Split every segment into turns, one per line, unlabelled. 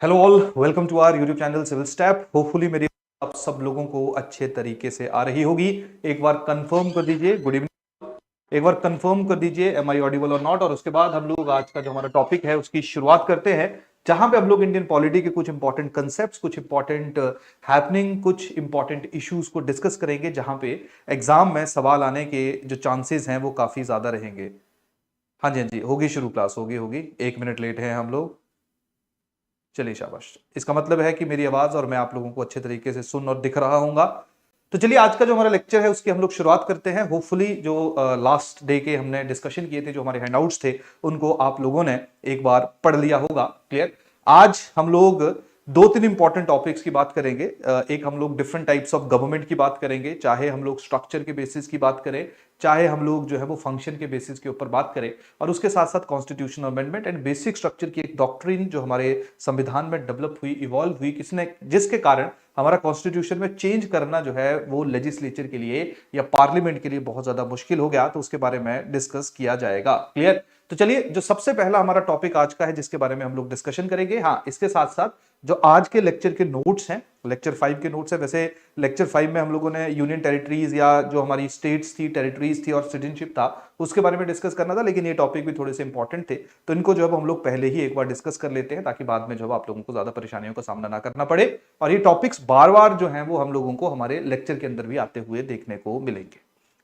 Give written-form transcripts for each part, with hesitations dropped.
Hello all, welcome to our YouTube channel civil step. Hopefully मेरी आप सब लोगों को अच्छे तरीके से आ रही होगी। एक बार कंफर्म कर दीजिए गुड इवनिंग। एक बार कंफर्म कर दीजिए एम आई ऑडिबल और नॉट। और उसके बाद हम लोग आज का जो हमारा टॉपिक है उसकी शुरुआत करते हैं, जहां पे हम लोग इंडियन पॉलिटी के कुछ इंपॉर्टेंट कंसेप्ट्स, कुछ इंपॉर्टेंट हैपनिंग, कुछ इंपॉर्टेंट इश्यूज को डिस्कस करेंगे, जहां पे एग्जाम में सवाल आने के जो चांसेस हैं वो काफी ज्यादा रहेंगे। हाँ जी, हाँ जी, होगी शुरू, क्लास होगी होगी। 1 मिनट लेट है हम लोग। चलिए शाबाश। इसका मतलब है कि मेरी आवाज और मैं आप लोगों को अच्छे तरीके से सुन और दिख रहा हूंगा। तो चलिए आज का जो हमारा लेक्चर है उसकी हम लोग शुरुआत करते हैं। होपफुली जो लास्ट डे के हमने डिस्कशन किए थे, जो हमारे हैंडआउट्स थे, उनको आप लोगों ने एक बार पढ़ लिया होगा। क्लियर। आज हम लोग दो तीन इंपॉर्टेंट टॉपिक्स की बात करेंगे। एक हम लोग डिफरेंट टाइप्स ऑफ गवर्नमेंट की बात करेंगे, चाहे हम लोग स्ट्रक्चर के बेसिस की बात करें, चाहे हम लोग जो है वो फंक्शन के बेसिस के ऊपर बात करें, और उसके साथ साथ constitutional amendment and basic structure की एक डॉक्ट्रिन जो हमारे संविधान में डेवलप हुई, इवॉल्व हुई, किसने, जिसके कारण हमारा कॉन्स्टिट्यूशन में चेंज करना जो है वो लेजिस्लेचर के लिए या पार्लियामेंट के लिए बहुत ज्यादा मुश्किल हो गया, तो उसके बारे में डिस्कस किया जाएगा। क्लियर। तो चलिए जो सबसे पहला हमारा टॉपिक आज का है जिसके बारे में हम लोग डिस्कशन करेंगे, हाँ, इसके साथ साथ जो आज के लेक्चर के नोट्स हैं, लेक्चर 5 के नोट्स है। वैसे लेक्चर 5 में हम लोगों ने यूनियन टेरिटरीज या जो हमारी स्टेट्स थी, टेरिटरीज थी और सिटीजनशिप था, उसके बारे में डिस्कस करना था, लेकिन ये टॉपिक भी थोड़े से इंपॉर्टेंट थे, तो इनको जो है हम लोग पहले ही एक बार डिस्कस कर लेते हैं, ताकि बाद में जो है आप लोगों को ज्यादा परेशानियों का सामना ना करना पड़े। और ये टॉपिक्स बार बार जो है वो हम लोगों को हमारे लेक्चर के अंदर भी आते हुए देखने को मिलेंगे।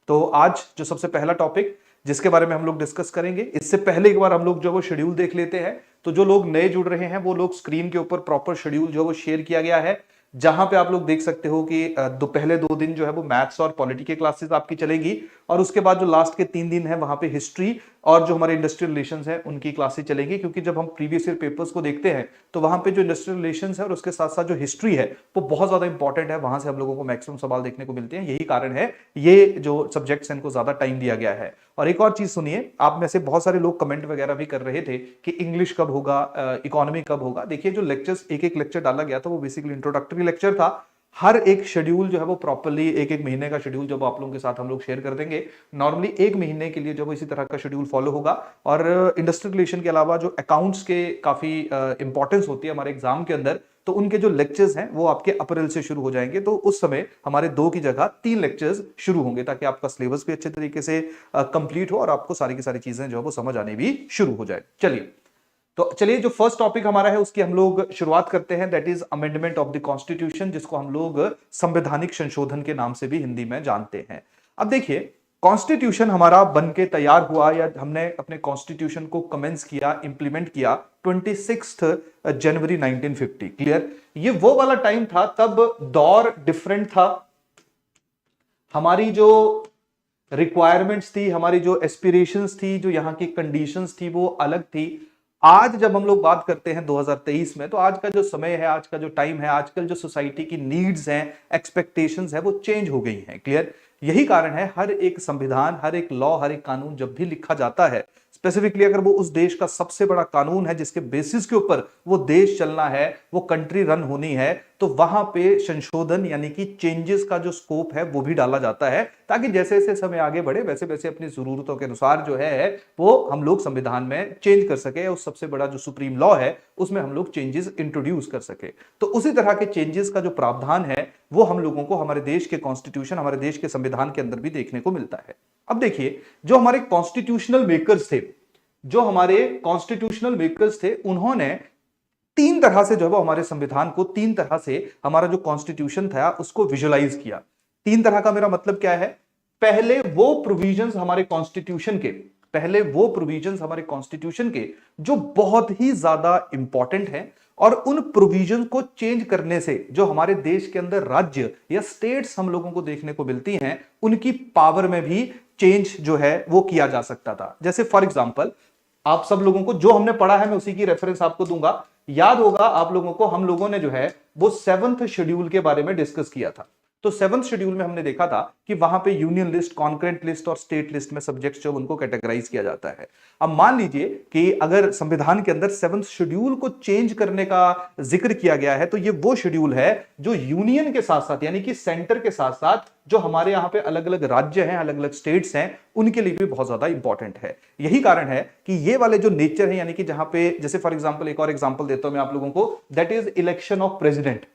तो आज जो सबसे पहला टॉपिक जिसके बारे में हम लोग डिस्कस करेंगे, इससे पहले एक बार हम लोग जो वो शेड्यूल देख लेते हैं। तो जो लोग नए जुड़ रहे हैं वो लोग स्क्रीन के ऊपर प्रॉपर शेड्यूल जो वो शेयर किया गया है, जहां पे आप लोग देख सकते हो कि पहले 2 दिन जो है वो मैथ्स और पॉलिटी की क्लासेस आपकी चलेगी, और उसके बाद जो लास्ट के 3 दिन है वहां पे हिस्ट्री और जो हमारे इंडस्ट्रियल रिलेशंस है उनकी क्लासेस चलेगी। क्योंकि जब हम प्रीवियस ईयर पेपर्स को देखते हैं तो वहां पे जो इंडस्ट्रियल रिलेशंस है और उसके साथ साथ जो हिस्ट्री है वो बहुत ज्यादा इंपॉर्टेंट है, वहां से हम लोगों को मैक्सिमम सवाल देखने को मिलते हैं। यही कारण है ये जो सब्जेक्ट्स हैं इनको ज्यादा टाइम दिया गया है। और एक और चीज सुनिए, आप में से बहुत सारे लोग कमेंट वगैरह भी कर रहे थे कि इंग्लिश कब होगा, इकोनॉमी कब होगा। देखिए जो लेक्चर्स एक एक लेक्चर डाला गया था वो बेसिकली इंट्रोडक्टरी लेक्चर था। हर एक शेड्यूल जो है वो प्रॉपर्ली एक एक महीने का शेड्यूल जब आप लोगों के साथ हम लोग शेयर कर देंगे, नॉर्मली 1 महीने के लिए जो इसी तरह का शेड्यूल फॉलो होगा। और इंडस्ट्रियल रिलेशन के अलावा जो अकाउंट्स के काफी इंपॉर्टेंस होती है हमारे एग्जाम के अंदर, तो उनके जो लेक्चर्स हैं वो आपके अप्रैल से शुरू हो जाएंगे। तो उस समय हमारे 2 की जगह 3 लेक्चर्स शुरू होंगे, ताकि आपका सिलेबस भी अच्छे तरीके से कंप्लीट हो और आपको सारी की सारी चीजें जो है वो समझ आने भी शुरू हो जाए। चलिए, तो चलिए जो फर्स्ट टॉपिक हमारा है उसकी हम लोग शुरुआत करते हैं, that is amendment of the constitution, जिसको हम लोग संवैधानिक संशोधन के नाम से भी हिंदी में जानते हैं। अब देखिए, कॉन्स्टिट्यूशन हमारा बन के तैयार हुआ, या हमने अपने कॉन्स्टिट्यूशन को कमेंस किया, इंप्लीमेंट किया 26 जनवरी 1950। क्लियर। ये वो वाला टाइम था, तब दौर डिफरेंट था, हमारी जो रिक्वायरमेंट्स थी, हमारी जो एस्पिरेशंस थी, जो यहाँ की कंडीशंस थी वो अलग थी। आज जब हम लोग बात करते हैं 2023 में, तो आज का जो समय है, आज का जो टाइम है, आजकल जो सोसाइटी की नीड्स हैं, एक्सपेक्टेशंस है, वो चेंज हो गई हैं। क्लियर। यही कारण है हर एक संविधान, हर एक लॉ, हर एक कानून जब भी लिखा जाता है, स्पेसिफिकली अगर वो उस देश का सबसे बड़ा कानून है जिसके बेसिस के ऊपर वो देश चलना है, वो कंट्री रन होनी है, तो वहां पे संशोधन यानी कि चेंजेस का जो स्कोप है वो भी डाला जाता है, ताकि जैसे जैसे समय आगे बढ़े वैसे वैसे अपनी जरूरतों के अनुसार जो है वो हम लोग संविधान में चेंज कर सके, उस सबसे बड़ा जो सुप्रीम लॉ है उसमें हम लोग चेंजेस इंट्रोड्यूस कर सके। तो उसी तरह के चेंजेस का जो प्रावधान है वो हम लोगों को हमारे देश के कॉन्स्टिट्यूशन, हमारे देश के संविधान के अंदर भी देखने को मिलता है। अब देखिए, जो हमारे कॉन्स्टिट्यूशनल मेकर्स थे, जो हमारे कॉन्स्टिट्यूशनल मेकर्स थे, उन्होंने 3 तरह से जो है हमारे संविधान को, 3 तरह से हमारा जो कॉन्स्टिट्यूशन था उसको विजुअलाइज किया। 3 तरह का मेरा मतलब क्या है? पहले वो प्रोविजंस हमारे कॉन्स्टिट्यूशन के, पहले वो प्रोविजंस हमारे कॉन्स्टिट्यूशन के जो बहुत ही ज्यादा इंपॉर्टेंट हैं, और उन प्रोविजन को चेंज करने से जो हमारे देश के अंदर राज्य या स्टेट्स हम लोगों को देखने को मिलती हैं, उनकी पावर में भी चेंज जो है वो किया जा सकता था। जैसे फॉर एग्जांपल, आप सब लोगों को जो हमने पढ़ा है मैं उसी की रेफरेंस आपको दूंगा। याद होगा आप लोगों को, हम लोगों ने जो है वो 7th शेड्यूल के बारे में डिस्कस किया था। तो 7th शेड्यूल में हमने देखा था कि वहां पे यूनियन लिस्ट, कॉन्करेंट लिस्ट और स्टेट लिस्ट में सब्जेक्ट्स जो उनको कैटेगराइज किया जाता है। अब मान लीजिए कि अगर संविधान के अंदर 7th शेड्यूल को चेंज करने का जिक्र किया गया है, तो ये वो शेड्यूल है जो यूनियन के साथ साथ यानी कि सेंटर के साथ साथ जो हमारे यहां पे अलग अलग राज्य हैं, अलग अलग स्टेट्स हैं, उनके लिए भी बहुत ज्यादा इंपॉर्टेंट है। यही कारण है कि ये वाले जो नेचर है, यानी कि जहां पे जैसे फॉर एग्जांपल एक और एग्जांपल देता हूं मैं आप लोगों को, that is election of president.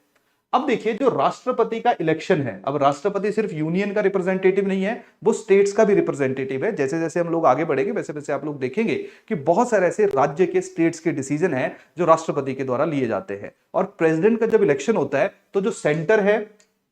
अब देखिए जो राष्ट्रपति का इलेक्शन है, अब राष्ट्रपति सिर्फ यूनियन का रिप्रेजेंटेटिव नहीं है, वो स्टेट्स का भी रिप्रेजेंटेटिव है। जैसे जैसे हम लोग आगे बढ़ेंगे वैसे वैसे आप लोग देखेंगे कि बहुत सारे ऐसे राज्य के, स्टेट्स के डिसीजन हैं जो राष्ट्रपति के द्वारा लिए जाते हैं। और प्रेसिडेंट का जब इलेक्शन होता है तो जो सेंटर है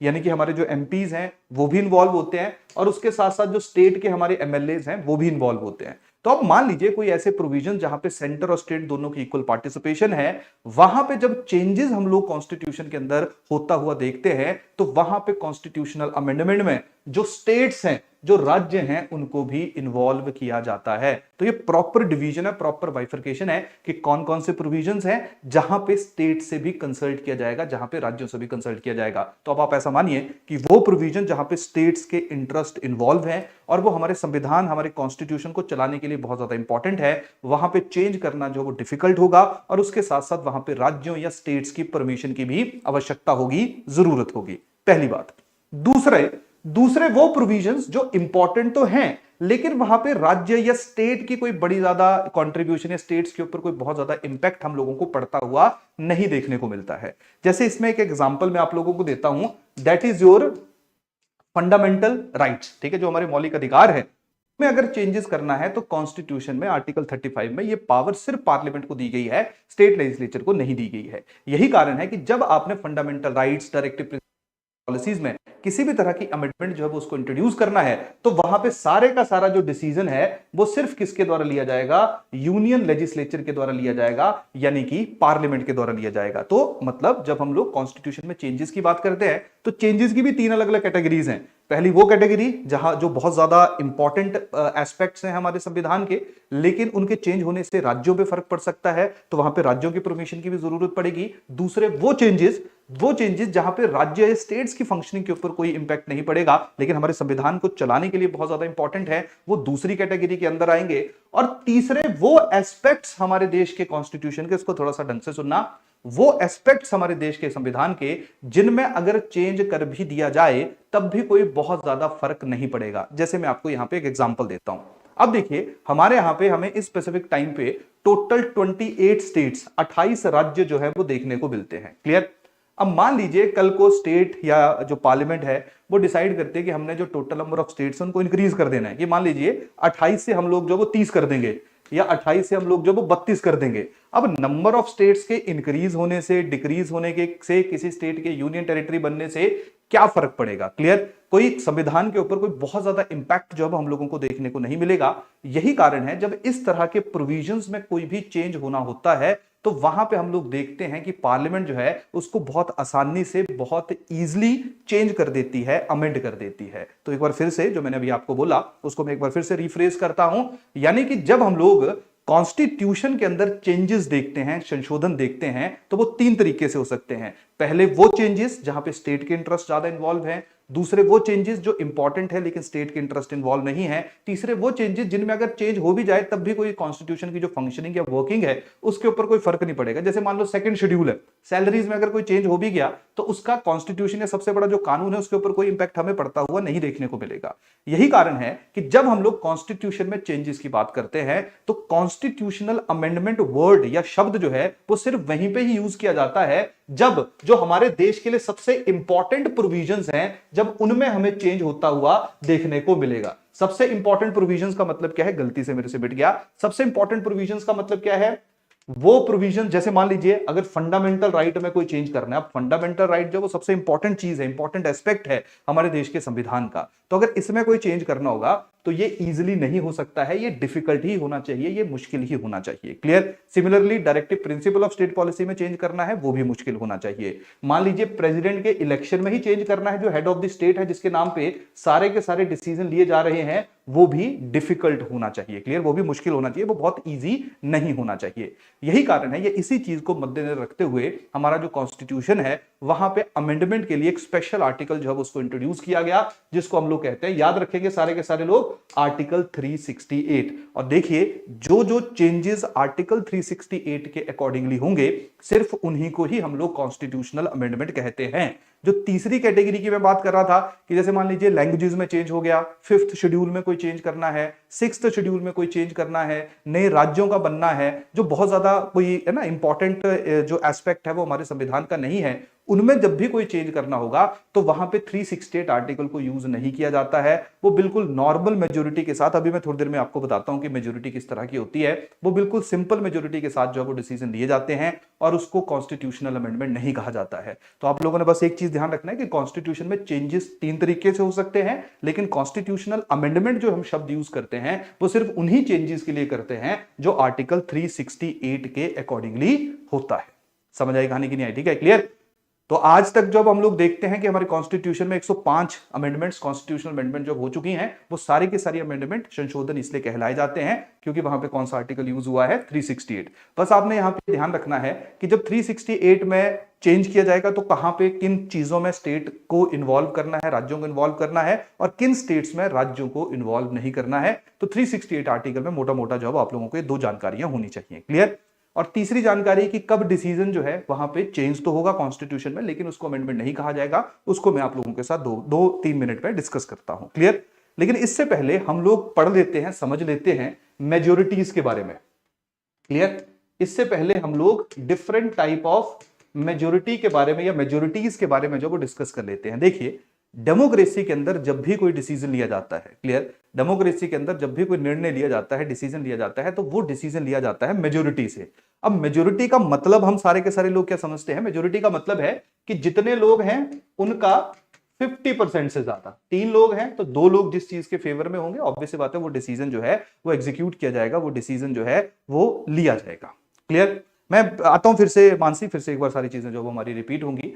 यानी कि हमारे जो एमपीज हैं वो भी इन्वॉल्व होते हैं, और उसके साथ साथ जो स्टेट के हमारे एमएलएज हैं वो भी इन्वॉल्व होते हैं। तो अब मान लीजिए कोई ऐसे प्रोविजन जहां पे सेंटर और स्टेट दोनों की इक्वल पार्टिसिपेशन है, वहां पे जब चेंजेस हम लोग कॉन्स्टिट्यूशन के अंदर होता हुआ देखते हैं, तो वहां पे कॉन्स्टिट्यूशनल अमेंडमेंट में जो स्टेट्स हैं, जो राज्य हैं, उनको भी इन्वॉल्व किया जाता है। तो ये प्रॉपर डिवीजन है, प्रॉपर बाइफर्केशन है कि कौन कौन से प्रोविजंस हैं जहां पे स्टेट से भी कंसल्ट किया जाएगा, जहां पे राज्यों से भी कंसल्ट किया जाएगा। तो अब आप ऐसा मानिए कि वो प्रोविजन जहां पे स्टेट्स के इंटरेस्ट इन्वॉल्व है और वो हमारे संविधान, हमारे कॉन्स्टिट्यूशन को चलाने के लिए बहुत ज्यादा इंपॉर्टेंट है, वहां पे चेंज करना जो वो डिफिकल्ट होगा, और उसके साथ साथ वहां पे राज्यों या स्टेट्स की परमिशन की भी आवश्यकता होगी, जरूरत होगी। पहली बात। दूसरे वो प्रोविजंस जो इंपॉर्टेंट तो हैं, लेकिन वहां पे राज्य या स्टेट की कोई बड़ी ज्यादा कंट्रीब्यूशन या स्टेट्स के ऊपर कोई बहुत ज्यादा इंपैक्ट हम लोगों को पड़ता हुआ नहीं देखने को मिलता है। जैसे इसमें एक एग्जांपल मैं आप लोगों को देता हूं, that is your fundamental rights. ठीक है, जो हमारे मौलिक अधिकार है में अगर चेंजेस करना है तो कॉन्स्टिट्यूशन में आर्टिकल 35 में ये पावर सिर्फ पार्लियामेंट को दी गई है, स्टेट लेजिस्लेचर को नहीं दी गई है। यही कारण है कि जब आपने फंडामेंटल राइट्स, डायरेक्टिव पॉलिसीज में किसी भी तरह की अमेंडमेंट जो है वो उसको इंट्रोड्यूस करना है, तो वहां पे सारे का सारा जो डिसीजन है वो सिर्फ किसके द्वारा लिया जाएगा? यूनियन लेजिस्लेचर के द्वारा लिया जाएगा, यानी कि पार्लियामेंट के द्वारा लिया जाएगा। तो मतलब जब हम लोग कॉन्स्टिट्यूशन में चेंजेस की बात करते हैं तो चेंजेस की भी 3 अलग अलग कैटेगरीज हैं। पहली वो कैटेगरी जहां जो बहुत ज्यादा इंपॉर्टेंट एस्पेक्ट्स हैं हमारे संविधान के, लेकिन उनके चेंज होने से राज्यों पे फर्क पड़ सकता है, तो वहां पे राज्यों की परमिशन की भी जरूरत पड़ेगी। दूसरे वो चेंजेस जहां पे राज्य या स्टेट्स की फंक्शनिंग के ऊपर कोई इंपैक्ट नहीं पड़ेगा, लेकिन हमारे संविधान को चलाने के लिए बहुत ज्यादा इंपॉर्टेंट है, वो दूसरी कैटेगरी के अंदर आएंगे। और तीसरे वो एस्पेक्ट्स हमारे देश के कॉन्स्टिट्यूशन के, इसको थोड़ा सा ढंग से सुनना, वो एस्पेक्ट्स हमारे देश के संविधान के जिनमें अगर चेंज कर भी दिया जाए तब भी कोई बहुत ज्यादा फर्क नहीं पड़ेगा। जैसे मैं आपको यहां पे एक एग्जांपल देता हूं। अब देखिए हमारे यहां पे हमें इस स्पेसिफिक टाइम पे टोटल 28 स्टेट्स, 28 राज्य जो है वो देखने को मिलते हैं। क्लियर? अब मान लीजिए कल को स्टेट या जो पार्लियामेंट है वो डिसाइड करते हैं कि हमने जो टोटल नंबर ऑफ स्टेट्स उनको इंक्रीज कर देना है, कि मान लीजिए 28 से हम लोग जो वो 30 कर देंगे, या 28 से हम लोग जो वो 32 कर देंगे। अब नंबर ऑफ स्टेट्स के इंक्रीज होने से, डिक्रीज होने के से, किसी स्टेट के यूनियन टेरिटरी बनने से क्या फर्क पड़ेगा? क्लियर? कोई संविधान के ऊपर कोई बहुत ज्यादा इंपैक्ट जो है हम लोगों को देखने को नहीं मिलेगा। यही कारण है जब इस तरह के प्रोविजंस में कोई भी चेंज होना होता है तो वहां पे हम लोग देखते हैं कि पार्लियामेंट जो है उसको बहुत आसानी से, बहुत इजीली चेंज कर देती है, अमेंड कर देती है। तो एक बार फिर से जो मैंने अभी आपको बोला उसको मैं एक बार फिर से रिफ्रेश करता हूं, यानी कि जब हम लोग कॉन्स्टिट्यूशन के अंदर चेंजेस देखते हैं, संशोधन देखते हैं, तो वो 3 तरीके से हो सकते हैं। पहले वो चेंजेस जहां पे स्टेट के इंटरेस्ट ज्यादा इन्वॉल्व है, दूसरे वो चेंजेस जो इंपॉर्टेंट है लेकिन स्टेट के इंटरेस्ट इन्वॉल्व नहीं है, तीसरे वो चेंजेस जिनमें अगर चेंज हो भी जाए तब भी कोई कॉन्स्टिट्यूशन की जो फंक्शनिंग या वर्किंग है उसके ऊपर कोई फर्क नहीं पड़ेगा। जैसे मान लो सेकंड शेड्यूल है, सैलरीज में अगर कोई चेंज हो भी गया तो उसका कॉन्स्टिट्यूशन या सबसे बड़ा जो कानून है उसके ऊपर कोई इंपैक्ट हमें पड़ता हुआ नहीं देखने को मिलेगा। यही कारण है कि जब हम लोग कॉन्स्टिट्यूशन में चेंजेस की बात करते हैं तो कॉन्स्टिट्यूशनल अमेंडमेंट वर्ड या शब्द जो है वो सिर्फ वहीं पे ही यूज किया जाता है जब जो हमारे देश के लिए सबसे इंपॉर्टेंट प्रोविजंस हैं, जब उनमें हमें चेंज होता हुआ देखने को मिलेगा। सबसे इंपॉर्टेंट प्रोविजंस का मतलब क्या है? गलती से मेरे से मिट गया। सबसे इंपॉर्टेंट प्रोविजंस का मतलब क्या है? वो प्रोविजन, जैसे मान लीजिए अगर फंडामेंटल राइट में कोई चेंज करना है, अब फंडामेंटल राइट जो वो सबसे इंपॉर्टेंट चीज है, इंपॉर्टेंट एस्पेक्ट है हमारे देश के संविधान का, तो अगर इसमें कोई चेंज करना होगा तो ये इजीली नहीं हो सकता है, ये डिफिकल्ट ही होना चाहिए, ये मुश्किल ही होना चाहिए। Clear? Similarly directive principle of state policy में चेंज करना है वो भी मुश्किल होना चाहिए। मान लीजिए प्रेसिडेंट के इलेक्शन में ही चेंज करना है, जो हेड ऑफ द स्टेट है जिसके नाम पे सारे के सारे डिसीजन लिए जा रहे हैं, वो भी डिफिकल्ट होना चाहिए। क्लियर, वो भी मुश्किल होना चाहिए, वो बहुत इजी नहीं होना चाहिए। यही कारण है, ये इसी चीज को मद्देनजर रखते हुए हमारा जो कॉन्स्टिट्यूशन है वहां पे अमेंडमेंट के लिए एक स्पेशल आर्टिकल जो है उसको इंट्रोड्यूस किया गया, जिसको हम लोग कहते हैं, याद रखेंगे सारे के सारे लोग, आर्टिकल 368। और देखिए जो जो चेंजेस आर्टिकल 368 के अकॉर्डिंगली होंगे सिर्फ उन्हीं को ही हम लोग कॉन्स्टिट्यूशनल अमेंडमेंट कहते हैं। जो तीसरी कैटेगरी की मैं बात कर रहा था कि जैसे मान लीजिए लैंग्वेजेस में चेंज हो गया, 5th शेड्यूल में कोई चेंज करना है, 6th शेड्यूल में कोई चेंज करना है, नए राज्यों का बनना है, जो बहुत ज्यादा कोई है ना इंपॉर्टेंट जो एस्पेक्ट है वो हमारे संविधान का नहीं है, उनमें जब भी कोई चेंज करना होगा तो वहां पे 368 आर्टिकल को यूज नहीं किया जाता है। वो बिल्कुल नॉर्मल मेजोरिटी के साथ, अभी मैं थोड़ी देर में आपको बताता हूं कि मेजोरिटी किस तरह की होती है, वो बिल्कुल सिंपल मेजोरिटी के साथ जो है वो डिसीजन लिए जाते हैं और उसको कॉन्स्टिट्यूशनल अमेंडमेंट नहीं कहा जाता है। तो आप लोगों ने बस एक चीज ध्यान रखना है कि कॉन्स्टिट्यूशन में चेंजेस 3 तरीके से हो सकते हैं, लेकिन कॉन्स्टिट्यूशनल अमेंडमेंट जो हम शब्द यूज करते हैं वो सिर्फ उन्हीं चेंजेस के लिए करते हैं जो आर्टिकल 368 के अकॉर्डिंगली होता है। समझ आई कहानी की नहीं आई? ठीक है, क्लियर। तो आज तक जब हम लोग देखते हैं कि हमारे कॉन्स्टिट्यूशन में 105 अमेंडमेंट्स, कॉन्स्टिट्यूशनल अमेंडमेंट जो हो चुकी हैं, वो सारी की सारी अमेंडमेंट संशोधन इसलिए कहलाए जाते हैं क्योंकि वहां पे कौन सा आर्टिकल यूज हुआ है, 368। बस आपने यहां पे ध्यान रखना है कि जब 368 में चेंज किया जाएगा तो कहां पे किन चीजों में स्टेट को इन्वॉल्व करना है, राज्यों को इन्वॉल्व करना है, और किन स्टेट्स में राज्यों को इन्वॉल्व नहीं करना है। तो 368 आर्टिकल में मोटा मोटा जो आप लोगों को ये 2 जानकारियां होनी चाहिए। क्लियर। और तीसरी जानकारी कि कब डिसीजन जो है वहां पे चेंज तो होगा कॉन्स्टिट्यूशन में, लेकिन उसको अमेंडमेंट नहीं कहा जाएगा, उसको मैं आप लोगों के साथ 2-3 मिनट में डिस्कस करता हूं। क्लियर। लेकिन इससे पहले हम लोग पढ़ लेते हैं, समझ लेते हैं मेजोरिटीज के बारे में। क्लियर। इससे पहले हम लोग डिफरेंट टाइप ऑफ मेजोरिटी के बारे में या मेजोरिटीज के बारे में जो वो डिस्कस कर लेते हैं। देखिए, डेमोक्रेसी के अंदर जब भी कोई डिसीजन लिया जाता है, क्लियर, डेमोक्रेसी के अंदर जब भी कोई निर्णय लिया जाता है, डिसीजन लिया जाता है, तो वो डिसीजन लिया जाता है मेजोरिटी से। अब मेजोरिटी का मतलब हम सारे के सारे लोग क्या समझते हैं? मेजोरिटी का मतलब है कि जितने लोग हैं उनका 50% से ज्यादा। 3 लोग हैं तो 2 लोग जिस चीज के फेवर में होंगे, ऑब्वियस बात है वो डिसीजन जो है वो एग्जीक्यूट किया जाएगा, वो डिसीजन जो है वो लिया जाएगा। क्लियर। मैं आता हूं फिर से मानसी, फिर से एक बार सारी चीजें जो वो हमारी रिपीट होंगी।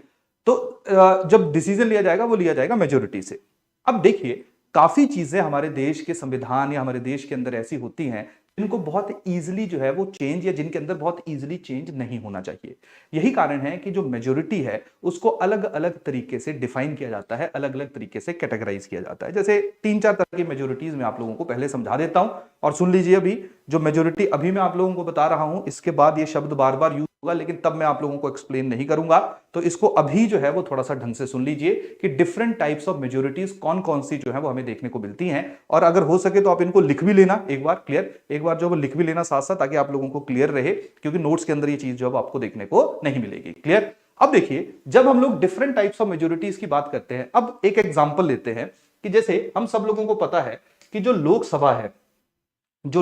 तो जब डिसीजन लिया जाएगा वो लिया जाएगा मेजोरिटी से। अब देखिए, काफी चीजें हमारे देश के संविधान या हमारे देश के अंदर ऐसी होती हैं जिनको बहुत इजीली जो है वो चेंज, या जिनके अंदर बहुत इजीली चेंज नहीं होना चाहिए। यही कारण है कि जो मेजोरिटी है उसको अलग अलग तरीके से डिफाइन किया जाता है, अलग अलग तरीके से कैटेगराइज किया जाता है। जैसे 3-4 तरह की मेजोरिटीज मैं आप लोगों को पहले समझा देता हूं, और सुन लीजिए अभी जो मेजोरिटी अभी मैं आप लोगों को बता रहा हूं, इसके बाद ये शब्द बार बार यूज होगा, लेकिन तब मैं आप लोगों को एक्सप्लेन नहीं करूंगा, तो इसको अभी जो है वो थोड़ा सा ढंग से सुन लीजिए कि डिफरेंट टाइप्स ऑफ मेजोरिटीज कौन कौन सी जो है वो हमें देखने को मिलती हैं। और अगर हो सके तो आप इनको लिख भी लेना एक बार, क्लियर, एक बार जो वो लिख भी लेना साथ साथ, ताकि आप लोगों को क्लियर रहे, क्योंकि नोट्स के अंदर ये चीज जो है आपको देखने को नहीं मिलेगी। क्लियर। अब देखिए, जब हम लोग डिफरेंट टाइप्स ऑफ मेजोरिटीज की बात करते हैं, अब एक एग्जांपल लेते हैं कि जैसे हम सब लोगों को पता है कि जो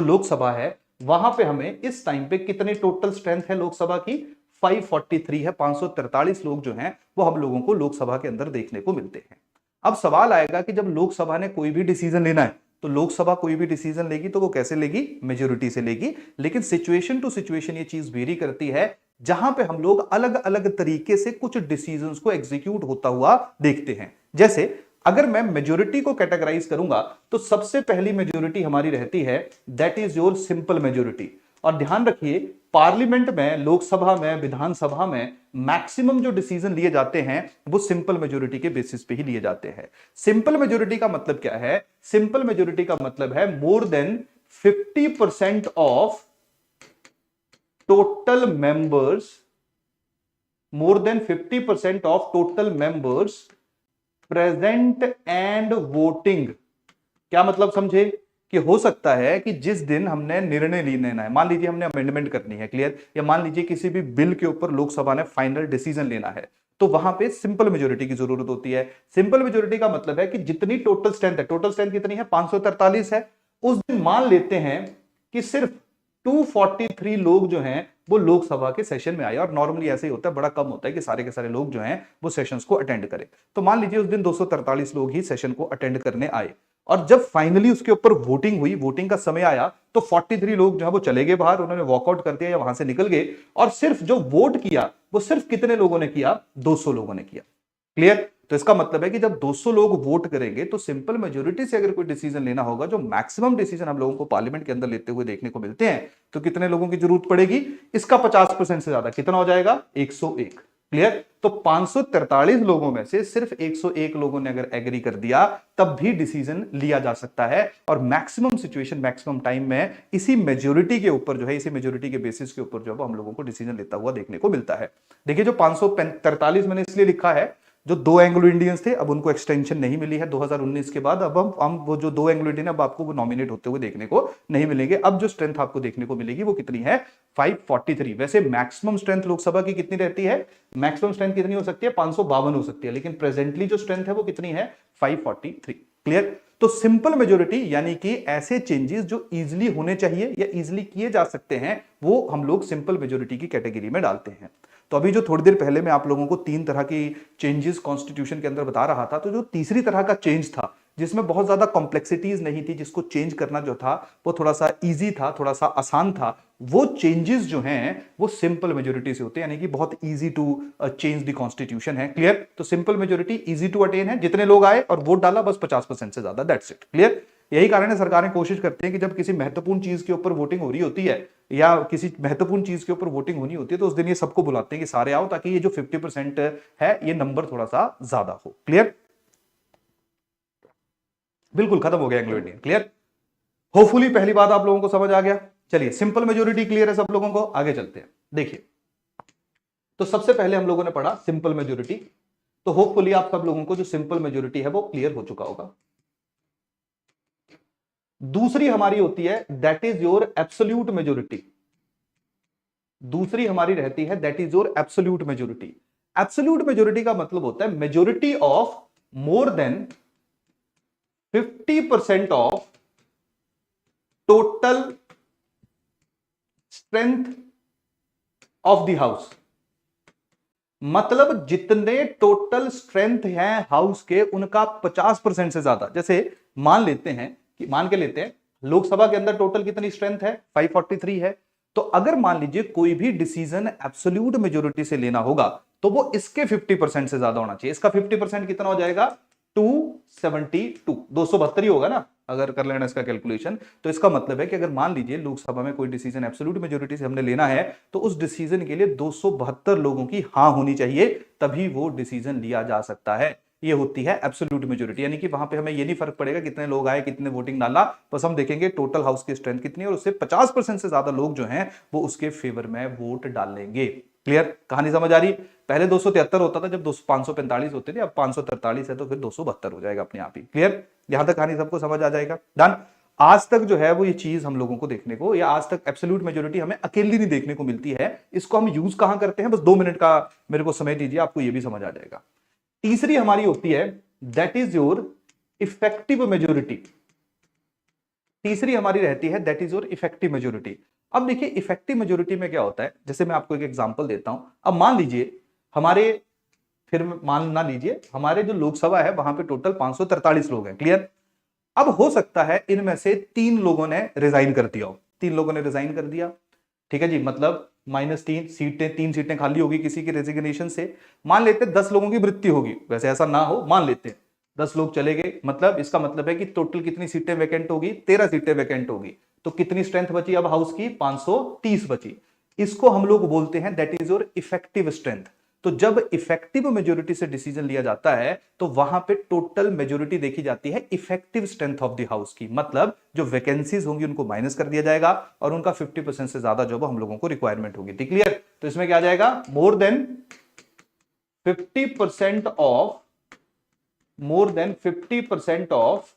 लोकसभा है वहां पे हमें इस टाइम पे कितने टोटल स्ट्रेंथ है लोकसभा की? 543 है। 543 लोग जो हैं वो हम लोगों को लोकसभा के अंदर देखने को मिलते हैं। अब सवाल आएगा कि जब लोकसभा ने कोई भी डिसीजन लेना है, तो लोकसभा कोई भी डिसीजन लेगी तो वो कैसे लेगी? मेजोरिटी से लेगी। लेकिन सिचुएशन टू सिचुएशन ये चीज वेरी करती है, जहां पे हम लोग अलग अलग तरीके से कुछ डिसीजंस को एग्जीक्यूट होता हुआ देखते हैं। जैसे अगर मैं मेजोरिटी को कैटेगराइज करूंगा तो सबसे पहली मेजोरिटी हमारी रहती है, that is your simple majority. और ध्यान रखिए, पार्लियामेंट में, लोकसभा में, विधानसभा में मैक्सिमम जो डिसीजन लिए जाते हैं वो सिंपल मेजोरिटी के बेसिस पे ही लिए जाते हैं। सिंपल मेजोरिटी का मतलब क्या है? सिंपल मेजोरिटी का मतलब है more than 50% of total members, more than 50% of total members present and voting. क्या मतलब समझे? कि हो सकता है कि जिस दिन हमने निर्णय लेना है, मान लीजिए हमने अमेंडमेंट करनी है, क्लियर, या मान लीजिए किसी भी बिल के ऊपर लोकसभा ने फाइनल डिसीजन लेना है, तो वहां पे सिंपल मेजोरिटी की जरूरत होती है। सिंपल मेजोरिटी का मतलब है कि जितनी टोटल स्ट्रेंथ है, टोटल स्ट्रेंथ कितनी है? 543 है। उस दिन मान लेते हैं कि सिर्फ 243 लोग जो हैं वो लोकसभा के सेशन में आए, और नॉर्मली ऐसे ही होता है, बड़ा कम होता है कि सारे के सारे लोग जो हैं वो सेशंस को अटेंड करें। तो मान लीजिए उस दिन 243 लोग ही सेशन को अटेंड करने आए, और जब फाइनली उसके ऊपर वोटिंग हुई, वोटिंग का समय आया, तो 43 लोग जो है वो चले गए बाहर, उन्होंने वॉकआउट कर दिया या वहां से निकल गए, और सिर्फ जो वोट किया वो सिर्फ कितने लोगों ने किया? 200 लोगों ने किया। क्लियर। तो इसका मतलब है कि जब 200 लोग वोट करेंगे तो सिंपल मेजोरिटी से अगर कोई डिसीजन लेना होगा, जो मैक्सिमम डिसीजन हम लोगों को पार्लियामेंट के अंदर लेते हुए देखने को मिलते हैं, तो कितने लोगों की जरूरत पड़ेगी? इसका 50% से ज्यादा, कितना हो जाएगा? 101। क्लियर? तो 543 लोगों में से सिर्फ 101 लोगों ने अगर एग्री कर दिया तब भी डिसीजन लिया जा सकता है, और मैक्सिमम सिचुएशन, मैक्सिमम टाइम में इसी मेजोरिटी के ऊपर जो है, इसी मेजोरिटी के बेसिस के ऊपर जो है हम लोगों को डिसीजन लेता हुआ देखने को मिलता है। देखिए जो 543 मैंने इसलिए लिखा है, जो 2 एंग्लो इंडियंस थे अब उनको एक्सटेंशन नहीं मिली है 2019 के बाद, अब हम वो जो 2 एंग्लो इंडियन अब आपको वो नॉमिनेट होते हुए देखने को नहीं मिलेंगे। अब जो स्ट्रेंथ आपको देखने को मिलेगी वो कितनी है? 543। वैसे मैक्सिमम स्ट्रेंथ लोकसभा की कितनी रहती है? मैक्सिमम स्ट्रेंथ कितनी हो सकती है? 552 हो सकती है, लेकिन प्रेजेंटली जो स्ट्रेंथ है वो कितनी है? 543। क्लियर? तो सिंपल मेजोरिटी यानी कि ऐसे चेंजेस जो इजीली होने चाहिए या इजीली किए जा सकते हैं, वो हम लोग सिंपल मेजोरिटी की कैटेगरी में डालते हैं। तो अभी जो थोड़ी देर पहले मैं आप लोगों को 3 तरह की चेंजेस कॉन्स्टिट्यूशन के अंदर बता रहा था, तो जो तीसरी तरह का चेंज था जिसमें बहुत ज्यादा कॉम्प्लेक्सिटीज नहीं थी, जिसको चेंज करना जो था वो थोड़ा सा इजी था, थोड़ा सा आसान था, वो चेंजेस जो हैं वो सिंपल मेजोरिटी से होते हैं, यानी कि बहुत easy to change the constitution है। क्लियर? तो simple majority easy to attain है, जितने लोग आए और वोट डाला बस 50% से ज्यादा, दैट्स इट। क्लियर? यही कारण है सरकारें कोशिश करती हैं कि जब किसी महत्वपूर्ण चीज के ऊपर वोटिंग हो रही होती है या किसी महत्वपूर्ण चीज के ऊपर वोटिंग होनी होती है, तो उस दिन ये सबको बुलाते हैं कि सारे आओ, ताकि ये जो 50% है ये नंबर थोड़ा सा ज्यादा हो। क्लियर? बिल्कुल खत्म हो गया एंग्लो इंडियन। क्लियर? होपफुली पहली बात आप लोगों को समझ आ गया। चलिए सिंपल मेजोरिटी क्लियर है सब लोगों को, आगे चलते हैं। देखिए तो सबसे पहले हम लोगों ने पढ़ा सिंपल मेजोरिटी, तो होपफुली आप सब लोगों को जो सिंपल मेजोरिटी है वो क्लियर हो चुका होगा। दूसरी हमारी होती है that is your absolute majority. दूसरी हमारी रहती है that is your absolute majority. Absolute majority का मतलब होता है majority of more than 50% of total strength of the house. मतलब जितने टोटल स्ट्रेंथ हैं हाउस के, उनका 50% से ज्यादा। जैसे मान लेते हैं कि मान के लेते हैं लोकसभा के अंदर टोटल कितनी स्ट्रेंथ है? 543 है। तो अगर मान लीजिए कोई भी डिसीजन एब्सोल्यूट मेजोरिटी से लेना होगा तो वो इसके 50% से ज्यादा होना चाहिए। इसका 50% कितना हो जाएगा? 272, 272 ही होगा ना अगर कर लेना इसका कैलकुलेशन। तो इसका मतलब है कि अगर मान लीजिए लोकसभा में कोई डिसीजन एब्सोल्यूट मेजोरिटी से हमने लेना है तो उस डिसीजन के लिए 272 लोगों की हां होनी चाहिए, तभी वो डिसीजन लिया जा सकता है। ये होती है एब्सोल्यूट मेजोरिटी, यानी कि वहां पे हमें ये नहीं फर्क पड़ेगा कितने लोग आए, कितने वोटिंग डाला, बस हम देखेंगे टोटल हाउस की स्ट्रेंथ कितनी है और उससे 50% से ज्यादा लोग जो हैं वो उसके फेवर में वोट डालेंगे। क्लियर? कहानी समझ आ रही? पहले 273 होता था जब 545 होते थे, अब 543 है तो फिर 272 हो जाएगा अपने आप ही। क्लियर? यहां तक कहानी सबको समझ आ जाएगा। डन? आज तक जो है वो ये चीज हम लोगों को देखने को, या आज तक एब्सोल्यूट मेजोरिटी हमें अकेली नहीं देखने को मिलती है। इसको हम यूज कहां करते हैं? बस 2 मिनट का मेरे को समय दीजिए, आपको ये भी समझ आ जाएगा। तीसरी हमारी होती है that is your effective majority. तीसरी हमारी रहती है that is your effective majority. अब देखिए इफेक्टिव मेजोरिटी में क्या होता है, जैसे मैं आपको एक एग्जांपल देता हूं। अब मान लीजिए हमारे, फिर मान ना लीजिए, हमारे जो लोकसभा है वहां पे टोटल 543 लोग हैं। क्लियर? अब हो सकता है इनमें से 3 लोगों ने रिजाइन कर दिया हो। 3 लोगों ने रिजाइन कर दिया, ठीक है जी, मतलब -3 सीटें, 3 सीटें खाली होगी किसी के रेजिग्नेशन से। मान लेते हैं 10 लोगों की मृत्यु होगी, वैसे ऐसा ना हो, मान लेते हैं 10 लोग चले गए, मतलब इसका मतलब है कि टोटल कितनी सीटें वैकेंट होगी? 13 सीटें वैकेंट होगी। तो कितनी स्ट्रेंथ बची अब हाउस की? 530 बची। इसको हम लोग बोलते हैं that is your effective strength. तो जब इफेक्टिव मेजोरिटी से डिसीजन लिया जाता है तो वहां पे टोटल मेजोरिटी देखी जाती है effective strength of the house की, मतलब जो वैकेंसीज होंगी उनको माइनस कर दिया जाएगा और उनका 50% से ज्यादा जो हम लोगों को रिक्वायरमेंट होगी। क्लियर? तो इसमें क्या आ जाएगा? More than 50% of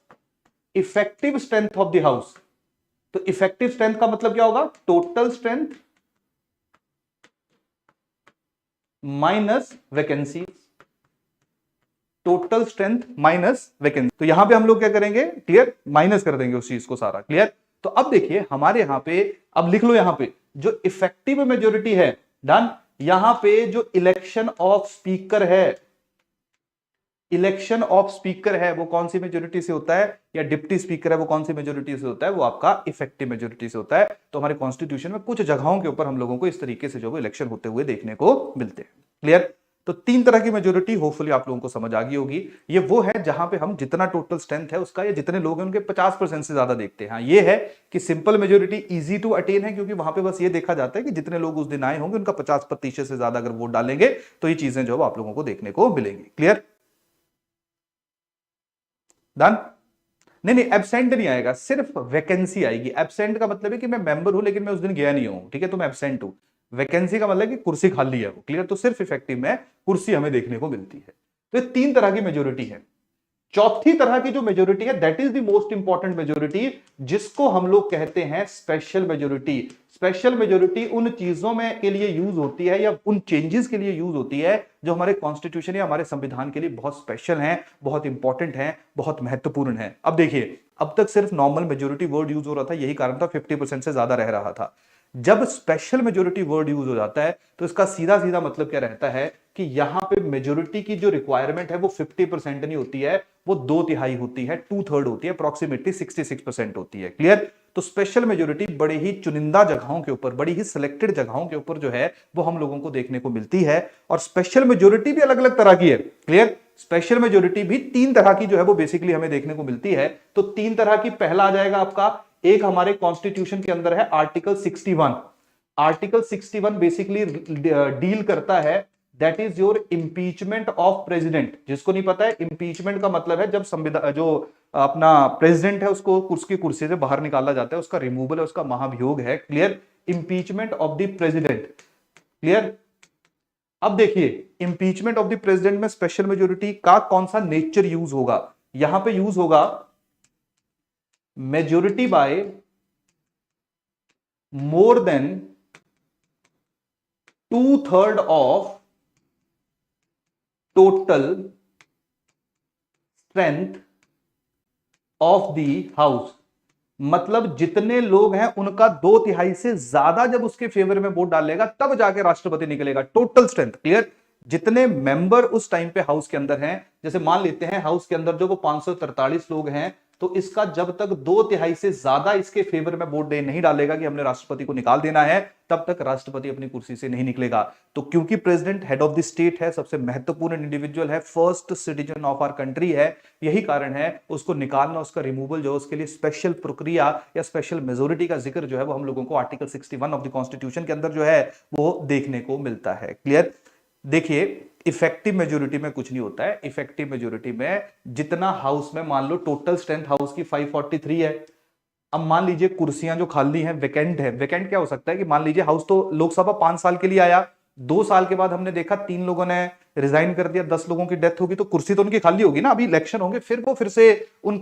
effective strength of the house. तो इफेक्टिव स्ट्रेंथ का मतलब क्या होगा? Total strength minus vacancy. Total strength minus vacancy. तो यहां पे हम लोग क्या करेंगे? क्लियर? माइनस कर देंगे उस चीज को सारा। क्लियर? तो अब देखिए हमारे यहां पे, अब लिख लो यहां पे जो इफेक्टिव मेजोरिटी है, डन, यहां पे जो इलेक्शन ऑफ स्पीकर है, इलेक्शन ऑफ स्पीकर है वो कौन सी मेजोरिटी से होता है, या डिप्टी स्पीकर है वो कौन सी मेजोरिटी से होता है? वो आपका इफेक्टिव मेजोरिटी से होता है। तो हमारे कॉन्स्टिट्यूशन में कुछ जगहों के ऊपर हम लोगों को इस तरीके से जो वो इलेक्शन होते हुए देखने को मिलते हैं। क्लियर? तो 3 तरह की मेजोरिटी होपफुली आप लोगों को समझ आ गई होगी। ये वो है जहां पे हम जितना टोटल स्ट्रेंथ है उसका या जितने लोग हैं उनके 50% से ज्यादा देखते हैं। हाँ, ये है कि simple majority easy to attain है, क्योंकि वहां पे बस ये देखा जाता है कि जितने लोग उस दिन आए होंगे उनका 50% से ज्यादा अगर वोट डालेंगे तो ये चीजें जो आप लोगों को देखने को मिलेंगी। क्लियर? डन? नहीं नहीं, एब्सेंट नहीं आएगा, सिर्फ वैकेंसी आएगी। एब्सेंट का मतलब है कि मैं मेंबर हूं लेकिन मैं उस दिन गया नहीं हूं, ठीक है, तो मैं एब्सेंट हूं। वैकेंसी का मतलब कि कुर्सी खाली है वो। क्लियर? तो सिर्फ इफेक्टिव में कुर्सी हमें देखने को मिलती है। तो ये 3 तरह की मेजोरिटी है। चौथी तरह की जो मेजोरिटी है that is the most important majority, जिसको हम लोग कहते हैं स्पेशल मेजोरिटी। स्पेशल मेजोरिटी उन चीजों में के लिए यूज होती है या उन चेंजेस के लिए यूज होती है जो हमारे कॉन्स्टिट्यूशन या हमारे संविधान के लिए बहुत स्पेशल हैं, बहुत इंपॉर्टेंट हैं, बहुत महत्वपूर्ण हैं। अब देखिए, अब तक सिर्फ नॉर्मल मेजोरिटी वर्ड यूज हो रहा था, यही कारण था 50% से ज्यादा रह रहा था। जब स्पेशल मेजोरिटी वर्ड यूज हो जाता है तो इसका सीधा सीधा मतलब क्या रहता है कि यहां पे मेजोरिटी की जो रिक्वायरमेंट है वो 50% नहीं होती है, वो 2/3 होती है, 2/3 होती है, अप्रोक्सीमेटली 66% होती है। क्लियर? तो स्पेशल मेजोरिटी बड़े ही चुनिंदा जगहों के ऊपर, बड़ी ही सिलेक्टेड जगहों के ऊपर जो है वो हम लोगों को देखने को मिलती है। और स्पेशल मेजोरिटी भी अलग अलग तरह की है। क्लियर? स्पेशल मेजोरिटी भी 3 तरह की जो है वो बेसिकली हमें देखने को मिलती है। तो 3 तरह की, पहला आ जाएगा आपका, एक हमारे कॉन्स्टिट्यूशन के अंदर है आर्टिकल 61। आर्टिकल 61 बेसिकली डील करता है, that is your impeachment of president. जिसको नहीं पता है, इंपीचमेंट का मतलब है जब संविधान जो अपना प्रेसिडेंट है उसको उसकी कुर्सी से बाहर निकाला जाता है, उसका रिमूवल है, उसका महाभियोग है। Clear? Impeachment of the president. Clear? अब देखिए, इंपीचमेंट ऑफ द प्रेसिडेंट में स्पेशल मेजोरिटी का कौन सा नेचर यूज होगा? यहां पे यूज होगा majority by more than 2/3 of total strength of the house. मतलब जितने लोग हैं उनका 2/3 से ज्यादा जब उसके फेवर में वोट डालेगा तब जाके राष्ट्रपति निकलेगा। Total strength. क्लियर? जितने मेंबर उस टाइम पे हाउस के अंदर हैं, जैसे मान लेते हैं हाउस के अंदर जो वो 543 लोग हैं, तो इसका जब तक 2/3 से ज्यादा इसके फेवर में वोट नहीं डालेगा कि हमने राष्ट्रपति को निकाल देना है, तब तक राष्ट्रपति अपनी कुर्सी से नहीं निकलेगा। तो क्योंकि president head of the state है, सबसे महत्वपूर्ण इंडिविजुअल है, first citizen of our country है, यही कारण है उसको निकालना, उसका रिमूवल जो है उसके लिए स्पेशल प्रक्रिया या स्पेशल मेजोरिटी का जिक्र जो है वो हम लोगों को आर्टिकल 61 ऑफ द कॉन्स्टिट्यूशन के अंदर जो है वो देखने को मिलता है। क्लियर? देखिए, इफेक्टिव मेजोरिटी में कुछ नहीं होता है। इफेक्टिव मेजोरिटी में जितना हाउस में, मान लो टोटल स्ट्रेंथ हाउस की 543 है, अब मान लीजिए कुर्सियां जो खाली हैं, वैकेंट है। वैकेंट क्या हो सकता है कि मान लीजिए हाउस तो लोकसभा 5 साल के लिए आया, 2 साल के बाद हमने देखा 3 लोगों ने रिजाइन कर दिया, 10 लोगों की डेथ होगी, तो कुर्सी तो उनकी खाली होगी ना। अभी इलेक्शन होंगे, फिर वो फिर से उन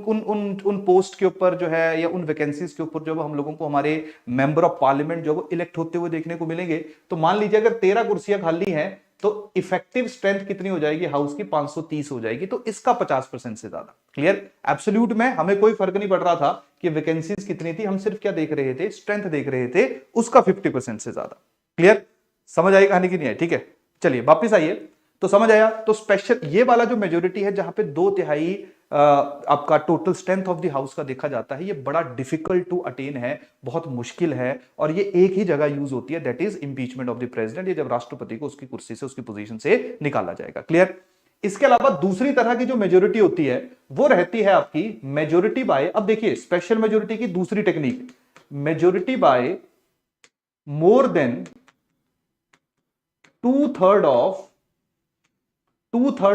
पोस्ट के ऊपर जो है या उन वैकेंसीज के ऊपर जो हम लोगों को हमारे मेंबर ऑफ पार्लियामेंट जो वो इलेक्ट होते हुए देखने को मिलेंगे। तो मान लीजिए अगर 13 कुर्सियां खाली हैं तो इफेक्टिव स्ट्रेंथ कितनी हो जाएगी हाउस की? 530 हो जाएगी। तो इसका 50% से ज्यादा। क्लियर? एब्सोल्यूट में हमें कोई फर्क नहीं पड़ रहा था कि वैकेंसीज कितनी थी, हम सिर्फ क्या देख रहे थे? स्ट्रेंथ देख रहे थे, उसका 50% से ज्यादा। क्लियर? समझ आई कहानी की नहीं है? ठीक है, चलिए वापिस आइए। तो समझ आया? तो स्पेशल ये वाला जो मेजोरिटी है जहां पे 2/3 आपका total strength of the house का देखा जाता है, ये बड़ा डिफिकल्ट टू अटेन है, बहुत मुश्किल है, और ये एक ही जगह यूज होती है, that is impeachment of the president. ये जब राष्ट्रपति को उसकी कुर्सी से, उसकी पोजीशन से निकाला जाएगा। क्लियर? इसके अलावा दूसरी तरह की जो मेजोरिटी होती है वो रहती है आपकी मेजोरिटी बाय, अब देखिए स्पेशल मेजोरिटी की दूसरी technique, majority by more than 2/3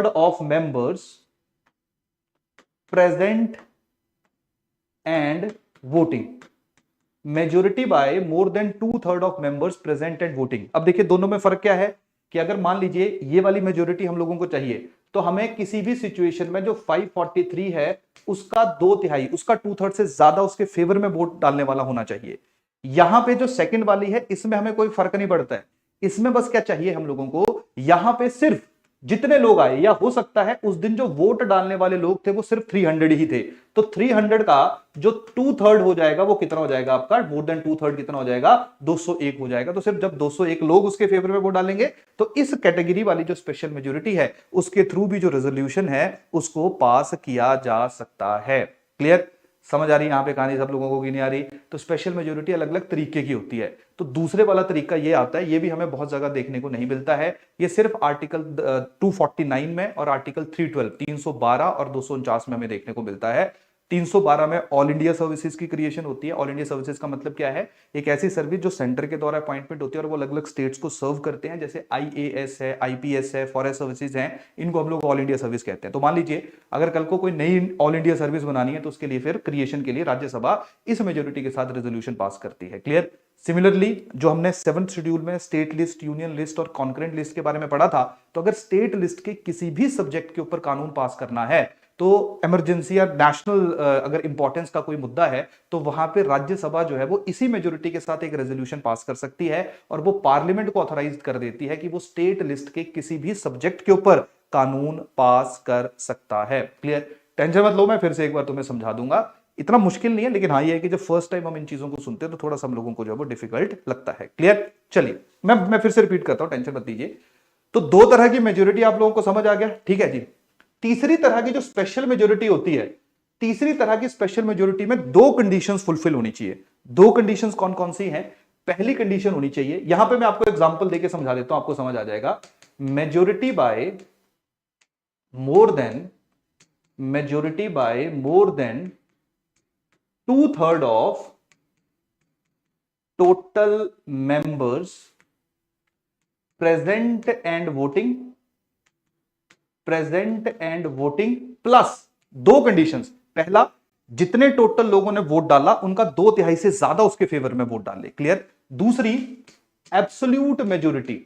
of members present and voting. Majority by more than 2/3 of members present and voting. अब देखिए दोनों में फर्क क्या है कि अगर मान लीजिए ये वाली मेजोरिटी हम लोगों को चाहिए, तो हमें किसी भी सिचुएशन में जो 543 है उसका 2/3, उसका 2/3 से ज्यादा उसके फेवर में वोट डालने वाला होना चाहिए। यहां पे जो सेकंड वाली है इसमें हमें कोई फर्क नहीं पड़ता है। इसमें बस क्या चाहिए हम लोगों को, यहां पे सिर्फ जितने लोग आए, या हो सकता है उस दिन जो वोट डालने वाले लोग थे वो सिर्फ 300 ही थे, तो 300 का जो 2/3 हो जाएगा वो कितना हो जाएगा आपका? मोर देन 2/3 कितना हो जाएगा? 201 हो जाएगा। तो सिर्फ जब 201 लोग उसके फेवर में वोट डालेंगे तो इस कैटेगरी वाली जो स्पेशल मेजोरिटी है उसके थ्रू भी जो रेजोल्यूशन है उसको पास किया जा सकता है। क्लियर? समझ आ रही है यहां पे कहानी सब लोगों को? की नहीं आ रही? तो स्पेशल मेजोरिटी अलग अलग तरीके की होती है। तो दूसरे वाला तरीका ये आता है, ये भी हमें बहुत जगह देखने को नहीं मिलता है। ये सिर्फ आर्टिकल 249 में और आर्टिकल 312 312 और 249 में हमें देखने को मिलता है। 312 में ऑल इंडिया सर्विसेज की क्रिएशन होती है। ऑल इंडिया सर्विसेज का मतलब क्या है? एक ऐसी सर्विस जो सेंटर के द्वारा अपॉइंटमेंट होती है और वो अलग अलग स्टेट्स को सर्व करते हैं, जैसे आईएएस है, आईपीएस है, फॉरेस्ट सर्विसेज हैं, इनको हम लोग ऑल इंडिया सर्विस कहते हैं। तो मान लीजिए अगर कल को कोई नई ऑल इंडिया सर्विस बनानी है तो उसके लिए फिर क्रिएशन के लिए राज्यसभा इस मेजोरिटी के साथ रेजोल्यूशन पास करती है। क्लियर? सिमिलरली जो हमने 7th शेड्यूल में स्टेट लिस्ट, यूनियन लिस्ट और कॉन्करेंट लिस्ट के बारे में पढ़ा था, तो अगर स्टेट लिस्ट के किसी भी सब्जेक्ट के ऊपर कानून पास करना है तो इमरजेंसी या नेशनल अगर इंपॉर्टेंस का कोई मुद्दा है तो वहां पे राज्यसभा जो है वो इसी मेजोरिटी के साथ एक रेजोल्यूशन पास कर सकती है और वो पार्लियामेंट को ऑथराइज कर देती है कि वो स्टेट लिस्ट के किसी भी सब्जेक्ट के ऊपर कानून पास कर सकता है। क्लियर? टेंशन मत लो, मैं फिर से एक बार तुम्हें समझा दूंगा, इतना मुश्किल नहीं है, लेकिन हाँ ये है कि जब फर्स्ट टाइम हम इन चीजों को सुनते हैं तो थोड़ा सा हम लोगों को जो है वो डिफिकल्ट लगता है। क्लियर? चलिए मैं फिर से रिपीट करता हूं, टेंशन मत लीजिए। तो दो तरह की मेजोरिटी आप लोगों को समझ आ गया, ठीक है जी। तीसरी तरह की जो स्पेशल मेजोरिटी होती है, तीसरी तरह की स्पेशल मेजोरिटी में दो कंडीशंस फुलफिल होनी चाहिए। दो कंडीशंस कौन कौन सी हैं? पहली कंडीशन होनी चाहिए, यहां पे मैं आपको एग्जांपल देके समझा देता हूं, आपको समझ आ जाएगा। Majority by more than 2/3 of total members present and voting plus दो कंडीशंस। पहला, जितने टोटल लोगों ने वोट डाला उनका 2/3 से ज्यादा उसके फेवर में वोट डाले। क्लियर? दूसरी, एब्सोल्यूट मेजोरिटी।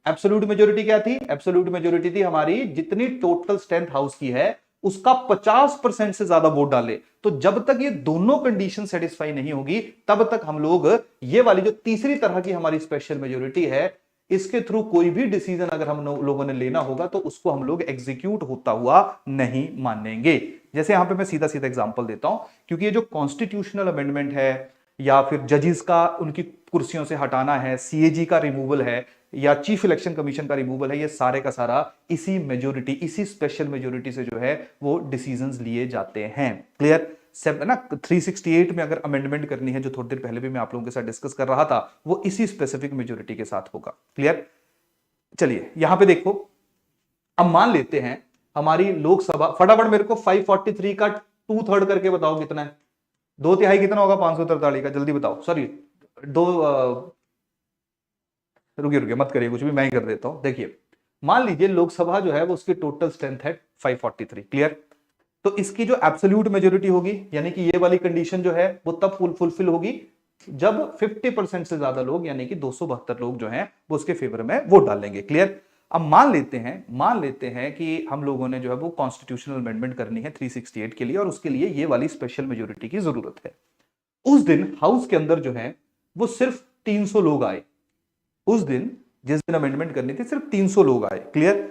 एब्सोल्यूट मेजोरिटी क्या थी? एब्सोल्यूट मेजोरिटी थी हमारी जितनी टोटल स्ट्रेंथ हाउस की है उसका 50% से ज्यादा वोट डाले। तो जब तक ये दोनों कंडीशन सेटिस्फाई नहीं होगी तब तक हम लोग ये वाली जो तीसरी तरह की हमारी स्पेशल मेजोरिटी है, इसके थ्रू कोई भी डिसीजन अगर हम लोगों ने लेना होगा तो उसको हम लोग एग्जीक्यूट होता हुआ नहीं मानेंगे। जैसे यहां पे मैं सीधा सीधा एग्जांपल देता हूं, क्योंकि ये जो कॉन्स्टिट्यूशनल अमेंडमेंट है या फिर जजेस का उनकी कुर्सियों से हटाना है, सीएजी का रिमूवल है या चीफ इलेक्शन कमीशन का रिमूवल है, ये सारे का सारा इसी मेजोरिटी, इसी स्पेशल मेजोरिटी से जो है वो डिसीजंस लिए जाते हैं। क्लियर? ना 368 में अगर अमेंडमेंट करनी है, जो थोड़ी देर पहले भी मैं आप लोगों के साथ डिस्कस कर रहा था, वो इसी स्पेसिफिक मेजोरिटी के साथ होगा। क्लियर? चलिए यहां पे देखो, अब मान लेते हैं हमारी लोकसभा, फटाफट मेरे को 543 का 2/3 करके बताओ कितना है? 2/3 कितना होगा 543 का? जल्दी बताओ। सॉरी रुकिए मत करिए कुछ भी, मैं ही कर देता हूं। देखिए मान लीजिए लोकसभा जो है वो उसकी टोटल स्ट्रेंथ है 543। क्लियर? तो इसकी जो एब्सोल्यूट मेजोरिटी होगी, यानी कि ये वाली कंडीशन जो है वो तब फुलफिल होगी जब 50% से ज्यादा लोग, यानी कि 272 लोग जो हैं वो उसके फेवर में वोट डालेंगे। क्लियर? अब मान लेते हैं कि हम लोगों ने जो है वो कॉन्स्टिट्यूशनल अमेंडमेंट करनी है 368 के लिए और उसके लिए ये वाली स्पेशल मेजोरिटी की जरूरत है। उस दिन हाउस के अंदर जो है वो सिर्फ 300 लोग आए। उस दिन जिस दिन अमेंडमेंट करनी थी सिर्फ 300 लोग आए। क्लियर?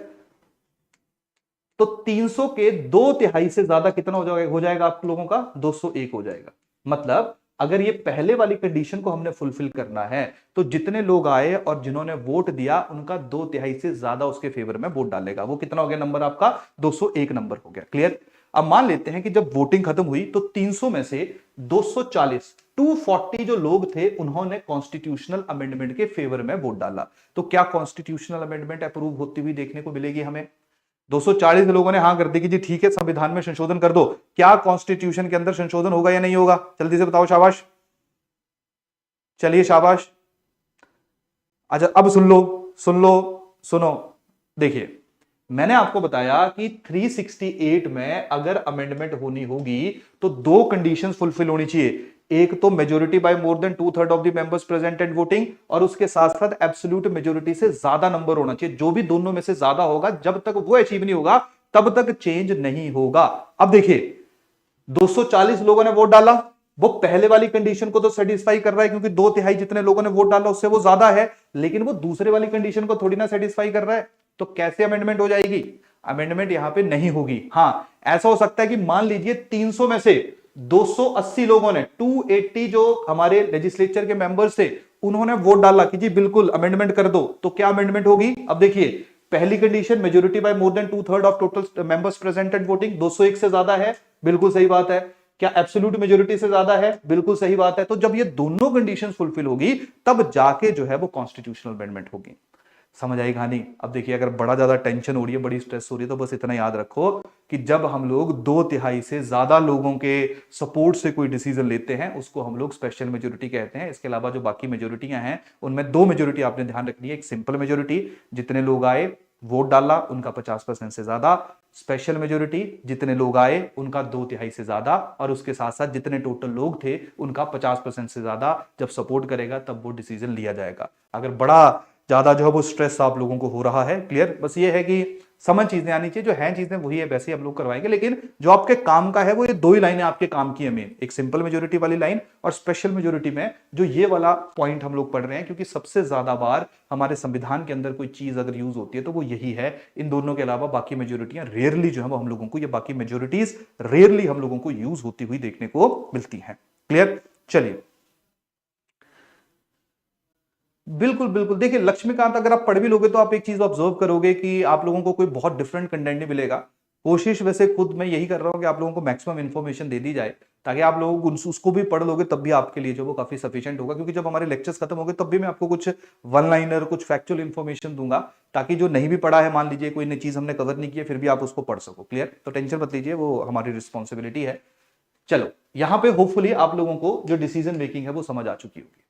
तो 300 के 2/3 से ज्यादा कितना हो जाएगा आप लोगों का? 201 हो जाएगा। मतलब अगर ये पहले वाली कंडीशन को हमने फुलफिल करना है तो जितने लोग आए और जिन्होंने वोट दिया उनका 2/3 से ज्यादा उसके फेवर में वोट डालेगा। वो कितना हो गया नंबर आपका? 201 नंबर हो गया। क्लियर? अब मान लेते हैं कि जब वोटिंग खत्म हुई तो 300 में से 240 जो लोग थे उन्होंने कॉन्स्टिट्यूशनल अमेंडमेंट के फेवर में वोट डाला। तो क्या कॉन्स्टिट्यूशनल अमेंडमेंट अप्रूव होती हुई देखने को मिलेगी हमें? 240 लोगों ने हां कर दी कि जी ठीक है संविधान में संशोधन कर दो। क्या कॉन्स्टिट्यूशन के अंदर संशोधन होगा या नहीं होगा? जल्दी से बताओ। शाबाश, चलिए शाबाश। अच्छा अब सुनो। देखिए मैंने आपको बताया कि 368 में अगर अमेंडमेंट होनी होगी तो दो कंडीशंस फुलफिल होनी चाहिए। एक तो majority by more than 2/3 of the members present and voting, और उसके साथ साथ एब्सोल्यूट मेजोरिटी से ज्यादा नंबर होना चाहिए। जो भी दोनों में से ज्यादा होगा, जब तक वो अचीव नहीं होगा तब तक चेंज नहीं होगा। अब देखिए 240 लोगों ने वोट डाला, वो पहले वाली कंडीशन को तो सेटिस्फाई कर रहा है क्योंकि 2/3 जितने लोगों ने वोट डाला उससे वो ज्यादा है, लेकिन वो दूसरे वाली कंडीशन को थोड़ी ना सेटिस्फाई कर रहा है। तो कैसे अमेंडमेंट हो जाएगी? अमेंडमेंट यहां पे नहीं होगी। हां ऐसा हो सकता है कि मान लीजिए 300 में से 280 लोगों ने, 280 जो हमारे लेजिस्लेचर के मेंबर्स थे उन्होंने वोट डाला कि जी बिल्कुल अमेंडमेंट कर दो। तो क्या अमेंडमेंट होगी? अब देखिए पहली condition majority by more than 2/3 of total members present and voting, 201 से ज्यादा है, बिल्कुल सही बात है। क्या एब्सोल्यूट मेजोरिटी से ज्यादा है? बिल्कुल सही बात है। तो जब ये दोनों कंडीशंस फुलफिल होगी तब जाके जो है वो कॉन्स्टिट्यूशनल अमेंडमेंट होगी। समझ आई कहानी? अब देखिए, अगर बड़ा ज्यादा टेंशन हो रही है, बड़ी स्ट्रेस हो रही है, तो बस इतना याद रखो कि जब हम लोग 2/3 से ज्यादा लोगों के सपोर्ट से कोई डिसीजन लेते हैं उसको हम लोग स्पेशल मेजोरिटी कहते हैं। इसके अलावा जो बाकी मेजोरिटियां हैं उनमें 2 मेजोरिटी आपने ध्यान रखनी है। एक सिंपल मेजोरिटी, जितने लोग आए वोट डाला उनका 50% से ज्यादा। स्पेशल मेजोरिटी, जितने लोग आए उनका 2/3 से ज्यादा, और उसके साथ साथ जितने टोटल लोग थे उनका 50% से ज्यादा जब सपोर्ट करेगा तब वो डिसीजन लिया जाएगा। अगर बड़ा ज्यादा जो है वो स्ट्रेस आप लोगों को हो रहा है, क्लियर? बस ये है कि समझ चीजें आनी चाहिए, जो है चीजें वही है वैसे ही हम लोग करवाएंगे, लेकिन जो आपके काम का है वो ये 2 ही लाइनें आपके काम की है मेन, एक सिंपल मेजोरिटी वाली लाइन और स्पेशल मेजोरिटी में जो ये वाला पॉइंट हम लोग पढ़ रहे हैं, क्योंकि सबसे ज्यादा बार हमारे संविधान के अंदर कोई चीज अगर यूज होती है तो वो यही है। इन दोनों के अलावा बाकी मेजोरिटियां रेयरली जो है वो हम लोगों को, ये बाकी मेजोरिटीज रेयरली हम लोगों को यूज होती हुई देखने को मिलती है। क्लियर? चलिए, बिल्कुल बिल्कुल। देखिए लक्ष्मीकांत, अगर आप पढ़ भी लोगे तो आप एक चीज ऑब्जर्व करोगे कि आप लोगों को कोई बहुत डिफरेंट कंटेंट नहीं मिलेगा। कोशिश वैसे खुद मैं यही कर रहा हूं कि आप लोगों को मैक्सिमम इंफॉर्मेशन दे दी जाए, ताकि आप लोग उसको भी पढ़ लोगे तब भी आपके लिए जो वो काफी सफिशिएंट होगा। क्योंकि जब हमारे लेक्चर्स खत्म हो गए तब भी मैं आपको कुछ वन लाइनर, कुछ फैक्चुअल इंफॉर्मेशन दूंगा, ताकि जो नहीं भी पढ़ा है, मान लीजिए कोई नई चीज हमने कवर नहीं की है, फिर भी आप उसको पढ़ सको। क्लियर? तो टेंशन मत लीजिए, वो हमारी रिस्पॉन्सिबिलिटी है। चलो, यहां पे होपफुली आप लोगों को जो डिसीजन मेकिंग है वो समझ आ चुकी होगी।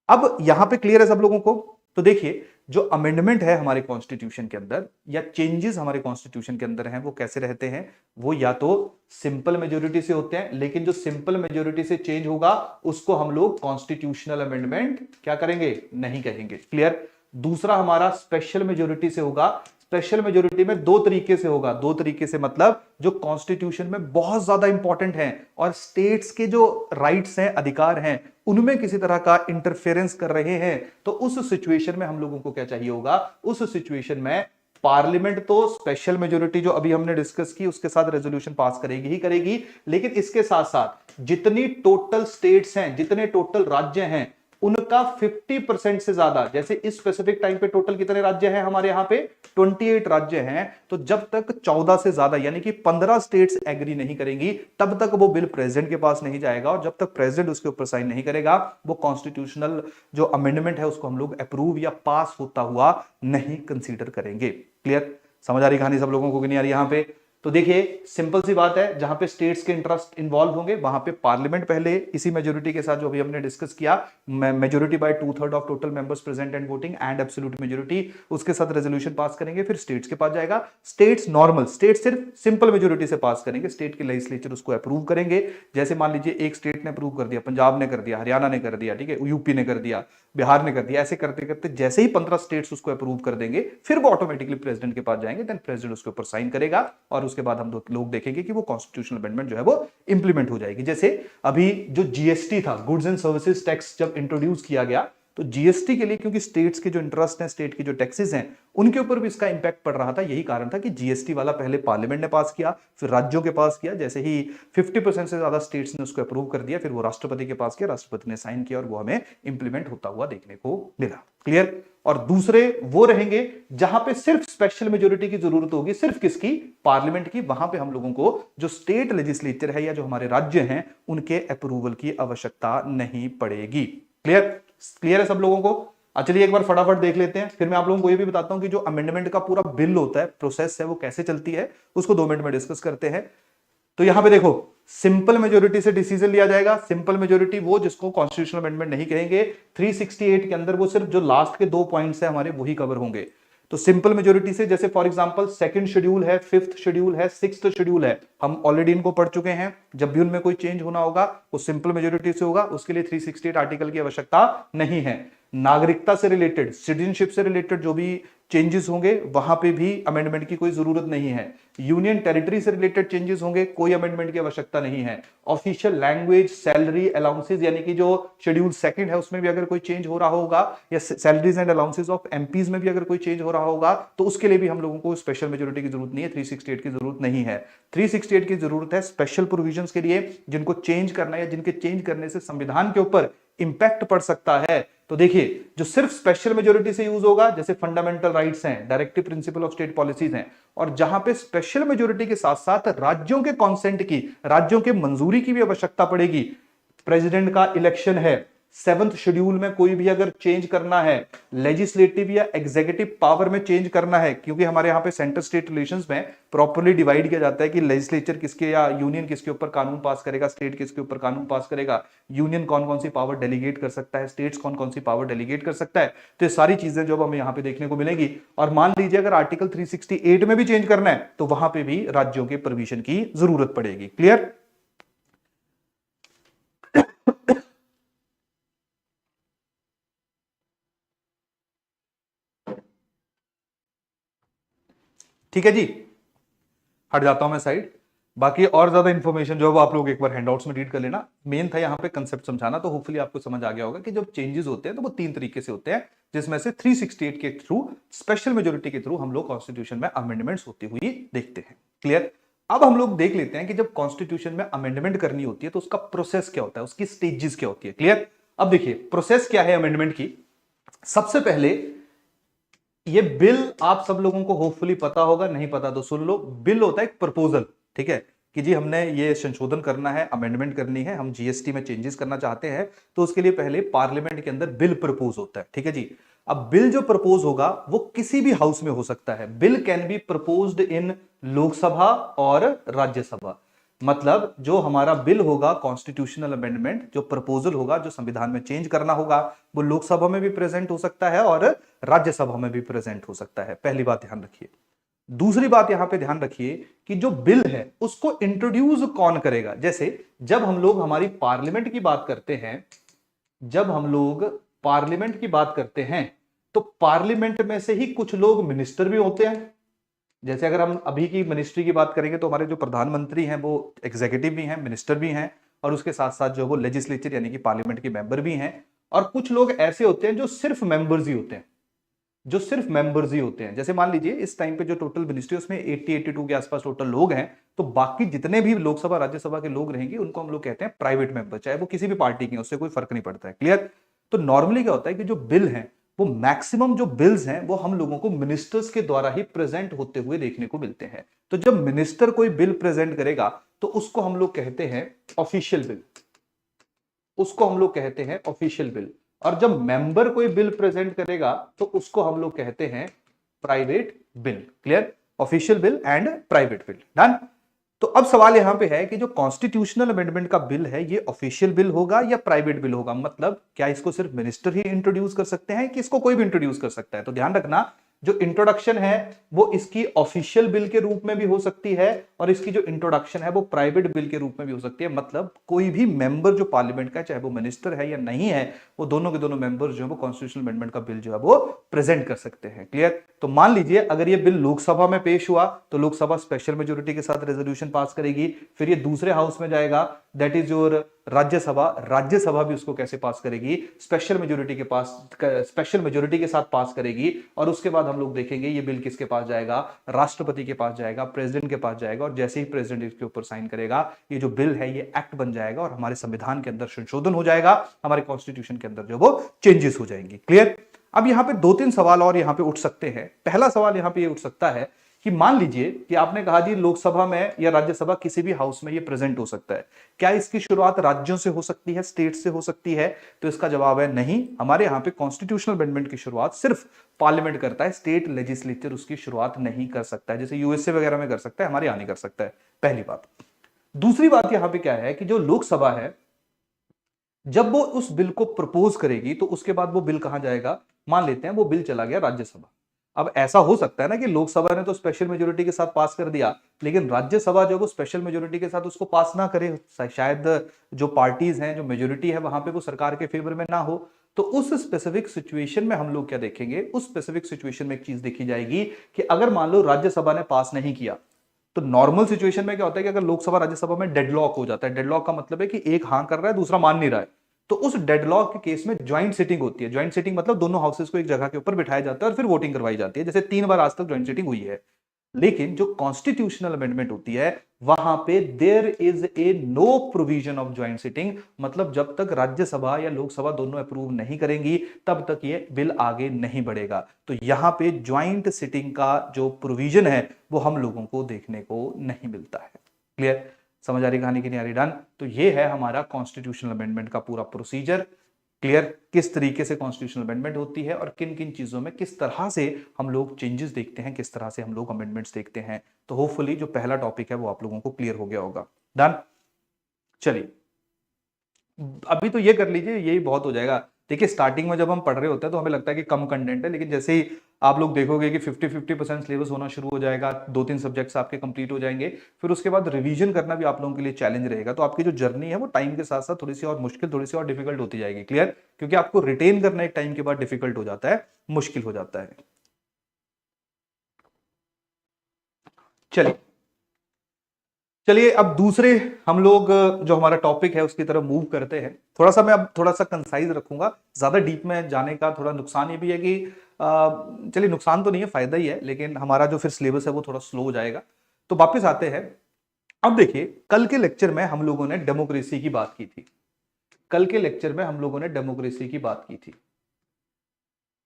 अब यहां पे क्लियर है सब लोगों को? तो देखिए, जो अमेंडमेंट है हमारे कॉन्स्टिट्यूशन के अंदर, या चेंजेस हमारे कॉन्स्टिट्यूशन के अंदर हैं, वो कैसे रहते हैं? वो या तो सिंपल मेजोरिटी से होते हैं, लेकिन जो सिंपल मेजोरिटी से चेंज होगा उसको हम लोग कॉन्स्टिट्यूशनल अमेंडमेंट क्या करेंगे? नहीं कहेंगे। क्लियर? दूसरा हमारा स्पेशल मेजोरिटी से होगा। स्पेशल मेजोरिटी में 2 तरीके से होगा। 2 तरीके से मतलब जो कॉन्स्टिट्यूशन में बहुत ज्यादा इंपॉर्टेंट है और स्टेट्स के जो राइट्स हैं, अधिकार हैं, उनमें किसी तरह का इंटरफेरेंस कर रहे हैं, तो उस सिचुएशन में हम लोगों को क्या चाहिए होगा? उस सिचुएशन में पार्लियामेंट तो स्पेशल मेजोरिटी जो अभी हमने डिस्कस की उसके साथ रेजोल्यूशन पास करेगी ही करेगी, लेकिन इसके साथ साथ जितनी टोटल स्टेट्स हैं, जितने टोटल राज्य हैं, उनका 50% से ज्यादा, जैसे इस स्पेसिफिक टाइम पे टोटल कितने राज्य हैं हमारे यहां पे? 28 राज्य हैं। तो जब तक 14 से ज्यादा यानी कि 15 स्टेट्स एग्री नहीं करेंगी तब तक वो बिल प्रेसिडेंट के पास नहीं जाएगा, और जब तक प्रेसिडेंट उसके ऊपर साइन नहीं करेगा वो कॉन्स्टिट्यूशनल जो अमेंडमेंट है उसको हम लोग अप्रूव या पास होता हुआ नहीं कंसीडर करेंगे। क्लियर? समझ आ रही कहानी सब लोगों को कि नहीं आ रही? यहां पे तो देखिए सिंपल सी बात है, जहां पे स्टेट्स के इंटरेस्ट इन्वॉल्व होंगे वहां पे पार्लियामेंट पहले इसी मेजोरिटी के साथ जो अभी हमने डिस्कस किया, majority by 2/3 of total members present and voting and absolute majority, उसके साथ रेजोल्यूशन पास करेंगे, फिर स्टेट्स के पास जाएगा। स्टेट्स नॉर्मल स्टेट सिर्फ सिंपल मेजोरिटी से पास करेंगे, स्टेट के लेजिस्लेचर उसको अप्रूव करेंगे। जैसे मान लीजिए एक स्टेट ने अप्रूव कर दिया, पंजाब ने कर दिया, हरियाणा ने कर दिया, ठीक है, यूपी ने कर दिया, बिहार ने कर दिया, ऐसे करते करते जैसे ही 15 स्टेट्स उसको अप्रूव कर देंगे फिर वो ऑटोमेटिकली प्रेसिडेंट के पास जाएंगे, देन प्रेसिडेंट उसके ऊपर साइन करेगा और उसके बाद हम लोग देखेंगे कि वो कॉन्स्टिट्यूशनल अमेंडमेंट जो है वो इंप्लीमेंट हो जाएगी। जैसे अभी जो जीएसटी था, गुड्स एंड सर्विसेज टैक्स, जब इंट्रोड्यूस किया गया तो जीएसटी के लिए, क्योंकि स्टेट्स के जो इंटरेस्ट हैं, स्टेट के जो टैक्सेस हैं, उनके ऊपर भी इसका इंपैक्ट पड़ रहा था। यही कारण था कि जीएसटी वाला पहले पार्लियामेंट ने पास किया, फिर राज्यों के पास किया, जैसे ही 50% से ज्यादा स्टेट्स ने उसको अप्रूव कर दिया फिर वो राष्ट्रपति के पास किया, राष्ट्रपति ने साइन किया और वो हमें इंप्लीमेंट होता हुआ देखने को मिला। क्लियर? और दूसरे वो रहेंगे जहां पे सिर्फ स्पेशल मेजोरिटी की जरूरत होगी, सिर्फ किसकी? पार्लियामेंट की। वहां पे हम लोगों को जो स्टेट लेजिस्लेचर है या जो हमारे राज्य हैं उनके अप्रूवल की आवश्यकता नहीं पड़ेगी। क्लियर? क्लियर है सब लोगों को? चलिए एक बार फटाफट देख लेते हैं, फिर मैं आप लोगों को ये भी बताता हूं कि जो अमेंडमेंट का पूरा बिल होता है, प्रोसेस है, वो कैसे चलती है, उसको 2 मिनट में डिस्कस करते हैं। तो यहां पे देखो, सिंपल मेजोरिटी से डिसीजन लिया जाएगा। सिंपल मेजोरिटी वो जिसको कॉन्स्टिट्यूशनल अमेंडमेंट नहीं कहेंगे। 368 के अंदर वो सिर्फ जो लास्ट के 2 पॉइंट्स है हमारे वही कवर होंगे। तो सिंपल मेजोरिटी से जैसे फॉर एग्जांपल सेकंड शेड्यूल है, 5th शेड्यूल है, 6th शेड्यूल है, हम ऑलरेडी इनको पढ़ चुके हैं। जब भी उनमें कोई चेंज होना होगा वो सिंपल मेजोरिटी से होगा, उसके लिए 368 आर्टिकल की आवश्यकता नहीं है। नागरिकता से रिलेटेड, सिटीजनशिप से रिलेटेड जो भी चेंजेस होंगे वहां पे भी अमेंडमेंट की कोई जरूरत नहीं है। यूनियन टेरिटरी से रिलेटेड चेंजेस होंगे, कोई अमेंडमेंट की आवश्यकता नहीं है। ऑफिशियल लैंग्वेज, सैलरी, अलाउंसेस यानी कि जो शेड्यूल 2 है उसमें भी अगर कोई चेंज हो रहा होगा, या salaries and allowances of MPs में भी अगर कोई चेंज हो रहा होगा, तो उसके लिए भी हम लोगों को स्पेशल मेजोरिटी की जरूरत नहीं है, 368 की जरूरत नहीं है। 368 की जरूरत है स्पेशल प्रोविजंस के लिए, जिनको चेंज करना है या जिनके चेंज करने से संविधान के ऊपर इंपैक्ट पड़ सकता है, तो देखिए जो सिर्फ स्पेशल मेजोरिटी से यूज होगा, जैसे फंडामेंटल राइट्स हैं, directive principle of state policies हैं, और जहां पे स्पेशल मेजोरिटी के साथ साथ राज्यों के कॉन्सेंट की, राज्यों के मंजूरी की भी आवश्यकता पड़ेगी। प्रेसिडेंट का इलेक्शन है, 7th शेड्यूल में कोई भी अगर चेंज करना है, लेजिस्लेटिव या एग्जीक्यूटिव पावर में चेंज करना है, क्योंकि हमारे यहां पे सेंटर स्टेट रिलेशंस में प्रॉपर्ली डिवाइड किया जाता है कि लेजिस्लेचर किसके या यूनियन किसके ऊपर कानून पास करेगा, स्टेट किसके ऊपर कानून पास करेगा, यूनियन कौन कौन सी पावर डेलीगेट कर सकता है, स्टेट्स कौन कौन सी पावर डेलीगेट कर सकता है। तो ये सारी चीजें जो हमें यहाँ पे देखने को मिलेगी। और मान लीजिए अगर आर्टिकल 368 में भी चेंज करना है तो वहां पे भी राज्यों के परमिशन की जरूरत पड़ेगी। क्लियर? ठीक है जी, हट जाता हूं मैं साइड। बाकी और ज्यादा इंफॉर्मेशन जो है वो आप लोग एक बार हैंडआउट्स में रीड कर लेना। मेन था यहाँ पे कंसेप्ट समझाना, तो होपफुली आपको समझ आ गया होगा कि जब चेंजेस होते हैं तो वो 3 तरीके से होते हैं, जिसमें से 368 के थ्रू, स्पेशल मेजोरिटी के थ्रू हम लोग कॉन्स्टिट्यूशन में अमेंडमेंट्स होती हुई देखते हैं। क्लियर? अब हम लोग देख लेते हैं कि जब कॉन्स्टिट्यूशन में अमेंडमेंट करनी होती है तो उसका प्रोसेस क्या होता है, उसकी स्टेजेस क्या होती है। क्लियर? अब देखिए प्रोसेस क्या है अमेंडमेंट की। सबसे पहले ये बिल आप सब लोगों को होपफुली पता होगा, नहीं पता तो सुन लो। बिल होता है एक प्रपोजल, ठीक है, कि जी हमने ये संशोधन करना है, अमेंडमेंट करनी है, हम जीएसटी में चेंजेस करना चाहते हैं, तो उसके लिए पहले पार्लियामेंट के अंदर बिल प्रपोज होता है। ठीक है जी। अब बिल जो प्रपोज होगा वो किसी भी हाउस में हो सकता है। बिल कैन बी प्रपोज्ड इन लोकसभा और राज्यसभा। मतलब जो हमारा बिल होगा, कॉन्स्टिट्यूशनल अमेंडमेंट जो प्रपोजल होगा, जो संविधान में चेंज करना होगा, वो लोकसभा में भी प्रेजेंट हो सकता है और राज्यसभा में भी प्रेजेंट हो सकता है। पहली बात ध्यान रखिए। दूसरी बात यहां पे ध्यान रखिए कि जो बिल है उसको इंट्रोड्यूस कौन करेगा। जैसे जब हम लोग हमारी पार्लियामेंट की बात करते हैं, जब हम लोग पार्लियामेंट की बात करते हैं तो पार्लियामेंट में से ही कुछ लोग मिनिस्टर भी होते हैं। जैसे अगर हम अभी की मिनिस्ट्री की बात करेंगे तो हमारे जो प्रधानमंत्री हैं वो एग्जीक्यूटिव भी हैं, मिनिस्टर भी हैं, और उसके साथ साथ जो वो लेजिस्लेचर यानी कि पार्लियामेंट के मेंबर भी हैं। और कुछ लोग ऐसे होते हैं जो सिर्फ मेंबर्स ही होते हैं, जो सिर्फ मेंबर्स ही होते हैं। जैसे मान लीजिए इस टाइम पे जो टोटल मिनिस्ट्री उसमें 80-82 के आसपास टोटल लोग हैं, तो बाकी जितने भी लोकसभा राज्यसभा के लोग रहेंगे उनको हम लोग कहते हैं प्राइवेट मेंबर, चाहे वो किसी भी पार्टी के, उससे कोई फर्क नहीं पड़ता है। क्लियर? तो नॉर्मली क्या होता है कि जो बिल है वो मैक्सिमम जो बिल्स हैं वो हम लोगों को मिनिस्टर्स के द्वारा ही प्रेजेंट होते हुए देखने को मिलते हैं। तो जब मिनिस्टर कोई बिल प्रेजेंट करेगा तो उसको हम लोग कहते हैं ऑफिशियल बिल, उसको हम लोग कहते हैं ऑफिशियल बिल। और जब मेंबर कोई बिल प्रेजेंट करेगा तो उसको हम लोग कहते हैं private bill. Clear? Official bill and private bill. Done? तो अब सवाल यहां पे है कि जो कॉन्स्टिट्यूशनल अमेंडमेंट का बिल है ये ऑफिशियल बिल होगा या प्राइवेट बिल होगा। मतलब क्या इसको सिर्फ मिनिस्टर ही इंट्रोड्यूस कर सकते हैं कि इसको कोई भी इंट्रोड्यूस कर सकता है। तो ध्यान रखना, जो इंट्रोडक्शन है वो इसकी ऑफिशियल बिल के रूप में भी हो सकती है और इसकी जो इंट्रोडक्शन है वो प्राइवेट बिल के रूप में भी हो सकती है। मतलब कोई भी मेंबर जो पार्लियामेंट का है, चाहे वो मिनिस्टर है या नहीं है, वो दोनों के दोनों मेंबर जो है वो कॉन्स्टिट्यूशनल अमेंडमेंट का बिल जो है वो प्रेजेंट कर सकते हैं। क्लियर? तो मान लीजिए अगर ये बिल लोकसभा में पेश हुआ तो लोकसभा स्पेशल मेजोरिटी के साथ रेजोल्यूशन पास करेगी, फिर ये दूसरे हाउस में जाएगा, that is your Rajya Sabha. Rajya Sabha भी उसको कैसे पास करेगी? स्पेशल मेजोरिटी के पास, स्पेशल मेजोरिटी के साथ पास करेगी। और उसके बाद हम लोग देखेंगे ये बिल किसके पास जाएगा? राष्ट्रपति के पास जाएगा, प्रेसिडेंट के पास जाएगा, और जैसे ही प्रेसिडेंट इसके ऊपर साइन करेगा ये जो बिल है ये एक्ट बन जाएगा और हमारे संविधान के अंदर संशोधन हो जाएगा, हमारे कॉन्स्टिट्यूशन के अंदर जो वो चेंजेस हो जाएंगी। क्लियर? अब यहां पे 2-3 सवाल और यहां पे उठ सकते हैं। पहला सवाल यहां पे ये उठ सकता है कि मान लीजिए कि आपने कहा जी लोकसभा में या राज्यसभा किसी भी हाउस में ये प्रेजेंट हो सकता है, क्या इसकी शुरुआत राज्यों से हो सकती है, स्टेट से हो सकती है? तो इसका जवाब है नहीं। हमारे यहां पे कॉन्स्टिट्यूशनल अमेंडमेंट की शुरुआत सिर्फ पार्लियामेंट करता है, स्टेट लेजिस्लेचर उसकी शुरुआत नहीं कर सकता है। जैसे यूएसए वगैरह में कर सकता है, हमारे यहां नहीं कर सकता है। पहली बात। दूसरी बात यहां पे क्या है कि जो लोकसभा है जब वो उस बिल को प्रपोज करेगी तो उसके बाद वो बिल कहां जाएगा? मान लेते हैं वो बिल चला गया राज्यसभा। अब ऐसा हो सकता है ना कि लोकसभा ने तो स्पेशल मेजोरिटी के साथ पास कर दिया, लेकिन राज्यसभा जो वो स्पेशल मेजोरिटी के साथ उसको पास ना करे, शायद जो पार्टीज हैं, जो मेजोरिटी है वहां पे वो सरकार के फेवर में ना हो। तो उस स्पेसिफिक सिचुएशन में हम लोग क्या देखेंगे? उस स्पेसिफिक सिचुएशन में एक चीज देखी जाएगी कि अगर मान लो राज्यसभा ने पास नहीं किया तो नॉर्मल सिचुएशन में क्या होता है कि अगर लोकसभा राज्यसभा में डेडलॉक हो जाता है, डेडलॉक का मतलब है कि एक हां कर रहा है दूसरा मान नहीं रहा है, तो उस डेडलॉक के केस में ज्वाइंट सिटिंग होती है। ज्वाइंट सिटिंग मतलब दोनों हाउसेस को एक जगह के ऊपर बिठाया जाता है और फिर वोटिंग करवाई जाती है। जैसे 3 बार आज तक ज्वाइंट सिटिंग हुई है। लेकिन जो कॉन्स्टिट्यूशनल अमेंडमेंट होती है वहां पे there is a no provision of joint sitting, मतलब जब तक राज्यसभा या लोकसभा दोनों अप्रूव नहीं करेंगी तब तक ये बिल आगे नहीं बढ़ेगा। तो यहां पे ज्वाइंट सिटिंग का जो प्रोविजन है वो हम लोगों को देखने को नहीं मिलता है। क्लियर? समझ आ रही कहानी की नहीं आ रही? डन। तो ये है हमारा कॉन्स्टिट्यूशनल अमेंडमेंट का पूरा प्रोसीजर। क्लियर? किस तरीके से कॉन्स्टिट्यूशनल अमेंडमेंट होती है और किन किन चीजों में किस तरह से हम लोग चेंजेस देखते हैं, किस तरह से हम लोग अमेंडमेंट्स देखते हैं। तो होपफुली जो पहला टॉपिक है वो आप लोगों को क्लियर हो गया होगा। डन। चलिए, अभी तो ये कर लीजिए, यही बहुत हो जाएगा। देखिए, स्टार्टिंग में जब हम पढ़ रहे होते हैं तो हमें लगता है कि कम कंटेंट है, लेकिन जैसे ही आप लोग देखोगे कि 50-50% सिलेबस होना शुरू हो जाएगा, 2-3 सब्जेक्ट्स आपके कंप्लीट हो जाएंगे, फिर उसके बाद रिवीजन करना भी आप लोगों के लिए चैलेंज रहेगा। तो आपकी जो जर्नी है वो टाइम के साथ साथ थोड़ी सी और मुश्किल, थोड़ी सी और डिफिकल्ट होती जाएगी। क्लियर? क्योंकि आपको रिटेन करना एक टाइम के बाद डिफिकल्ट हो जाता है, मुश्किल हो जाता है। चलिए चलिए, अब दूसरे हम लोग जो हमारा टॉपिक है उसकी तरफ मूव करते हैं। थोड़ा सा मैं अब थोड़ा सा कंसाइज रखूंगा, ज्यादा डीप में जाने का थोड़ा नुकसान ये भी है कि चलिए, नुकसान तो नहीं है, फायदा ही है, लेकिन हमारा जो फिर सिलेबस है वो थोड़ा स्लो हो जाएगा। तो वापस आते हैं। अब देखिए, कल के लेक्चर में हम लोगों ने डेमोक्रेसी की बात की थी। कल के लेक्चर में हम लोगों ने डेमोक्रेसी की बात की थी।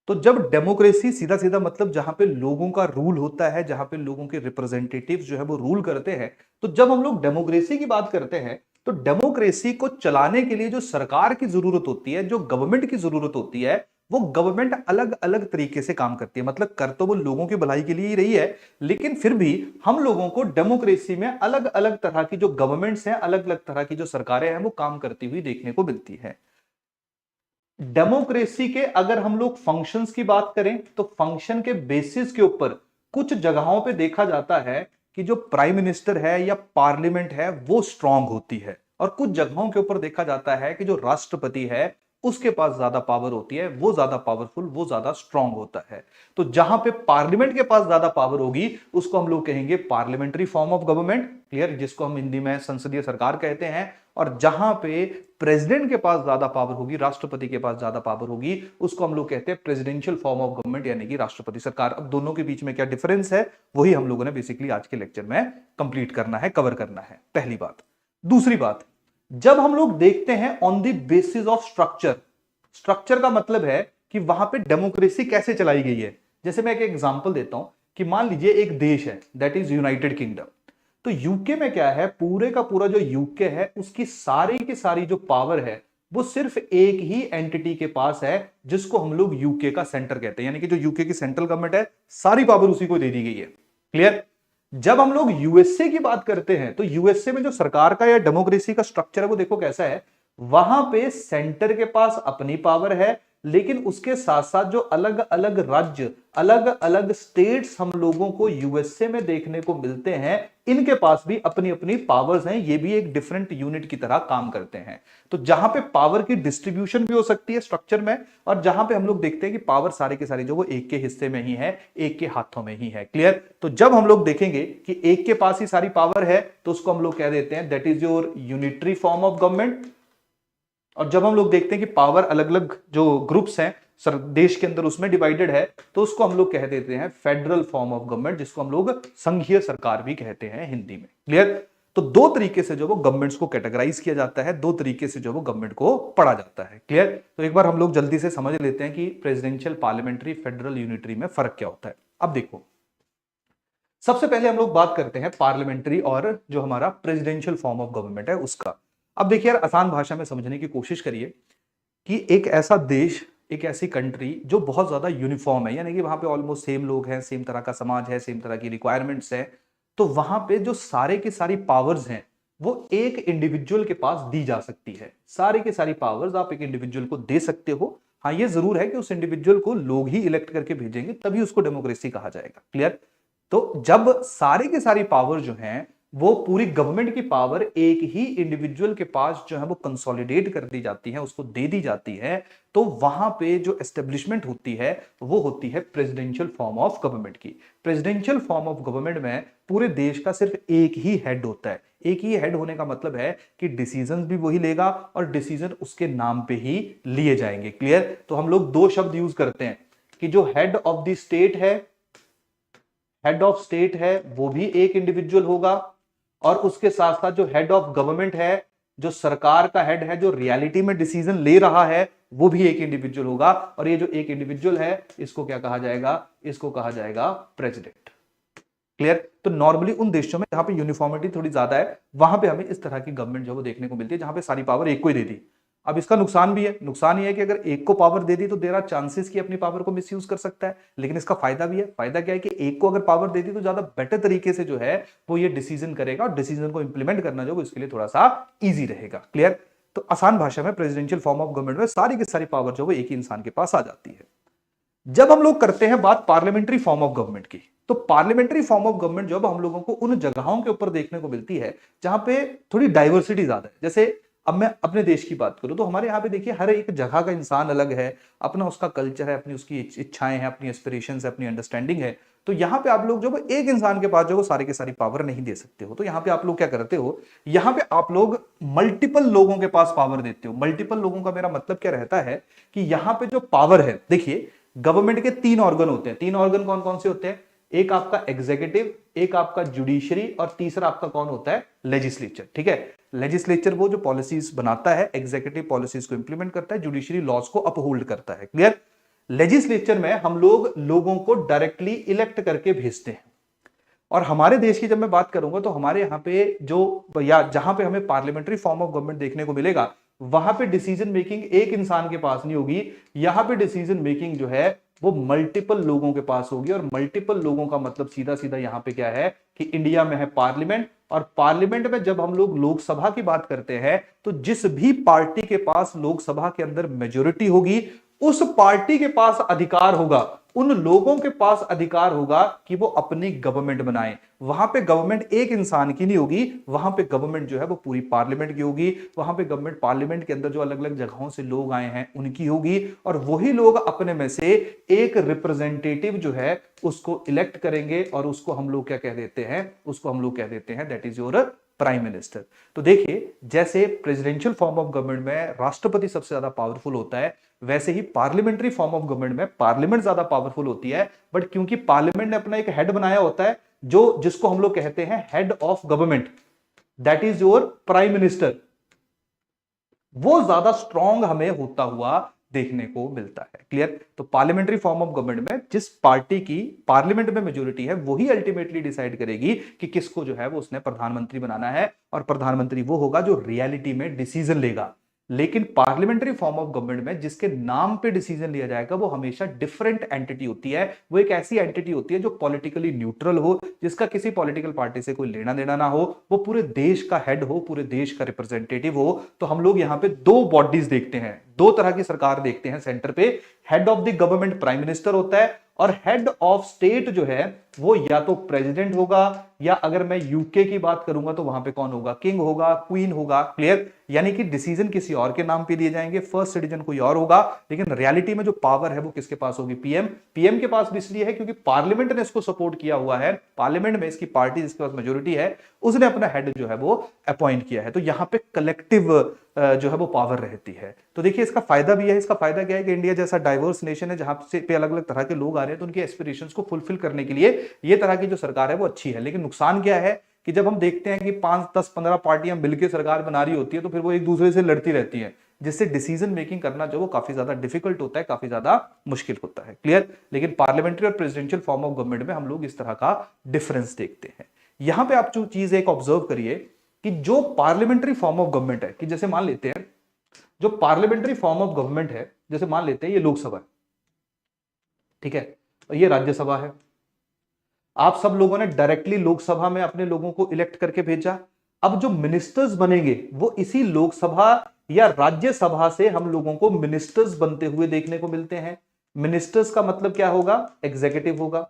तो जब डेमोक्रेसी सीधा सीधा मतलब जहां पे लोगों का रूल होता है, जहां पे लोगों के रिप्रेजेंटेटिव्स जो है वो रूल करते हैं, तो जब हम लोग डेमोक्रेसी की बात करते हैं तो डेमोक्रेसी को चलाने के लिए जो सरकार की जरूरत होती है, जो गवर्नमेंट की जरूरत होती है, वो गवर्नमेंट अलग अलग तरीके से काम करती है। मतलब कर तो वो लोगों की भलाई के लिए ही रही है, लेकिन फिर भी हम लोगों को डेमोक्रेसी में अलग अलग तरह की जो गवर्नमेंट्स हैं, अलग अलग तरह की जो सरकारें हैं वो काम करती हुई देखने को मिलती है। डेमोक्रेसी के अगर हम लोग फंक्शंस की बात करें तो फंक्शन के बेसिस के ऊपर कुछ जगहों पे देखा जाता है कि जो प्राइम मिनिस्टर है या पार्लियामेंट है वो स्ट्रांग होती है, और कुछ जगहों के ऊपर देखा जाता है कि जो राष्ट्रपति है उसके पास ज्यादा पावर होती है, वो ज्यादा पावरफुल, वो ज्यादा स्ट्रांग होता है। तो जहां पे पार्लियामेंट के पास ज्यादा पावर होगी उसको हम लोग कहेंगे parliamentary form of government. Clear? जिसको हम हिंदी में संसदीय सरकार कहते हैं। और जहां पे प्रेसिडेंट के पास ज्यादा पावर होगी, राष्ट्रपति के पास ज्यादा पावर होगी, उसको हम लोग कहते हैं प्रेसिडेंशियल फॉर्म ऑफ गवर्नमेंट, यानी कि राष्ट्रपति सरकार। अब दोनों के बीच में क्या डिफरेंस है वही हम लोगों ने बेसिकली आज के लेक्चर में कंप्लीट करना है, कवर करना है। पहली बात। दूसरी बात, जब हम लोग देखते हैं on the basis of structure, structure का मतलब है कि वहां पे डेमोक्रेसी कैसे चलाई गई है। जैसे मैं एक एग्जांपल देता हूं कि मान लीजिए एक देश है, दैट इज यूनाइटेड किंगडम। तो यूके में क्या है, पूरे का पूरा जो यूके है उसकी सारी की सारी जो पावर है वो सिर्फ एक ही एंटिटी के पास है, जिसको हम लोग यूके का सेंटर कहते हैं। यानी कि जो यूके की सेंट्रल गवर्नमेंट है, सारी पावर उसी को दे दी गई है। क्लियर? जब हम लोग यूएसए की बात करते हैं तो यूएसए में जो सरकार का या डेमोक्रेसी का स्ट्रक्चर है वो देखो कैसा है। वहां पे सेंटर के पास अपनी पावर है, लेकिन उसके साथ साथ जो अलग अलग राज्य, अलग अलग स्टेट्स हम लोगों को यूएसए में देखने को मिलते हैं, इनके पास भी अपनी अपनी पावर्स हैं। ये भी एक डिफरेंट यूनिट की तरह काम करते हैं। तो जहां पे पावर की डिस्ट्रीब्यूशन भी हो सकती है स्ट्रक्चर में, और जहां पे हम लोग देखते हैं कि पावर सारे के सारे जो वो एक के हिस्से में ही है, एक के हाथों में ही है। क्लियर? तो जब हम लोग देखेंगे कि एक के पास ही सारी पावर है तो उसको हम लोग कह देते हैं that is your unitary form of government. और जब हम लोग देखते हैं कि पावर अलग अलग जो ग्रुप्स हैं देश के अंदर उसमें डिवाइडेड है, तो उसको हम लोग कह देते हैं फेडरल फॉर्म ऑफ गवर्नमेंट, जिसको हम लोग संघीय सरकार भी कहते हैं हिंदी में। क्लियर? तो दो तरीके से जो वो गवर्नमेंट्स को कैटेगराइज किया जाता है, दो तरीके से जो वो गवर्नमेंट को पढ़ा जाता है। क्लियर? तो एक बार हम लोग जल्दी से समझ लेते हैं कि प्रेसिडेंशियल, पार्लियामेंट्री, फेडरल, यूनिटरी में फर्क क्या होता है। अब देखो, सबसे पहले हम लोग बात करते हैं पार्लियामेंट्री और जो हमारा प्रेसिडेंशियल फॉर्म ऑफ गवर्नमेंट है उसका। अब देखिए यार, आसान भाषा में समझने की कोशिश करिए कि एक ऐसा देश, एक ऐसी कंट्री जो बहुत ज्यादा यूनिफॉर्म है, यानी कि वहां पे ऑलमोस्ट सेम लोग हैं, सेम तरह का समाज है, सेम तरह की रिक्वायरमेंट्स है, तो वहां पे जो सारे की सारी पावर्स हैं वो एक इंडिविजुअल के पास दी जा सकती है। सारी की सारी पावर्स आप एक इंडिविजुअल को दे सकते हो। हाँ, ये जरूर है कि उस इंडिविजुअल को लोग ही इलेक्ट करके भेजेंगे, तभी उसको डेमोक्रेसी कहा जाएगा। क्लियर? तो जब सारी की सारी पावर जो है वो पूरी गवर्नमेंट की पावर एक ही इंडिविजुअल के पास जो है वो कंसोलिडेट कर दी जाती है, उसको दे दी जाती है, तो वहां पे जो एस्टेब्लिशमेंट होती है वो होती है प्रेसिडेंशियल फॉर्म ऑफ गवर्नमेंट की। प्रेसिडेंशियल फॉर्म ऑफ गवर्नमेंट में पूरे देश का सिर्फ एक ही हेड होता है। एक ही हेड होने का मतलब है कि डिसीजन भी वही लेगा और डिसीजन उसके नाम पे ही लिए जाएंगे। क्लियर? तो हम लोग दो शब्द यूज करते हैं कि जो हेड ऑफ द स्टेट है, हेड ऑफ स्टेट है वो भी एक इंडिविजुअल होगा, और उसके साथ साथ जो हेड ऑफ गवर्नमेंट है, जो सरकार का हेड है, जो रियलिटी में डिसीजन ले रहा है, वो भी एक इंडिविजुअल होगा। और ये जो एक इंडिविजुअल है इसको क्या कहा जाएगा? इसको कहा जाएगा प्रेसिडेंट। क्लियर? तो नॉर्मली उन देशों में जहां पे यूनिफॉर्मिटी थोड़ी ज्यादा है वहां पे हमें इस तरह की गवर्नमेंट जो वो देखने को मिलती है, जहां पे सारी पावर एक को ही दे दी। अब इसका नुकसान भी है, नुकसान ये है कि अगर एक को पावर दे दी तो देर आर चांसेस कि अपनी पावर को मिसयूज कर सकता है, लेकिन इसका फायदा भी है। फायदा क्या है कि एक को अगर पावर दे दी तो ज्यादा बेटर तरीके से जो है वो ये डिसीजन करेगा, और डिसीजन को इंप्लीमेंट करना जो उसके लिए थोड़ा सा ईजी रहेगा। क्लियर? तो आसान भाषा में प्रेसिडेंशियल फॉर्म ऑफ गवर्नमेंट में सारी की सारी पावर जो वो एक ही इंसान के पास आ जाती है। जब हम लोग करते हैं बात पार्लियामेंट्री फॉर्म ऑफ गवर्नमेंट की, तो पार्लियामेंट्री फॉर्म ऑफ गवर्नमेंट जब हम लोगों को उन जगहों के ऊपर देखने को मिलती है जहां पे थोड़ी डाइवर्सिटी ज्यादा है। जैसे अब मैं अपने देश की बात करूं तो हमारे यहाँ पे देखिए हर एक जगह का इंसान अलग है, अपना उसका कल्चर है, अपनी उसकी इच्छाएं हैं, अपनी एस्पिरेशंस है, अपनी अंडरस्टैंडिंग है। तो यहाँ पे आप लोग जो एक इंसान के पास जो सारी की सारी पावर नहीं दे सकते हो। तो यहाँ पे आप लोग क्या करते हो? यहाँ पे आप लोग मल्टीपल लोगों के पास पावर देते हो। मल्टीपल लोगों का मेरा मतलब क्या रहता है कि यहाँ पे जो पावर है, देखिए गवर्नमेंट के 3 ऑर्गन होते हैं। 3 ऑर्गन कौन कौन से होते हैं? एक आपका एग्जीक्यूटिव, एक आपका जुडिशरी, और तीसरा आपका कौन होता है? लेजिस्लेचर। ठीक है? लेजिस्लेचर वो जो पॉलिसीज बनाता है, एग्जीक्यूटिव पॉलिसीज को इंप्लीमेंट करता है, जुडिशरी लॉज को अपहोल्ड करता है। क्लियर? लेजिस्लेचर में हम लोग लोगों को डायरेक्टली इलेक्ट करके भेजते हैं। और हमारे देश की जब मैं बात करूंगा तो हमारे यहाँ पे जो, या जहां पे हमें पार्लियामेंट्री फॉर्म ऑफ गवर्नमेंट देखने को मिलेगा, वहां पे डिसीजन मेकिंग एक इंसान के पास नहीं होगी। यहां पे डिसीजन मेकिंग जो है वो मल्टीपल लोगों के पास होगी। और मल्टीपल लोगों का मतलब सीधा सीधा यहां पे क्या है कि इंडिया में है पार्लियामेंट, और पार्लियामेंट में जब हम लोग लोकसभा की बात करते हैं तो जिस भी पार्टी के पास लोकसभा के अंदर मेजोरिटी होगी उस पार्टी के पास अधिकार होगा, उन लोगों के पास अधिकार होगा कि वो अपनी गवर्नमेंट बनाए। वहां पे गवर्नमेंट एक इंसान की नहीं होगी, वहां पे गवर्नमेंट जो है वो पूरी पार्लियामेंट की होगी। वहां पे गवर्नमेंट पार्लियामेंट के अंदर जो अलग अलग जगहों से लोग आए हैं उनकी होगी, और वही लोग अपने में से एक रिप्रेजेंटेटिव जो है उसको इलेक्ट करेंगे, और उसको हम लोग क्या कह देते हैं? उसको हम लोग कह देते हैं that is your prime minister. तो देखिए जैसे प्रेसिडेंशियल फॉर्म ऑफ गवर्नमेंट में राष्ट्रपति सबसे ज्यादा पावरफुल होता है, वैसे ही पार्लियामेंट्री फॉर्म ऑफ गवर्नमेंट में पार्लियामेंट ज्यादा पावरफुल होती है। बट क्योंकि पार्लियामेंट ने अपना एक हेड बनाया होता है जो जिसको हम लोग कहते हैं head of government, that is your prime minister, वो ज्यादा स्ट्रॉन्ग हमें होता हुआ देखने को मिलता है। क्लियर? तो पार्लियामेंट्री फॉर्म ऑफ गवर्नमेंट में जिस पार्टी की पार्लियामेंट में मेजोरिटी है वही अल्टीमेटली डिसाइड करेगी कि किसको जो है वो उसने प्रधानमंत्री बनाना है, और प्रधानमंत्री वो होगा जो रियलिटी में डिसीजन लेगा। लेकिन पार्लियामेंट्री फॉर्म ऑफ गवर्नमेंट में जिसके नाम पे डिसीजन लिया जाएगा वो हमेशा डिफरेंट एंटिटी होती है। वो एक ऐसी एंटिटी होती है जो पॉलिटिकली न्यूट्रल हो, जिसका किसी पॉलिटिकल पार्टी से कोई लेना देना ना हो, वो पूरे देश का हेड हो, पूरे देश का रिप्रेजेंटेटिव हो। तो हम लोग यहाँ पे 2 बॉडीज देखते हैं, 2 तरह की सरकार देखते हैं सेंटर पे। Head of the government prime minister होता है, और हेड ऑफ स्टेट जो है वो या तो प्रेसिडेंट होगा, या अगर मैं यूके की बात करूंगा तो वहां पे कौन होगा? किंग होगा, क्वीन होगा। क्लियर? यानी कि डिसीजन किसी और के नाम पे दिए जाएंगे, फर्स्ट सिटीजन कोई और होगा, लेकिन रियलिटी में जो पावर है वो किसके पास होगी? पीएम। पीएम के पास भी इसलिए है क्योंकि पार्लियामेंट ने इसको सपोर्ट किया हुआ है, पार्लियामेंट में इसकी पार्टी जिसके पास मेजोरिटी है उसने अपना हेड जो है वो अपॉइंट किया है। तो यहां पे कलेक्टिव जो है वो पावर रहती है। तो देखिए इसका फायदा भी है। इसका फायदा क्या है कि इंडिया जैसा डाइवर्स नेशन है जहां से पे अलग अलग तरह के लोग आ रहे हैं, तो उनके एस्पिरेशंस को फुलफिल करने के लिए ये तरह की जो सरकार है वो अच्छी है। लेकिन नुकसान क्या है कि जब हम देखते हैं कि 5, 10, 15 पार्टियां मिलकर सरकार बना रही होती है तो फिर वो एक दूसरे से लड़ती रहती है, जिससे डिसीजन मेकिंग करना जो वो काफी ज्यादा डिफिकल्ट होता है, काफी ज्यादा मुश्किल होता है। क्लियर? लेकिन पार्लियामेंट्री और प्रेसिडेंशियल फॉर्म ऑफ गवर्नमेंट में हम लोग इस तरह का डिफरेंस देखते हैं। यहां पे आप जो चीज एक ऑब्जर्व करिए कि जो पार्लियामेंट्री फॉर्म ऑफ गवर्नमेंट है, कि जैसे मान लेते हैं जो पार्लियामेंट्री फॉर्म ऑफ गवर्नमेंट है, जैसे मान लेते हैं ये लोकसभा है, ठीक है, और ये राज्यसभा है। आप सब लोगों ने डायरेक्टली लोकसभा में अपने लोगों को इलेक्ट करके भेजा। अब जो मिनिस्टर्स बनेंगे वो इसी लोकसभा या राज्यसभा से हम लोगों को मिनिस्टर्स बनते हुए देखने को मिलते हैं। मिनिस्टर्स का मतलब क्या होगा? एग्जीक्यूटिव होगा।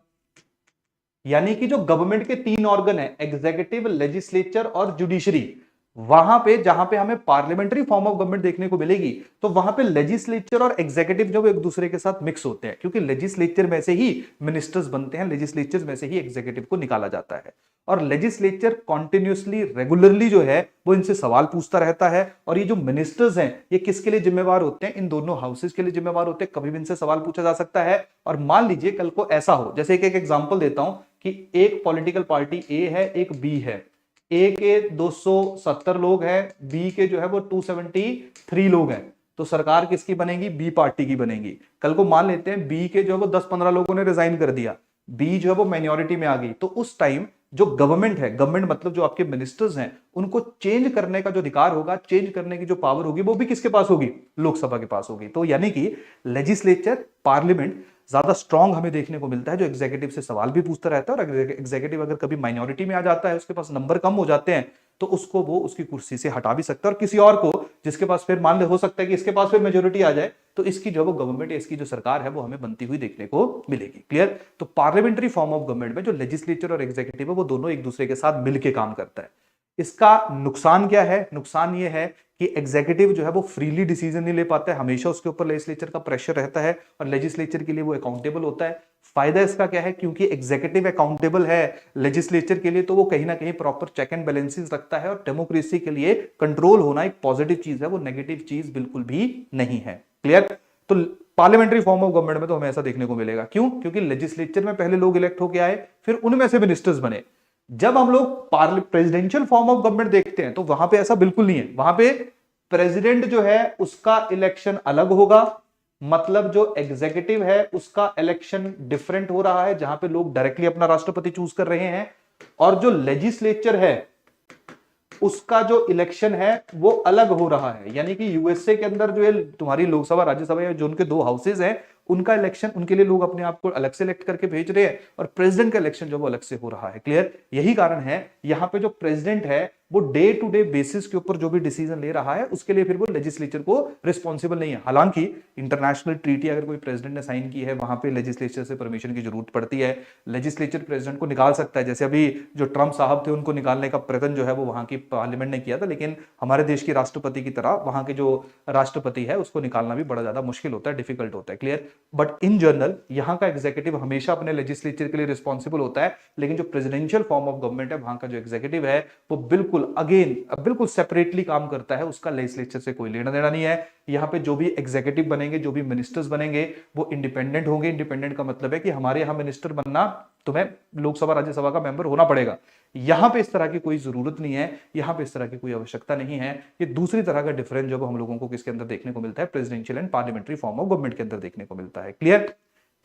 यानी कि जो गवर्नमेंट के 3 ऑर्गन है, एग्जीक्यूटिव, लेजिस्लेचर और जुडिशरी, वहां पे जहां पे हमें पार्लियामेंट्री फॉर्म ऑफ गवर्नमेंट देखने को मिलेगी तो वहां पे लेजिस्लेचर और एग्जीक्यूटिव जो एक दूसरे के साथ मिक्स होते हैं, क्योंकि लेजिस्लेचर में से ही मिनिस्टर्स बनते हैं, लेजिस्लेचर में से ही एग्जीक्यूटिव को निकाला जाता है। और लेजिस्लेचर कॉन्टिन्यूसली रेगुलरली जो है वो इनसे सवाल पूछता रहता है। और ये जो मिनिस्टर्स हैं ये किसके लिए जिम्मेवार होते हैं? इन दोनों हाउसेस के लिए जिम्मेवार होते हैं। कभी भी इनसे सवाल पूछा जा सकता है। और मान लीजिए कल को ऐसा हो, जैसे एक एग्जांपल देता हूं कि एक पॉलिटिकल पार्टी ए है, एक बी है। ए के 270 लोग हैं, बी के जो है वो 273 लोग हैं, तो सरकार किसकी बनेगी? बी पार्टी की बनेगी। कल को मान लेते हैं बी के जो है वो 10-15 लोगों ने रिजाइन कर दिया, बी जो है वो माइनॉरिटी में आ गई, तो उस टाइम जो गवर्नमेंट है, गवर्नमेंट मतलब जो आपके मिनिस्टर्स हैं, उनको चेंज करने का जो अधिकार होगा, चेंज करने की जो पावर होगी, वो भी किसके पास होगी? लोकसभा के पास होगी। तो यानी कि लेजिस्लेचर, पार्लियामेंट ज्यादा स्ट्रांग हमें देखने को मिलता है, जो एग्जीक्यूटिव से सवाल भी पूछता रहता है, और एग्जीक्यूटिव अगर कभी माइनॉरिटी में आ जाता है, उसके पास नंबर कम हो जाते हैं, तो उसको वो उसकी कुर्सी से हटा भी सकता है, और किसी और को, जिसके पास फिर मान ले हो सकता है कि इसके पास फिर मेजोरिटी आ जाए, तो इसकी जो वो गवर्नमेंट है, इसकी जो सरकार है, वो हमें बनती हुई देखने को मिलेगी। क्लियर? तो पार्लियामेंट्री फॉर्म ऑफ गवर्नमेंट में जो लेजिस्लेचर और एग्जीक्यूटिव है, वो दोनों एक दूसरे के साथ मिलकर काम करता है। इसका नुकसान क्या है? नुकसान ये है कि एग्जीक्यूटिव जो है वो फ्रीली डिसीजन नहीं ले पाता है, हमेशा उसके ऊपर लेजिस्लेचर का प्रेशर रहता है, और लेजिस्लेचर के लिए वो अकाउंटेबल होता है। फायदा इसका क्या है? क्योंकि एग्जीक्यूटिव अकाउंटेबल है लेजिस्लेचर के लिए, तो वो कहीं ना कहीं प्रॉपर चेक एंड बैलेंसेस रखता है, और डेमोक्रेसी के लिए कंट्रोल होना एक पॉजिटिव चीज है, वो नेगेटिव चीज बिल्कुल भी नहीं है। क्लियर? तो पार्लियामेंट्री फॉर्म ऑफ गवर्नमेंट में तो हमें ऐसा देखने को मिलेगा। क्यों? क्योंकि लेजिस्लेचर में पहले लोग इलेक्ट होकर आए, फिर उनमें से मिनिस्टर्स बने। जब हम लोग प्रेसिडेंशियल फॉर्म ऑफ गवर्नमेंट देखते हैं, तो वहां पे ऐसा बिल्कुल नहीं है। वहां पे प्रेसिडेंट जो है उसका इलेक्शन अलग होगा, मतलब जो एग्जीक्यूटिव है उसका इलेक्शन डिफरेंट हो रहा है, जहां पे लोग डायरेक्टली अपना राष्ट्रपति चूज कर रहे हैं, और जो लेजिस्लेचर है उसका जो इलेक्शन है वो अलग हो रहा है। यानी कि यूएसए के अंदर जो है तुम्हारी लोकसभा, राज्यसभा, या जो उनके 2 हाउसेज हैं, उनका इलेक्शन, उनके लिए लोग अपने आप को अलग से इलेक्ट करके भेज रहे हैं, और प्रेसिडेंट का इलेक्शन जो वो अलग से हो रहा है। क्लियर? यही कारण है यहां पे जो प्रेसिडेंट है वो डे टू डे बेसिस के ऊपर जो भी डिसीजन ले रहा है, उसके लिए फिर वो लेजिस्लेचर को रिस्पॉन्सिबल नहीं है। हालांकि इंटरनेशनल ट्रीटी अगर कोई प्रेसिडेंट ने साइन की है, वहां पे लेजिस्लेचर से परमिशन की जरूरत पड़ती है। लेजिस्लेचर प्रेसिडेंट को निकाल सकता है, जैसे अभी जो ट्रंप साहब थे, उनको निकालने का प्रयत्न जो है वो वहां की पार्लियामेंट ने किया था, लेकिन हमारे देश की राष्ट्रपति की तरह वहां के जो राष्ट्रपति है उसको निकालना भी बड़ा ज्यादा मुश्किल होता है, डिफिकल्ट होता है। क्लियर? बट इन जनरल यहां का एग्जीक्यूटिव हमेशा अपने लेजिस्लेचर के लिए रिस्पॉन्सिबल होता है, लेकिन जो प्रेसिडेंशियल फॉर्म ऑफ गवर्नमेंट है, वहां का जो एग्जीक्यूटिव है वो बिल्कुल बिल्कुल सेपरेटली काम करता है, उसका लेजिस्लेचर से कोई लेना देना नहीं है। यहां पे जो भी एग्जीक्यूटिव बनेंगे, जो भी मिनिस्टर्स बनेंगे, वो इंडिपेंडेंट होंगे। इंडिपेंडेंट का मतलब है कि हमारे यहां मिनिस्टर बनना, तुम्हें लोकसभा राज्यसभा का मेंबर होना पड़ेगा। यहां पे इस तरह की कोई जरूरत नहीं है, यहां पे इस तरह की कोई आवश्यकता नहीं है। ये दूसरी तरह का डिफरेंस जो हम लोगों को किसके अंदर देखने को मिलता है? Presidential and parliamentary form of government के अंदर देखने को मिलता है। क्लियर?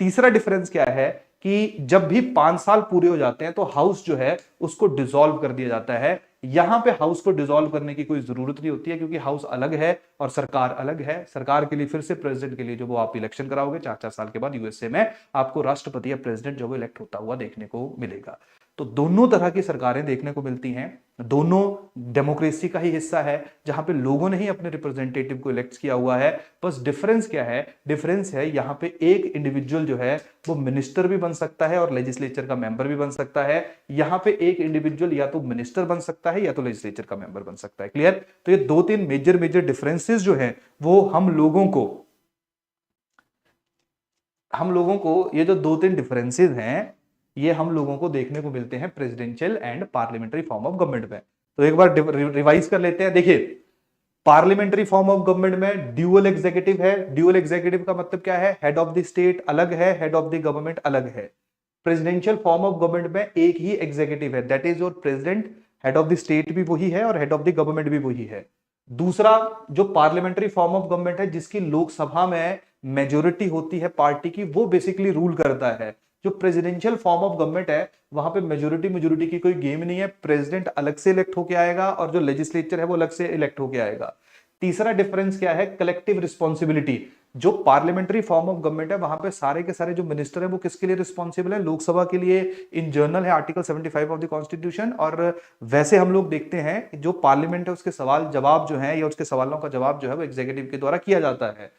तीसरा डिफरेंस क्या है कि जब भी 5 साल पूरे हो जाते हैं, तो हाउस जो है उसको डिसॉल्व कर दिया जाता है। यहां पे हाउस को डिसॉल्व करने की कोई जरूरत नहीं होती है, क्योंकि हाउस अलग है और सरकार अलग है। सरकार के लिए फिर से प्रेसिडेंट के लिए जो वो आप इलेक्शन कराओगे 4-4 साल के बाद, यूएसए में आपको राष्ट्रपति या प्रेसिडेंट जो वो इलेक्ट होता हुआ देखने को मिलेगा। तो दोनों तरह की सरकारें देखने को मिलती हैं, दोनों डेमोक्रेसी का ही हिस्सा है, जहां पे लोगों ने ही अपने रिप्रेजेंटेटिव को इलेक्ट किया हुआ है। बस डिफरेंस क्या है? डिफरेंस है यहां पे एक इंडिविजुअल जो है वो मिनिस्टर भी बन सकता है और लेजिस्लेचर का मेंबर भी बन सकता है। यहां पे एक इंडिविजुअल या तो मिनिस्टर बन सकता है या तो लेजिस्लेचर का मेंबर बन सकता है। क्लियर? तो ये 2-3 मेजर डिफरेंसेस जो है वो हम लोगों को ये जो 2-3 डिफरेंसेस हैं, ये हम लोगों को देखने को मिलते हैं presidential and parliamentary form of government में। तो एक बार रिवाइज कर लेते हैं। देखिए, पार्लियामेंट्री फॉर्म ऑफ गवर्नमेंट में ड्यूअल एग्जीक्यूटिव है। ड्यूअल एग्जीक्यूटिव का मतलब क्या है? हेड ऑफ द स्टेट अलग है, हेड ऑफ द गवर्नमेंट अलग है। प्रेसिडेंशियल फॉर्म ऑफ गवर्नमेंट में एक ही एग्जीक्यूटिव है, that is your president. Head of the state भी वही है और हेड ऑफ द गवर्नमेंट भी वही है। दूसरा जो पार्लियामेंट्री फॉर्म ऑफ गवर्नमेंट है, जिसकी लोकसभा में मेजोरिटी होती है पार्टी की, वो बेसिकली रूल करता है। जो प्रेसिडेंशियल फॉर्म ऑफ गवर्नमेंट है, वहां पे मेजोरिटी की कोई गेम नहीं है। प्रेसिडेंट अलग से इलेक्ट होकर आएगा और जो लेजिस्लेचर है वो अलग से इलेक्ट होकर आएगा। तीसरा डिफरेंस क्या है? Collective responsibility. जो पार्लियामेंट्री फॉर्म ऑफ गवर्नमेंट है, वहां पे सारे के सारे जो मिनिस्टर है वो किसके लिए रिस्पॉन्सिबल है? लोकसभा के लिए। इन जर्नल है आर्टिकल 75 ऑफ द कॉन्स्टिट्यूशन। और वैसे हम लोग देखते हैं जो पार्लियामेंट है उसके सवाल जवाब जो है, या उसके सवालों का जवाब जो है वो एग्जीक्यूटिव के द्वारा किया जाता है।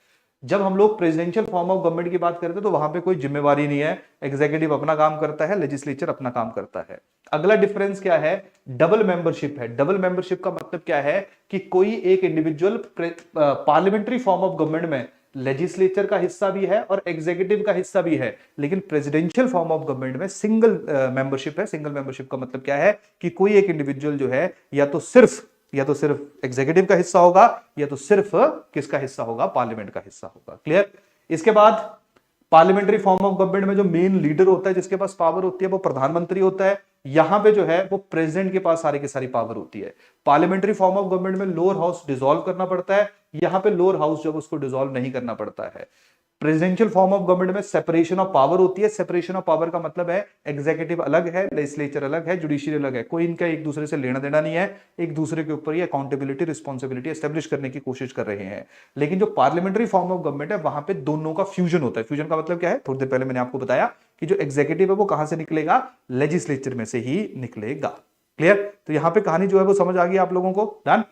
जब हम लोग प्रेसिडेंशियल फॉर्म ऑफ गवर्नमेंट की बात करते हैं, तो वहां पे कोई जिम्मेवारी नहीं है, एग्जीक्यूटिव अपना काम करता है, लेजिस्लेचर अपना काम करता है। अगला डिफरेंस क्या है? डबल मेंबरशिप है। डबल मेंबरशिप का मतलब क्या है कि कोई एक individual parliamentary form of government में लेजिस्लेचर का हिस्सा भी है और एग्जीक्यूटिव का हिस्सा भी है, लेकिन प्रेसिडेंशियल फॉर्म ऑफ गवर्नमेंट में सिंगल मेंबरशिप है। सिंगल मेंबरशिप का मतलब क्या है कि कोई एक इंडिविजुअल जो है या तो सिर्फ एग्जीक्यूटिव का हिस्सा होगा, या तो सिर्फ किसका हिस्सा होगा? पार्लियामेंट का हिस्सा होगा। क्लियर? इसके बाद पार्लियामेंट्री फॉर्म ऑफ गवर्नमेंट में जो मेन लीडर होता है, जिसके पास पावर होती है, वो प्रधानमंत्री होता है। यहां पे जो है वो प्रेसिडेंट के पास सारी की सारी पावर होती है। पार्लियामेंट्री फॉर्म ऑफ गवर्नमेंट में लोअर हाउस डिसॉल्व करना पड़ता है, यहां पे लोअर हाउस जब उसको डिसॉल्व नहीं करना पड़ता है। प्रेसिडेंशियल फॉर्म ऑफ गवर्नमेंट में सेपरेशन ऑफ पावर होती है। सेपरेशन ऑफ पावर का मतलब है एग्जीक्यूटिव अलग है, लेजिस्लेचर अलग है, जुडिशियरी अलग है, कोई इनका एक दूसरे से लेना देना नहीं है, एक दूसरे के ऊपर ये अकाउंटेबिलिटी रिस्पॉन्सिबिलिटी एस्टेब्लिश करने की कोशिश कर रहे हैं। लेकिन जो पार्लियामेंट्री फॉर्म ऑफ गवर्नमेंट है वहां पे दोनों का फ्यूजन होता है। फ्यूजन का मतलब क्या है, थोड़ी देर पहले मैंने आपको बताया कि जो एग्जीक्यूटिव है वो कहां से निकलेगा, लेजिस्लेचर में से ही निकलेगा। क्लियर? तो यहां पे कहानी जो है वो समझ आ गई आप लोगों को। डन?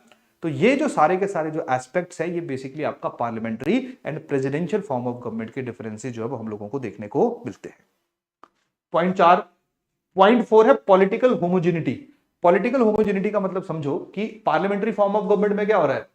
तो ये जो सारे के सारे जो एस्पेक्ट्स हैं, ये बेसिकली आपका parliamentary and presidential form of government के डिफरेंसेस जो है वो हम लोगों को देखने को मिलते हैं। पॉइंट 4। पॉइंट 4 है पॉलिटिकल होमोजेनिटी। पॉलिटिकल होमोजेनिटी का मतलब समझो कि पार्लियामेंट्री फॉर्म ऑफ गवर्नमेंट में क्या हो रहा है,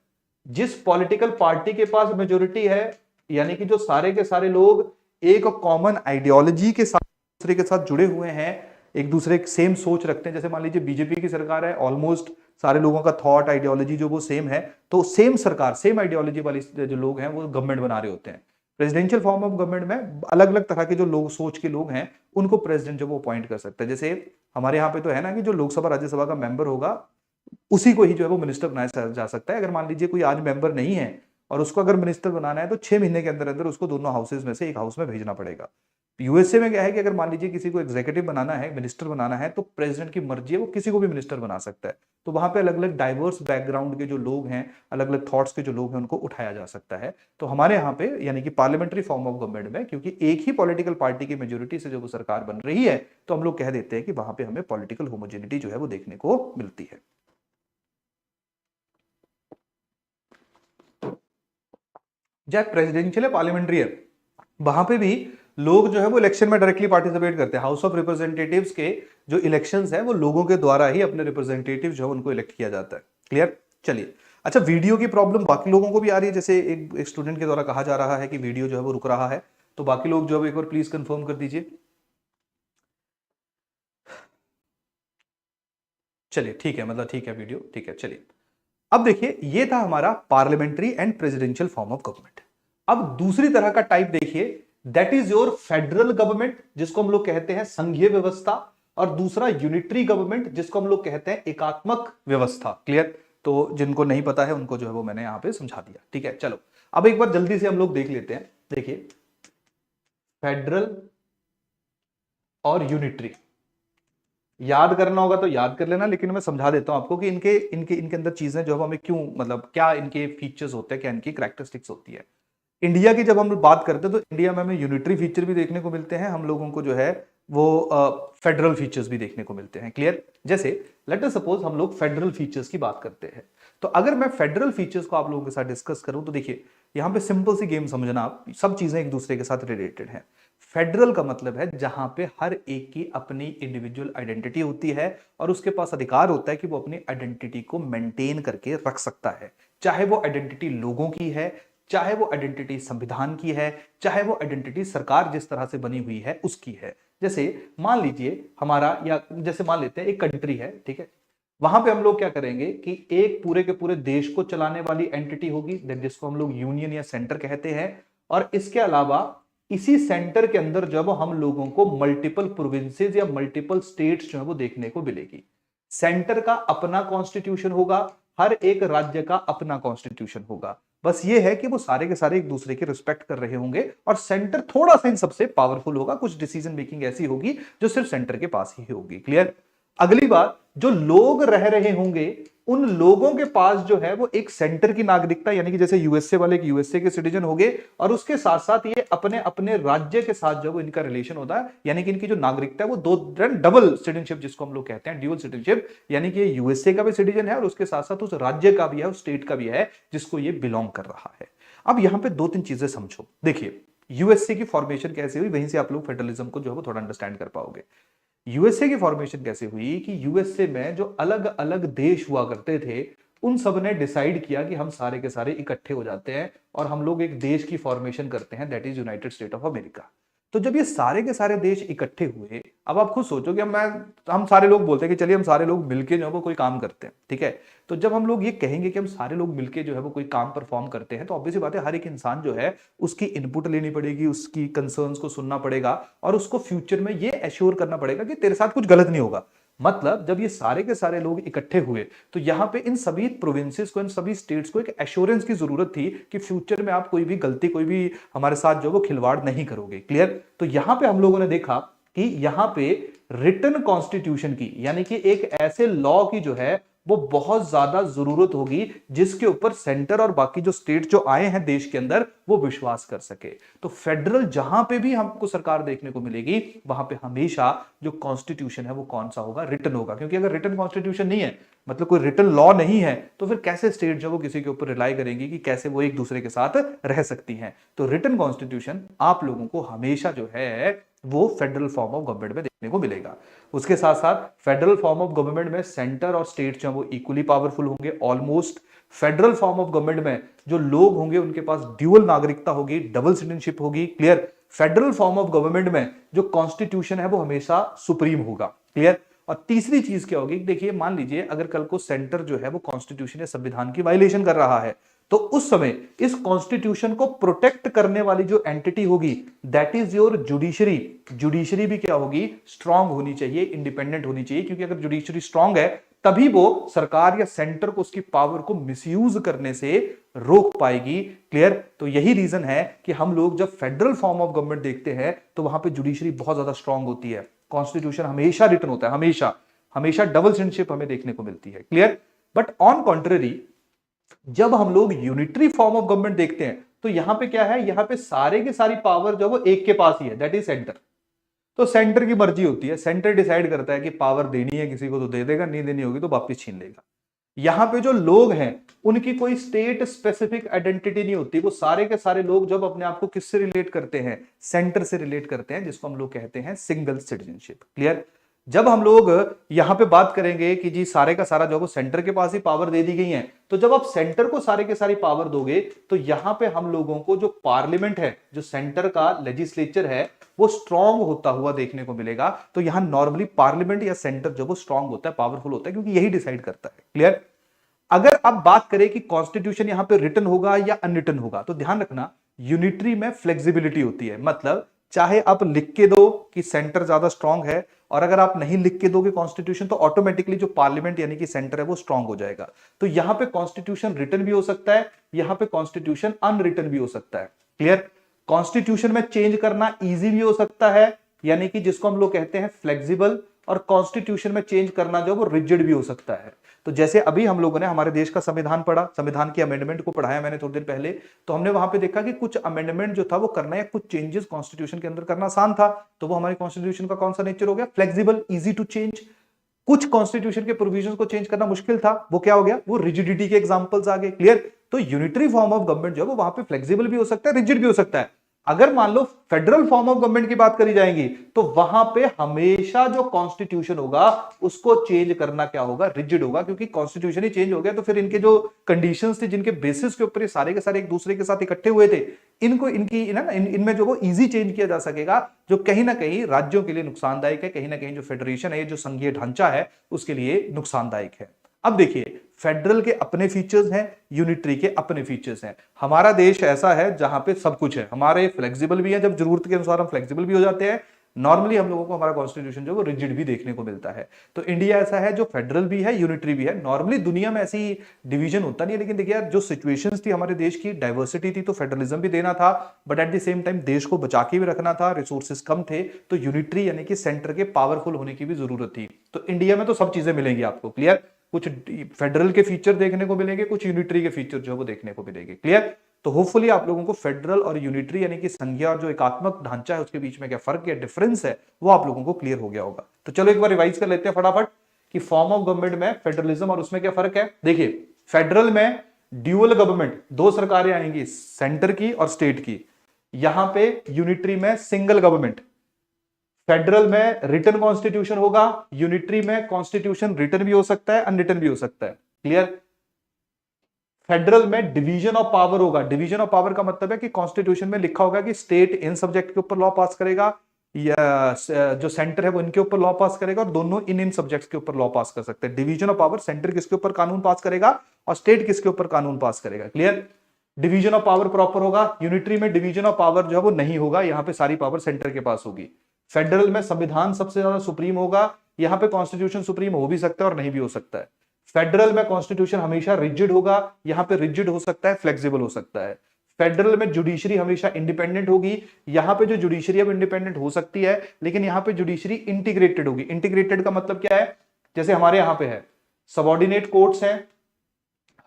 जिस पॉलिटिकल पार्टी के पास मेजोरिटी है, यानी कि जो सारे के सारे लोग एक कॉमन आइडियोलॉजी के साथ दूसरे के साथ जुड़े हुए हैं, एक दूसरे सेम सोच रखते हैं। जैसे मान लीजिए बीजेपी की सरकार है, ऑलमोस्ट सारे लोगों का थॉट आइडियोलॉजी जो वो सेम है, तो सेम सरकार सेम आइडियोलॉजी वाली जो लोग हैं वो गवर्नमेंट बना रहे होते हैं। प्रेसिडेंशियल फॉर्म ऑफ गवर्नमेंट में अलग अलग तरह के जो लोग सोच के लोग हैं उनको प्रेसिडेंट जो वो अपॉइंट कर सकता है। जैसे हमारे यहाँ पे तो है ना कि जो लोकसभा राज्यसभा का मेंबर होगा उसी को ही जो है वो मिनिस्टर बनाया जा सकता है। अगर मान लीजिए कोई आज मेंबर नहीं है और उसको अगर मिनिस्टर बनाना है तो 6 महीने के अंदर अंदर उसको दोनों हाउसेज में से एक हाउस में भेजना पड़ेगा। यूएसए में क्या है कि अगर मान लीजिए किसी को एग्जीक्यूटिव बनाना है, मिनिस्टर बनाना है, तो प्रेसिडेंट की मर्जी है, वो किसी को भी मिनिस्टर बना सकता है। तो वहां पे अलग अलग डाइवर्स बैकग्राउंड के जो लोग हैं, अलग अलग थॉट्स के जो लोग हैं, उनको उठाया जा सकता है। तो हमारे यहाँ पे यानी कि पार्लियामेंट्री फॉर्म ऑफ गवर्नमेंट में क्योंकि एक ही पॉलिटिकल पार्टी की मेजोरिटी से जो सरकार बन रही है, तो हम लोग कह देते हैं कि वहां पे हमें पॉलिटिकल होमोजेनिटी जो है वो देखने को मिलती है। चाहे प्रेसिडेंशियल है पार्लियामेंट्री है, वहां पे भी लोग जो है वो इलेक्शन में डायरेक्टली पार्टिसिपेट करते हैं। हाउस ऑफ रिप्रेजेंटेटिव्स के जो इलेक्शंस हैं वो लोगों के द्वारा ही अपने रिप्रेजेंटेटिव जो है उनको इलेक्ट किया जाता है। क्लियर? चलिए, अच्छा वीडियो की प्रॉब्लम बाकी लोगों को भी आ रही है। जैसे एक स्टूडेंट के द्वारा कहा जा रहा है कि वीडियो जो है वो रुक रहा है, तो बाकी लोग जो है एक बार प्लीज कंफर्म कर दीजिए। चलिए ठीक है, मतलब ठीक है वीडियो, ठीक है। चलिए अब देखिए, ये था हमारा parliamentary and presidential form of government. अब दूसरी तरह का टाइप देखिए, that is your federal government, जिसको हम लोग कहते हैं संघीय व्यवस्था, और दूसरा यूनिटरी गवर्नमेंट, जिसको हम लोग कहते हैं एकात्मक व्यवस्था। क्लियर? तो जिनको नहीं पता है उनको जो है वो मैंने यहां पे समझा दिया। ठीक है, चलो अब एक बार जल्दी से हम लोग देख लेते हैं। देखिए, फेडरल और यूनिटरी याद करना होगा तो याद कर लेना, लेकिन मैं समझा देता हूं आपको कि इनके इनके इनके अंदर चीजें जो हमें क्यों, मतलब क्या इनके फीचर्स होते हैं, क्या इनकी कैरेक्टरिस्टिक्स होती है। इंडिया की जब हम लोग बात करते हैं तो इंडिया में हमें यूनिटरी फीचर भी देखने को मिलते हैं, हम लोगों को जो है वो फेडरल फीचर्स भी देखने को मिलते हैं। क्लियर? जैसे लेट अस सपोज हम लोग फेडरल फीचर्स की बात करते हैं, तो अगर मैं फेडरल फीचर्स को आप लोगों के साथ डिस्कस करूं तो देखिए, यहां पे सिंपल सी गेम समझना आप, सब चीजें एक दूसरे के साथ रिलेटेड हैं। फेडरल का मतलब है जहां पे हर एक की अपनी इंडिविजुअल आइडेंटिटी होती है और उसके पास अधिकार होता है कि वो अपनी आइडेंटिटी को मेंटेन करके रख सकता है, चाहे वो आइडेंटिटी लोगों की है, चाहे वो आइडेंटिटी संविधान की है, चाहे वो आइडेंटिटी सरकार जिस तरह से बनी हुई है उसकी है। जैसे मान लीजिए हमारा, या जैसे मान लेते हैं एक कंट्री है, ठीक है, वहां पे हम लोग क्या करेंगे कि एक पूरे के पूरे देश को चलाने वाली एंटिटी होगी, जिसको हम लोग यूनियन या सेंटर कहते हैं। और इसके अलावा इसी सेंटर के अंदर जब हम लोगों को मल्टीपल प्रोविंसेस या मल्टीपल स्टेट्स जो है वो देखने को मिलेगी। सेंटर का अपना कॉन्स्टिट्यूशन होगा, हर एक राज्य का अपना कॉन्स्टिट्यूशन होगा। बस ये है कि वो सारे के सारे एक दूसरे की रिस्पेक्ट कर रहे होंगे और सेंटर थोड़ा सा इन सबसे पावरफुल होगा, कुछ डिसीजन मेकिंग ऐसी होगी जो सिर्फ सेंटर के पास ही होगी। क्लियर? अगली बात, जो लोग रह रहे होंगे उन लोगों के पास जो है वो एक सेंटर की नागरिकता, यानी कि जैसे यूएसए वाले एक यूएसए के सिटीजन हो गए, और उसके साथ साथ ये अपने अपने राज्य के साथ जो इनका रिलेशन होता है, यानी कि इनकी जो नागरिकता है वो दो डबल सिटीजनशिप, जिसको हम लोग कहते हैं ड्यूअल सिटीजनशिप, यानी कि यूएसए का भी सिटीजन है और उसके साथ साथ उस राज्य का भी है, उस स्टेट का भी है जिसको ये बिलोंग कर रहा है। अब यहां पर दो तीन चीजें समझो। देखिए, यूएसए की फॉर्मेशन कैसे हुई, वहीं से आप लोग फेडरलिज्म को जो है वो थोड़ा अंडरस्टैंड कर पाओगे। यूएसए की फॉर्मेशन कैसे हुई कि यूएसए में जो अलग अलग देश हुआ करते थे उन सब ने डिसाइड किया कि हम सारे के सारे इकट्ठे हो जाते हैं और हम लोग एक देश की फॉर्मेशन करते हैं, that is United state of America. तो जब ये सारे के सारे देश इकट्ठे हुए अब आप खुद सोचो कि हम सारे लोग बोलते हैं कि चलिए हम सारे लोग मिलके जो है वो कोई काम करते हैं, ठीक है। तो जब हम लोग ये कहेंगे कि हम सारे लोग मिलके जो है वो कोई काम परफॉर्म करते हैं, तो ऑब्वियसली बात है हर एक इंसान जो है उसकी इनपुट लेनी पड़ेगी, उसकी कंसर्न्स को सुनना पड़ेगा और उसको फ्यूचर में ये एश्योर करना पड़ेगा कि तेरे साथ कुछ गलत नहीं होगा। मतलब जब ये सारे के सारे लोग इकट्ठे हुए तो यहां पे इन सभी प्रोविंसेस को, इन सभी स्टेट्स को एक एश्योरेंस की जरूरत थी कि फ्यूचर में आप कोई भी गलती, कोई भी हमारे साथ जो वो खिलवाड़ नहीं करोगे। क्लियर। तो यहां पे हम लोगों ने देखा कि यहां पे रिटन कॉन्स्टिट्यूशन की, यानी कि एक ऐसे लॉ की जो है वो बहुत ज्यादा जरूरत होगी जिसके ऊपर सेंटर और बाकी जो स्टेट जो आए हैं देश के अंदर वो विश्वास कर सके। तो फेडरल जहां पे भी हमको सरकार देखने को मिलेगी वहां पे हमेशा जो कॉन्स्टिट्यूशन है वो कौन सा होगा, रिटन होगा। क्योंकि अगर रिटन कॉन्स्टिट्यूशन नहीं है, मतलब कोई रिटन लॉ नहीं है, तो फिर कैसे स्टेट जो वो किसी के ऊपर रिलाई करेंगी कि कैसे वो एक दूसरे के साथ रह सकती हैं। तो रिटन कॉन्स्टिट्यूशन आप लोगों को हमेशा जो है वो फेडरल फॉर्म ऑफ गवर्नमेंट में देखने को मिलेगा। उसके साथ साथ फेडरल फॉर्म ऑफ गवर्नमेंट में सेंटर और स्टेट जो है वो इक्वली पावरफुल होंगे almost. Federal form of government में जो लोग होंगे उनके पास ड्यूअल नागरिकता होगी, डबल सिटीजनशिप होगी। Clear. Federal form of government में जो कॉन्स्टिट्यूशन है वो हमेशा सुप्रीम होगा। क्लियर। और तीसरी चीज क्या होगी, देखिए मान लीजिए अगर कल को सेंटर जो है वो कॉन्स्टिट्यूशन या संविधान की वायलेशन कर रहा है, तो उस समय इस कॉन्स्टिट्यूशन को प्रोटेक्ट करने वाली जो एंटिटी होगी that is your judiciary. Judiciary भी क्या होगी, स्ट्रांग होनी चाहिए, इंडिपेंडेंट होनी चाहिए। क्योंकि अगर जुडिशरी स्ट्रांग है तभी वो सरकार या सेंटर को उसकी पावर को मिसयूज करने से रोक पाएगी। क्लियर। तो यही रीजन है कि हम लोग जब फेडरल फॉर्म ऑफ गवर्नमेंट देखते हैं तो वहां पे जुडिशरी बहुत ज्यादा स्ट्रांग होती है, कॉन्स्टिट्यूशन हमेशा रिटन होता है, हमेशा हमेशा डबल सिटीजनशिप हमें देखने को मिलती है। क्लियर। बट ऑन कॉन्ट्ररी जब हम लोग यूनिटरी फॉर्म ऑफ गवर्नमेंट देखते हैं तो यहां पे क्या है, यहां पे सारे के सारी पावर जो वो एक के पास ही है, दैट इज सेंटर। तो सेंटर की मर्जी होती है, सेंटर डिसाइड करता है कि पावर देनी है किसी को तो दे देगा, नहीं देनी होगी तो वापस छीन लेगा। यहां पे जो लोग हैं उनकी कोई स्टेट स्पेसिफिक आइडेंटिटी नहीं होती, वो सारे के सारे लोग जब अपने आप को किससे रिलेट करते हैं, सेंटर से रिलेट करते हैं, जिसको हम लोग कहते हैं सिंगल सिटीजनशिप। क्लियर। जब हम लोग यहां पे बात करेंगे कि जी सारे का सारा जो वो सेंटर के पास ही पावर दे दी गई है, तो जब आप सेंटर को सारे के सारी पावर दोगे तो यहां पे हम लोगों को जो पार्लियामेंट है, जो सेंटर का लेजिस्लेचर है, वो स्ट्रांग होता हुआ देखने को मिलेगा। तो यहां नॉर्मली पार्लियामेंट या सेंटर जो वो स्ट्रांग होता है, पावरफुल होता है, क्योंकि यही डिसाइड करता है। क्लियर। अगर आप बात करें कि कॉन्स्टिट्यूशन यहां पे रिटन होगा या अनरिटन होगा, तो ध्यान रखना यूनिटरी में फ्लेक्सिबिलिटी होती है। मतलब चाहे आप लिख के दो कि सेंटर ज्यादा स्ट्रांग है, और अगर आप नहीं लिख के दोगे कॉन्स्टिट्यूशन, तो ऑटोमेटिकली जो पार्लियामेंट यानी कि सेंटर है वो स्ट्रांग हो जाएगा। तो यहां पे कॉन्स्टिट्यूशन रिटन भी हो सकता है, यहां पे कॉन्स्टिट्यूशन अनरिटन भी हो सकता है। क्लियर। कॉन्स्टिट्यूशन में चेंज करना इजी भी हो सकता है, यानी कि जिसको हम लोग कहते हैं फ्लेक्सिबल, और कॉन्स्टिट्यूशन में चेंज करना जो वो रिजिड भी हो सकता है। तो जैसे अभी हम लोगों ने हमारे देश का संविधान पढ़ा, संविधान की अमेंडमेंट को पढ़ाया मैंने थोड़ी देर पहले, तो हमने वहां पे देखा कि कुछ अमेंडमेंट जो था वो करना, या कुछ चेंजेस कॉन्स्टिट्यूशन के अंदर करना आसान था, तो वो हमारी कॉन्स्टिट्यूशन का कौन सा नेचर हो गया, फ्लेक्सिबल, इजी टू चेंज। कुछ कॉन्स्टिट्यूशन के प्रोविजंस को चेंज करना मुश्किल था, वो क्या हो गया, वो रिजिडिटी के एग्जांपल्स आ गए। क्लियर। तो यूनिटरी फॉर्म ऑफ गवर्नमेंट जो है वो वहां पे फ्लेक्सिबल भी हो सकता है, रिजिड भी हो सकता है। अगर मान लो फेडरल फॉर्म ऑफ गवर्नमेंट की बात करी जाएगी तो वहां पे हमेशा जो कॉन्स्टिट्यूशन होगा उसको चेंज करना क्या होगा, रिजिड होगा। क्योंकि कॉन्स्टिट्यूशन ही चेंज हो गया तो फिर इनके जो कंडीशंस थे, जिनके बेसिस के ऊपर ये सारे के सारे एक दूसरे के साथ इकट्ठे हुए थे, इनको इनमें जो वो इजी चेंज किया जा सकेगा, जो कहीं ना कहीं राज्यों के लिए नुकसानदायक है, कहीं ना कहीं जो फेडरेशन है, जो संघीय ढांचा है, उसके लिए नुकसानदायक है। अब देखिए फेडरल के अपने फीचर्स हैं, यूनिटरी के अपने फीचर्स हैं। हमारा देश ऐसा है जहां पे सब कुछ है, हमारे फ्लेक्सिबल भी है, जब जरूरत के अनुसार हम फ्लेक्सिबल भी हो जाते हैं। नॉर्मली हम लोगों को हमारा कॉन्स्टिट्यूशन जो वो रिजिड भी देखने को मिलता है। तो इंडिया ऐसा है जो फेडरल भी है, यूनिटरी भी है। नॉर्मली दुनिया में ऐसी डिवीजन होता नहीं है, लेकिन देखिए यार जो सिचुएशंस थी हमारे देश की, डाइवर्सिटी थी, तो फेडरलिज्म भी देना था, but at the same time देश को बचा के भी रखना था, रिसोर्सेज कम थे, तो यूनिटरी यानी कि सेंटर के पावरफुल होने की भी जरूरत थी। तो इंडिया में तो सब चीजें मिलेंगी आपको। क्लियर। कुछ फेडरल के फीचर देखने को मिलेंगे, कुछ यूनिटरी के फीचर जो है वो देखने को मिलेंगे। क्लियर। तो होपफुली आप लोगों को फेडरल और यूनिटरी यानी कि संघीय और जो एकात्मक ढांचा है उसके बीच में क्या फर्क या डिफरेंस है वो आप लोगों को क्लियर हो गया होगा। तो चलो एक बार रिवाइज कर लेते हैं फटाफट कि फॉर्म ऑफ गवर्नमेंट में फेडरलिज्म और उसमें क्या फर्क है। देखिए फेडरल में ड्यूअल गवर्नमेंट, दो सरकारें आएंगी, सेंटर की और स्टेट की। यहां पे यूनिटरी में सिंगल गवर्नमेंट। फेडरल में रिटन कॉन्स्टिट्यूशन होगा, यूनिटरी में कॉन्स्टिट्यूशन रिटन भी हो सकता है, अनरिटन भी हो सकता है। क्लियर। फेडरल में डिवीजन ऑफ पावर होगा। डिवीजन ऑफ पावर का मतलब है कि कॉन्स्टिट्यूशन में लिखा होगा कि स्टेट इन सब्जेक्ट के ऊपर लॉ पास करेगा, या जो सेंटर है वो इनके ऊपर लॉ पास करेगा, और दोनों इन सब्जेक्ट्स के ऊपर लॉ पास कर सकते हैं। डिवीजन ऑफ पावर, सेंटर किसके ऊपर कानून पास करेगा और स्टेट किसके ऊपर कानून पास करेगा। Clear. Division of power proper होगा, यूनिटरी में डिवीजन ऑफ पावर जो है वो नहीं होगा, यहां पे सारी पावर सेंटर के पास होगी। फेडरल में संविधान सबसे ज्यादा सुप्रीम होगा, यहां पे कॉन्स्टिट्यूशन सुप्रीम हो भी सकता है और नहीं भी हो सकता है। फेडरल में कॉन्स्टिट्यूशन हमेशा रिजिड होगा, यहां पे रिजिड हो सकता है, फ्लेक्सिबल हो सकता है। फेडरल में जुडिशरी हमेशा इंडिपेंडेंट होगी, यहां पे जो जुडिशरी है वो इंडिपेंडेंट हो सकती है, लेकिन यहां पे जुडिशरी इंटीग्रेटेड होगी। इंटीग्रेटेड का मतलब क्या है, जैसे हमारे यहां पे है सबऑर्डिनेट कोर्ट्स हैं,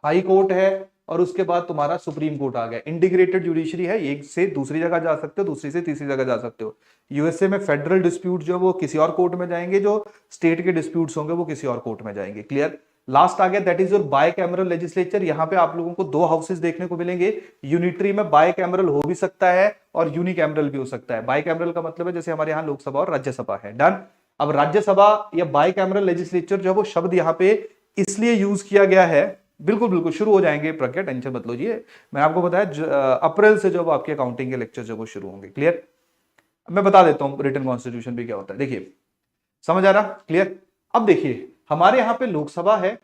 हाई कोर्ट है, और उसके बाद तुम्हारा सुप्रीम कोर्ट आ गया। इंटीग्रेटेड जुडिशरी है, एक से दूसरी जगह जा सकते हो, दूसरी से तीसरी जगह जा सकते हो। यूएसए में फेडरल डिस्प्यूट जो है वो किसी और कोर्ट में जाएंगे, जो स्टेट के डिस्प्यूट्स होंगे वो किसी और कोर्ट में जाएंगे। क्लियर। लास्ट आ गया that is your bicameral legislature. यहां पे आप लोगों को दो हाउसेस देखने को मिलेंगे। यूनिटरी में बाय कैमरल हो भी सकता है और यूनिकैमरल भी हो सकता है। बाय कैमरल का मतलब है जैसे हमारे यहाँ लोकसभा और राज्यसभा है। डन। अब राज्यसभा या बाय कैमरल लेजिस्लेचर जो है वो शब्द यहाँ पे इसलिए यूज किया गया है, बिल्कुल बिल्कुल शुरू हो जाएंगे प्रज्ञा, टेंशन मत लीजिए। मैंने आपको बताया अप्रैल से जब आपके अकाउंटिंग के लेक्चर जो वो शुरू होंगे। क्लियर। मैं बता देता हूं रिटन कॉन्स्टिट्यूशन भी क्या होता है, देखिए समझ आ रहा। क्लियर। अब देखिए हमारे यहां पे लोकसभा है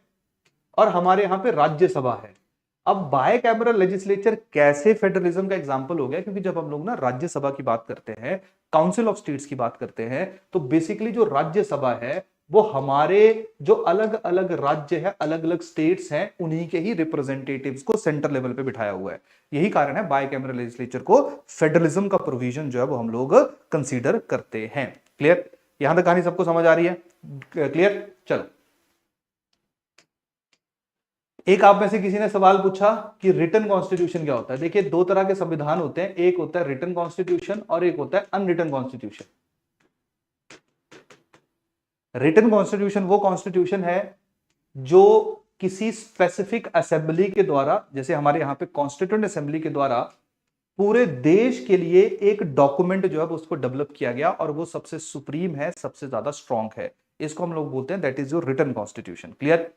और हमारे यहां पे राज्यसभा है। अब बाय कैमरल लेजिस्लेचर कैसे फेडरलिज्म का एग्जांपल हो गया, क्योंकि जब हम लोग ना राज्यसभा की बात करते हैं, काउंसिल ऑफ स्टेट्स की बात करते हैं, तो बेसिकली जो राज्यसभा है वो हमारे जो अलग अलग राज्य है, अलग अलग स्टेट्स हैं, उन्हीं के ही रिप्रेजेंटेटिव्स को सेंटर लेवल पे बिठाया हुआ है। यही कारण है बाय कैमरल लेजिस्लेचर को फेडरलिज्म का प्रोविजन जो है वो हम लोग कंसीडर करते हैं। क्लियर। यहां तक कहानी सबको समझ आ रही है। क्लियर। चलो, एक आप में से किसी ने सवाल पूछा कि रिटन कॉन्स्टिट्यूशन क्या होता है। देखिए दो तरह के संविधान होते हैं, एक होता है रिटन कॉन्स्टिट्यूशन और एक होता है अनरिटन कॉन्स्टिट्यूशन। रिटन कॉन्स्टिट्यूशन वो कॉन्स्टिट्यूशन है जो किसी स्पेसिफिक असेंबली के द्वारा, जैसे हमारे यहां पे कॉन्स्टिट्यूएंट असेंबली के द्वारा पूरे देश के लिए एक डॉक्यूमेंट जो है उसको डेवलप किया गया, और वो सबसे सुप्रीम है, सबसे ज्यादा स्ट्रांग है। इसको हम लोग बोलते हैं that is your written constitution. Clear.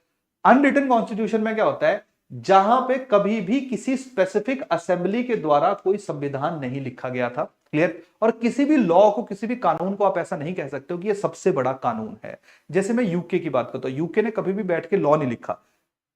Unwritten constitution में क्या होता है, जहां पे कभी भी किसी स्पेसिफिक असेंबली के द्वारा कोई संविधान नहीं लिखा गया था। क्लियर। और किसी भी लॉ को, किसी भी कानून को आप ऐसा नहीं कह सकते हो कि ये सबसे बड़ा कानून है। जैसे मैं यूके की बात करता हूं, यूके ने कभी भी बैठ के लॉ नहीं लिखा,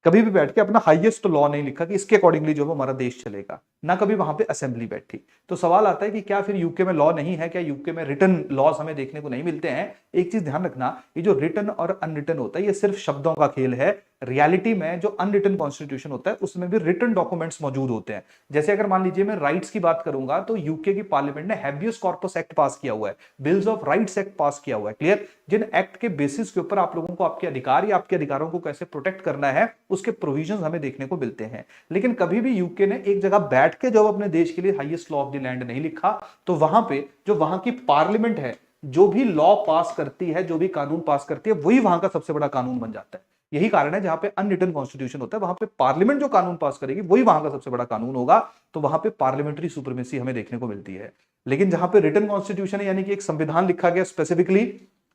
कभी भी बैठ के अपना हाईएस्ट लॉ नहीं लिखा कि इसके अकॉर्डिंगली जो है हमारा देश चलेगा, ना कभी वहां पे असेंबली बैठी। तो सवाल आता है कि क्या फिर यूके में लॉ नहीं है, क्या यूके में रिटन लॉज हमें देखने को नहीं मिलते हैं। एक चीज ध्यान रखना, ये जो रिटन और अनरिटन होता है ये सिर्फ शब्दों का खेल है। रियलिटी में जो अनरिटन कॉन्स्टिट्यूशन होता है उसमें भी रिटन डॉक्यूमेंट्स मौजूद होते हैं। जैसे अगर मान लीजिए मैं राइट्स की बात करूंगा, तो यूके की पार्लियामेंट ने हैबियस कॉर्पस एक्ट पास किया हुआ है, बिल्स ऑफ राइट्स एक्ट पास किया हुआ है। क्लियर। जिन एक्ट के बेसिस के ऊपर आप लोगों को आपके अधिकार या आपके अधिकारों को कैसे प्रोटेक्ट करना है उसके प्रोविजंस हमें देखने को मिलते हैं। लेकिन कभी भी यूके ने एक जगह बैठ के जब अपने देश के लिए highest law of the land नहीं लिखा, तो वहां पे जो वहां की पार्लियामेंट है, जो भी लॉ पास करती है, जो भी कानून पास करती है, वही वहां का सबसे बड़ा कानून बन जाता है। यही कारण है जहां पे अनरिटन कॉन्स्टिट्यूशन होता है, वहां पे पार्लियामेंट जो कानून पास करेगी वही वहां का सबसे बड़ा कानून होगा। तो वहां पे पार्लियामेंट्री सुप्रीमेसी हमें देखने को मिलती है। लेकिन जहां पे रिटन कॉन्स्टिट्यूशन है, यानी कि एक संविधान लिखा गया स्पेसिफिकली,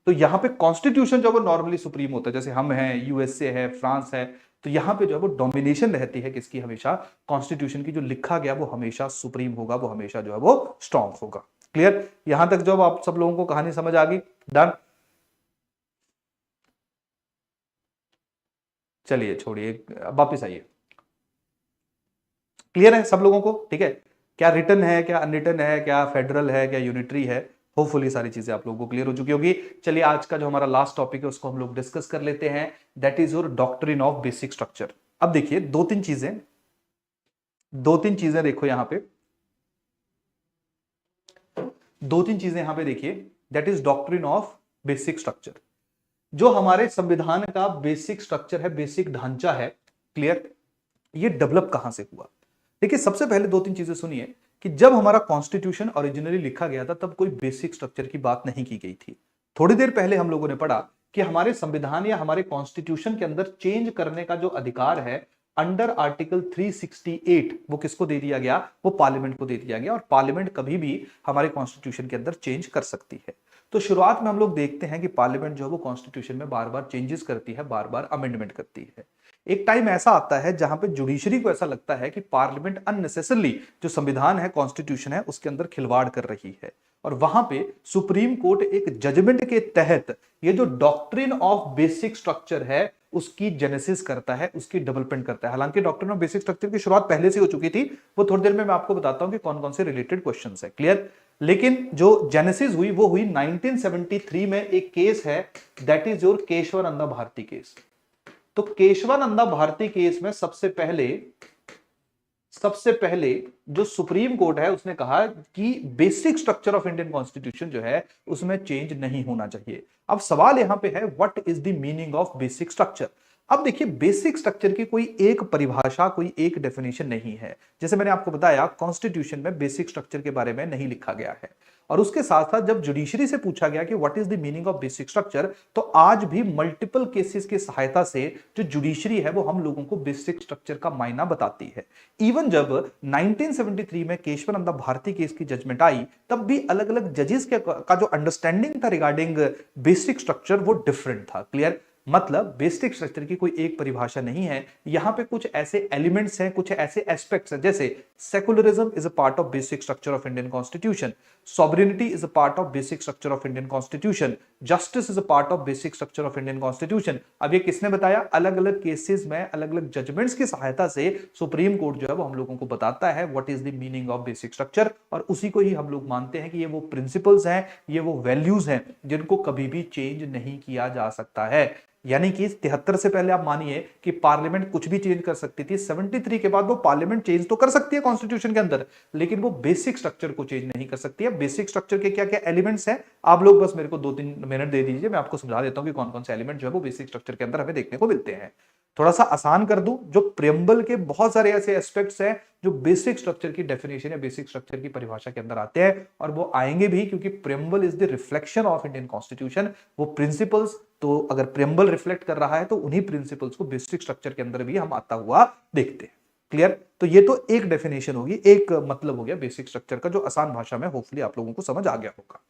तो यहां पे कॉन्स्टिट्यूशन जो वो नॉर्मली सुप्रीम होता है। जैसे हम हैं, यूएसए है, फ्रांस है, तो यहां पे जो है वो डोमिनेशन रहती है किसकी, हमेशा कॉन्स्टिट्यूशन की। जो लिखा गया वो हमेशा सुप्रीम होगा, वो हमेशा जो है वो स्ट्रांग होगा। क्लियर। यहां तक जब आप सब लोगों को कहानी समझ आ गई। डन। चलिए छोड़िए, वापिस आइए। क्लियर है सब लोगों को। ठीक है। क्या रिटन है, क्या अनरिटन है, क्या फेडरल है, क्या यूनिटरी है, होपफुली सारी चीजें आप लोगों को क्लियर हो चुकी होगी। चलिए आज का जो हमारा लास्ट टॉपिक है उसको हम लोग डिस्कस कर लेते हैं, that is your doctrine of basic structure. अब देखिए दो तीन चीजें देखो यहां पे, दो तीन चीजें यहां पे देखिए, that is doctrine of basic structure. जो हमारे संविधान का बेसिक स्ट्रक्चर है, बेसिक ढांचा है, क्लियर, ये डेवलप कहां से हुआ। देखिए सबसे पहले दो तीन चीजें सुनिए कि जब हमारा कॉन्स्टिट्यूशन ओरिजिनली लिखा गया था तब कोई बेसिक स्ट्रक्चर की बात नहीं की गई थी। थोड़ी देर पहले हम लोगों ने पढ़ा कि हमारे संविधान या हमारे कॉन्स्टिट्यूशन के अंदर चेंज करने का जो अधिकार है अंडर आर्टिकल 368, वो किसको दे दिया गया, वो पार्लियामेंट को दे दिया गया, और पार्लियामेंट कभी भी हमारे कॉन्स्टिट्यूशन के अंदर चेंज कर सकती है। तो शुरुआत में हम लोग देखते हैं कि पार्लियामेंट जो है वो कॉन्स्टिट्यूशन में बार बार चेंजेस करती है, बार बार अमेंडमेंट करती है। एक टाइम ऐसा आता है जहां पे जुडिशरी को ऐसा लगता है कि पार्लियामेंट अननेसेसरली जो संविधान है, कॉन्स्टिट्यूशन है, उसके अंदर खिलवाड़ कर रही है, और वहां पे सुप्रीम कोर्ट एक जजमेंट के तहत ये जो डॉक्ट्रिन ऑफ बेसिक स्ट्रक्चर है उसकी जेनेसिस करता है, उसकी डेवलपमेंट करता है। हालांकि डॉक्ट्रिन ऑफ बेसिक स्ट्रक्चर की शुरुआत पहले से हो चुकी थी, वो थोड़ी देर में मैं आपको बताता हूं कि कौन कौन से रिलेटेड क्वेश्चंस है। क्लियर? लेकिन जो जेनेसिस हुई वो हुई 1973 में, एक केस है that is your Kesavananda Bharati case. तो केशवानंदा भारती केस में सबसे पहले जो सुप्रीम कोर्ट है उसने कहा कि basic structure of Indian constitution जो है उसमें चेंज नहीं होना चाहिए। अब सवाल यहां पे है what is the meaning of basic structure. अब देखिए, बेसिक स्ट्रक्चर की कोई एक परिभाषा, कोई एक डेफिनेशन नहीं है। जैसे मैंने आपको बताया, कॉन्स्टिट्यूशन में बेसिक स्ट्रक्चर के बारे में नहीं लिखा गया है। और उसके साथ साथ जब जुडिशरी से पूछा गया कि what is the meaning of basic structure, तो आज भी मल्टीपल केसेस की सहायता से जो जुडिशरी है वो हम लोगों को बेसिक स्ट्रक्चर का मायना बताती है। इवन जब 1973 में केशवानंदा भारती केस की जजमेंट आई, तब भी अलग अलग जजेस का जो अंडरस्टैंडिंग था रिगार्डिंग बेसिक स्ट्रक्चर वो डिफरेंट था। क्लियर? मतलब बेसिक स्ट्रक्चर की कोई एक परिभाषा नहीं है। यहां पे कुछ ऐसे एलिमेंट्स हैं, कुछ ऐसे एस्पेक्ट्स हैं, जैसे secularism is a part of basic structure of Indian constitution, sovereignty is a part of basic structure of Indian constitution, justice is a part of basic structure of Indian constitution. अब ये किसने बताया? अलग अलग cases में अलग अलग judgements की सहायता से सुप्रीम कोर्ट जो है वो हम लोगों को बताता है what is the meaning of basic structure, और उसी को ही हम लोग मानते हैं कि ये वो प्रिंसिपल्स हैं, ये वो वैल्यूज हैं जिनको कभी भी चेंज नहीं किया जा सकता है। यानी कि 73 से पहले आप मानिए कि पार्लियामेंट कुछ भी चेंज कर सकती थी, 73 के बाद वो पार्लियामेंट चेंज तो कर सकती है कॉन्स्टिट्यूशन के अंदर, लेकिन वो बेसिक स्ट्रक्चर को चेंज नहीं कर सकती है। बेसिक स्ट्रक्चर के क्या क्या एलिमेंट्स हैं, आप लोग बस मेरे को 2-3 मिनट दे दीजिए, मैं आपको समझा देता हूं कि कौन कौन से एलिमेंट जो है वो बेसिक स्ट्रक्चर के अंदर हमें देखने को मिलते हैं। थोड़ा सा आसान कर दूं, जो प्रियम्बल के बहुत सारे ऐसे एस्पेक्ट्स हैं जो बेसिक स्ट्रक्चर की डेफिनेशन या बेसिक स्ट्रक्चर की परिभाषा के अंदर आते हैं, और वो आएंगे भी क्योंकि preamble is the reflection of Indian constitution. वो प्रिंसिपल्स, तो अगर प्रियम्बल रिफ्लेक्ट कर रहा है तो उन्हीं प्रिंसिपल्स को बेसिक स्ट्रक्चर के अंदर भी हम आता हुआ देखते हैं। क्लियर? तो ये तो एक डेफिनेशन होगी, एक मतलब हो गया बेसिक स्ट्रक्चर का, जो आसान भाषा में होपफुली आप लोगों को समझ आ गया होगा।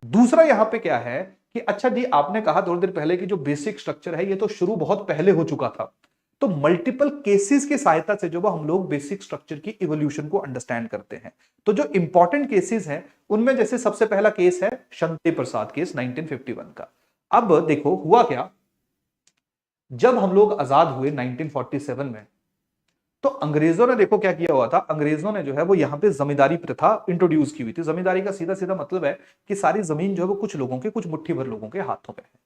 दूसरा यहां पे क्या है कि अच्छा जी, आपने कहा थोड़ी देर पहले कि जो बेसिक स्ट्रक्चर है ये तो शुरू बहुत पहले हो चुका था, तो मल्टीपल केसेस की सहायता से जो हम लोग बेसिक स्ट्रक्चर की इवोल्यूशन को अंडरस्टैंड करते हैं। तो जो इंपॉर्टेंट केसेस हैं उनमें जैसे सबसे पहला केस है शांति प्रसाद केस 1951 का। अब देखो हुआ क्या, जब हम लोग आजाद हुए 1947 में, तो अंग्रेजों ने देखो क्या किया हुआ था। अंग्रेजों ने जो है वो यहां पे जमींदारी प्रथा इंट्रोड्यूस की हुई थी। जमींदारी का सीधा सीधा मतलब है कि सारी जमीन जो है वो कुछ लोगों के, कुछ मुट्ठी भर लोगों के हाथों में है।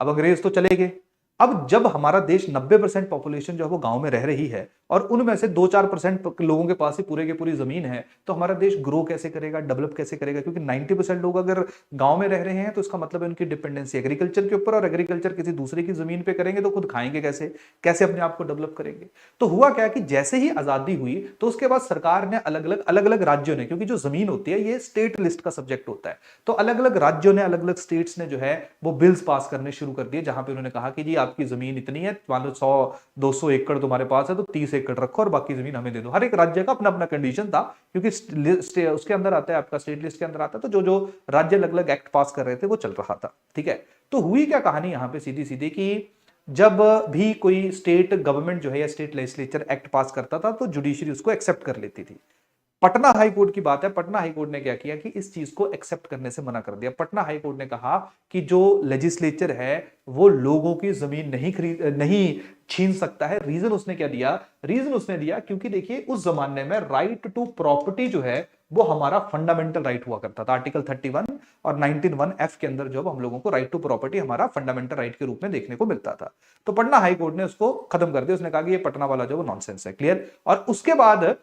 अब अंग्रेज तो चले गए। अब जब हमारा देश 90% पॉपुलेशन जो है वो गांव में रह रही है और उनमें से 2-4% लोगों के पास ही पूरे की पूरी जमीन है, तो हमारा देश ग्रो कैसे करेगा, डेवलप कैसे करेगा? क्योंकि 90% लोग अगर गांव में रह रहे हैं तो इसका मतलब है उनकी डिपेंडेंसी एग्रीकल्चर के ऊपर, और एग्रीकल्चर किसी दूसरे की जमीन पे करेंगे तो खुद खाएंगे कैसे, कैसे अपने आप को डेवलप करेंगे? तो हुआ क्या कि जैसे ही आजादी हुई तो उसके बाद सरकार ने अलग अलग राज्यों ने, क्योंकि जो जमीन होती है ये स्टेट लिस्ट का सब्जेक्ट होता है, तो अलग अलग राज्यों ने, अलग अलग स्टेट्स ने जो है वो बिल्स पास करने शुरू कर दिए, जहां पे उन्होंने कहा कि जी आपकी जमीन इतनी है, मान लो 100-200 एकड़ तुम्हारे पास है तो 30 एकड़ रखो और बाकी जमीन हमें दे दो। हर एक राज्य का अपना अपना कंडीशन था, क्योंकि उसके अंदर आता है, आपका स्टेट लिस्ट के अंदर आता है, तो जो जो राज्य अलग अलग एक्ट पास कर रहे थे वो चल रहा था। ठीक है? तो हुई क्या कहानी यहां पे सीधी सीधी कि जब भी कोई स्टेट गवर्नमेंट जो है या स्टेट लेजिस्लेचर एक्ट पास करता था तो जुडिशरी उसको एक्सेप्ट कर लेती थी। पटना हाई कोर्ट की बात है, पटना हाई कोर्ट ने क्या किया कि इस चीज को एक्सेप्ट करने से मना कर दिया। पटना हाई कोर्ट ने कहा कि जो लेजिस्लेचर है वो लोगों की जमीन नहीं छीन सकता है। रीजन उसने क्या दिया? रीजन उसने दिया क्योंकि देखिए उस जमाने में राइट टू प्रॉपर्टी जो है वो हमारा फंडामेंटल राइट हुआ करता था। आर्टिकल 31 और 19(1)(f) के अंदर जो हम लोगों को राइट टू प्रॉपर्टी हमारा फंडामेंटल राइट के रूप में देखने को मिलता था। तो पटना हाई कोर्ट ने उसको खत्म कर दिया। उसने कहा कि ये पटना वाला जो वो नॉनसेंस है। क्लियर? और उसके बाद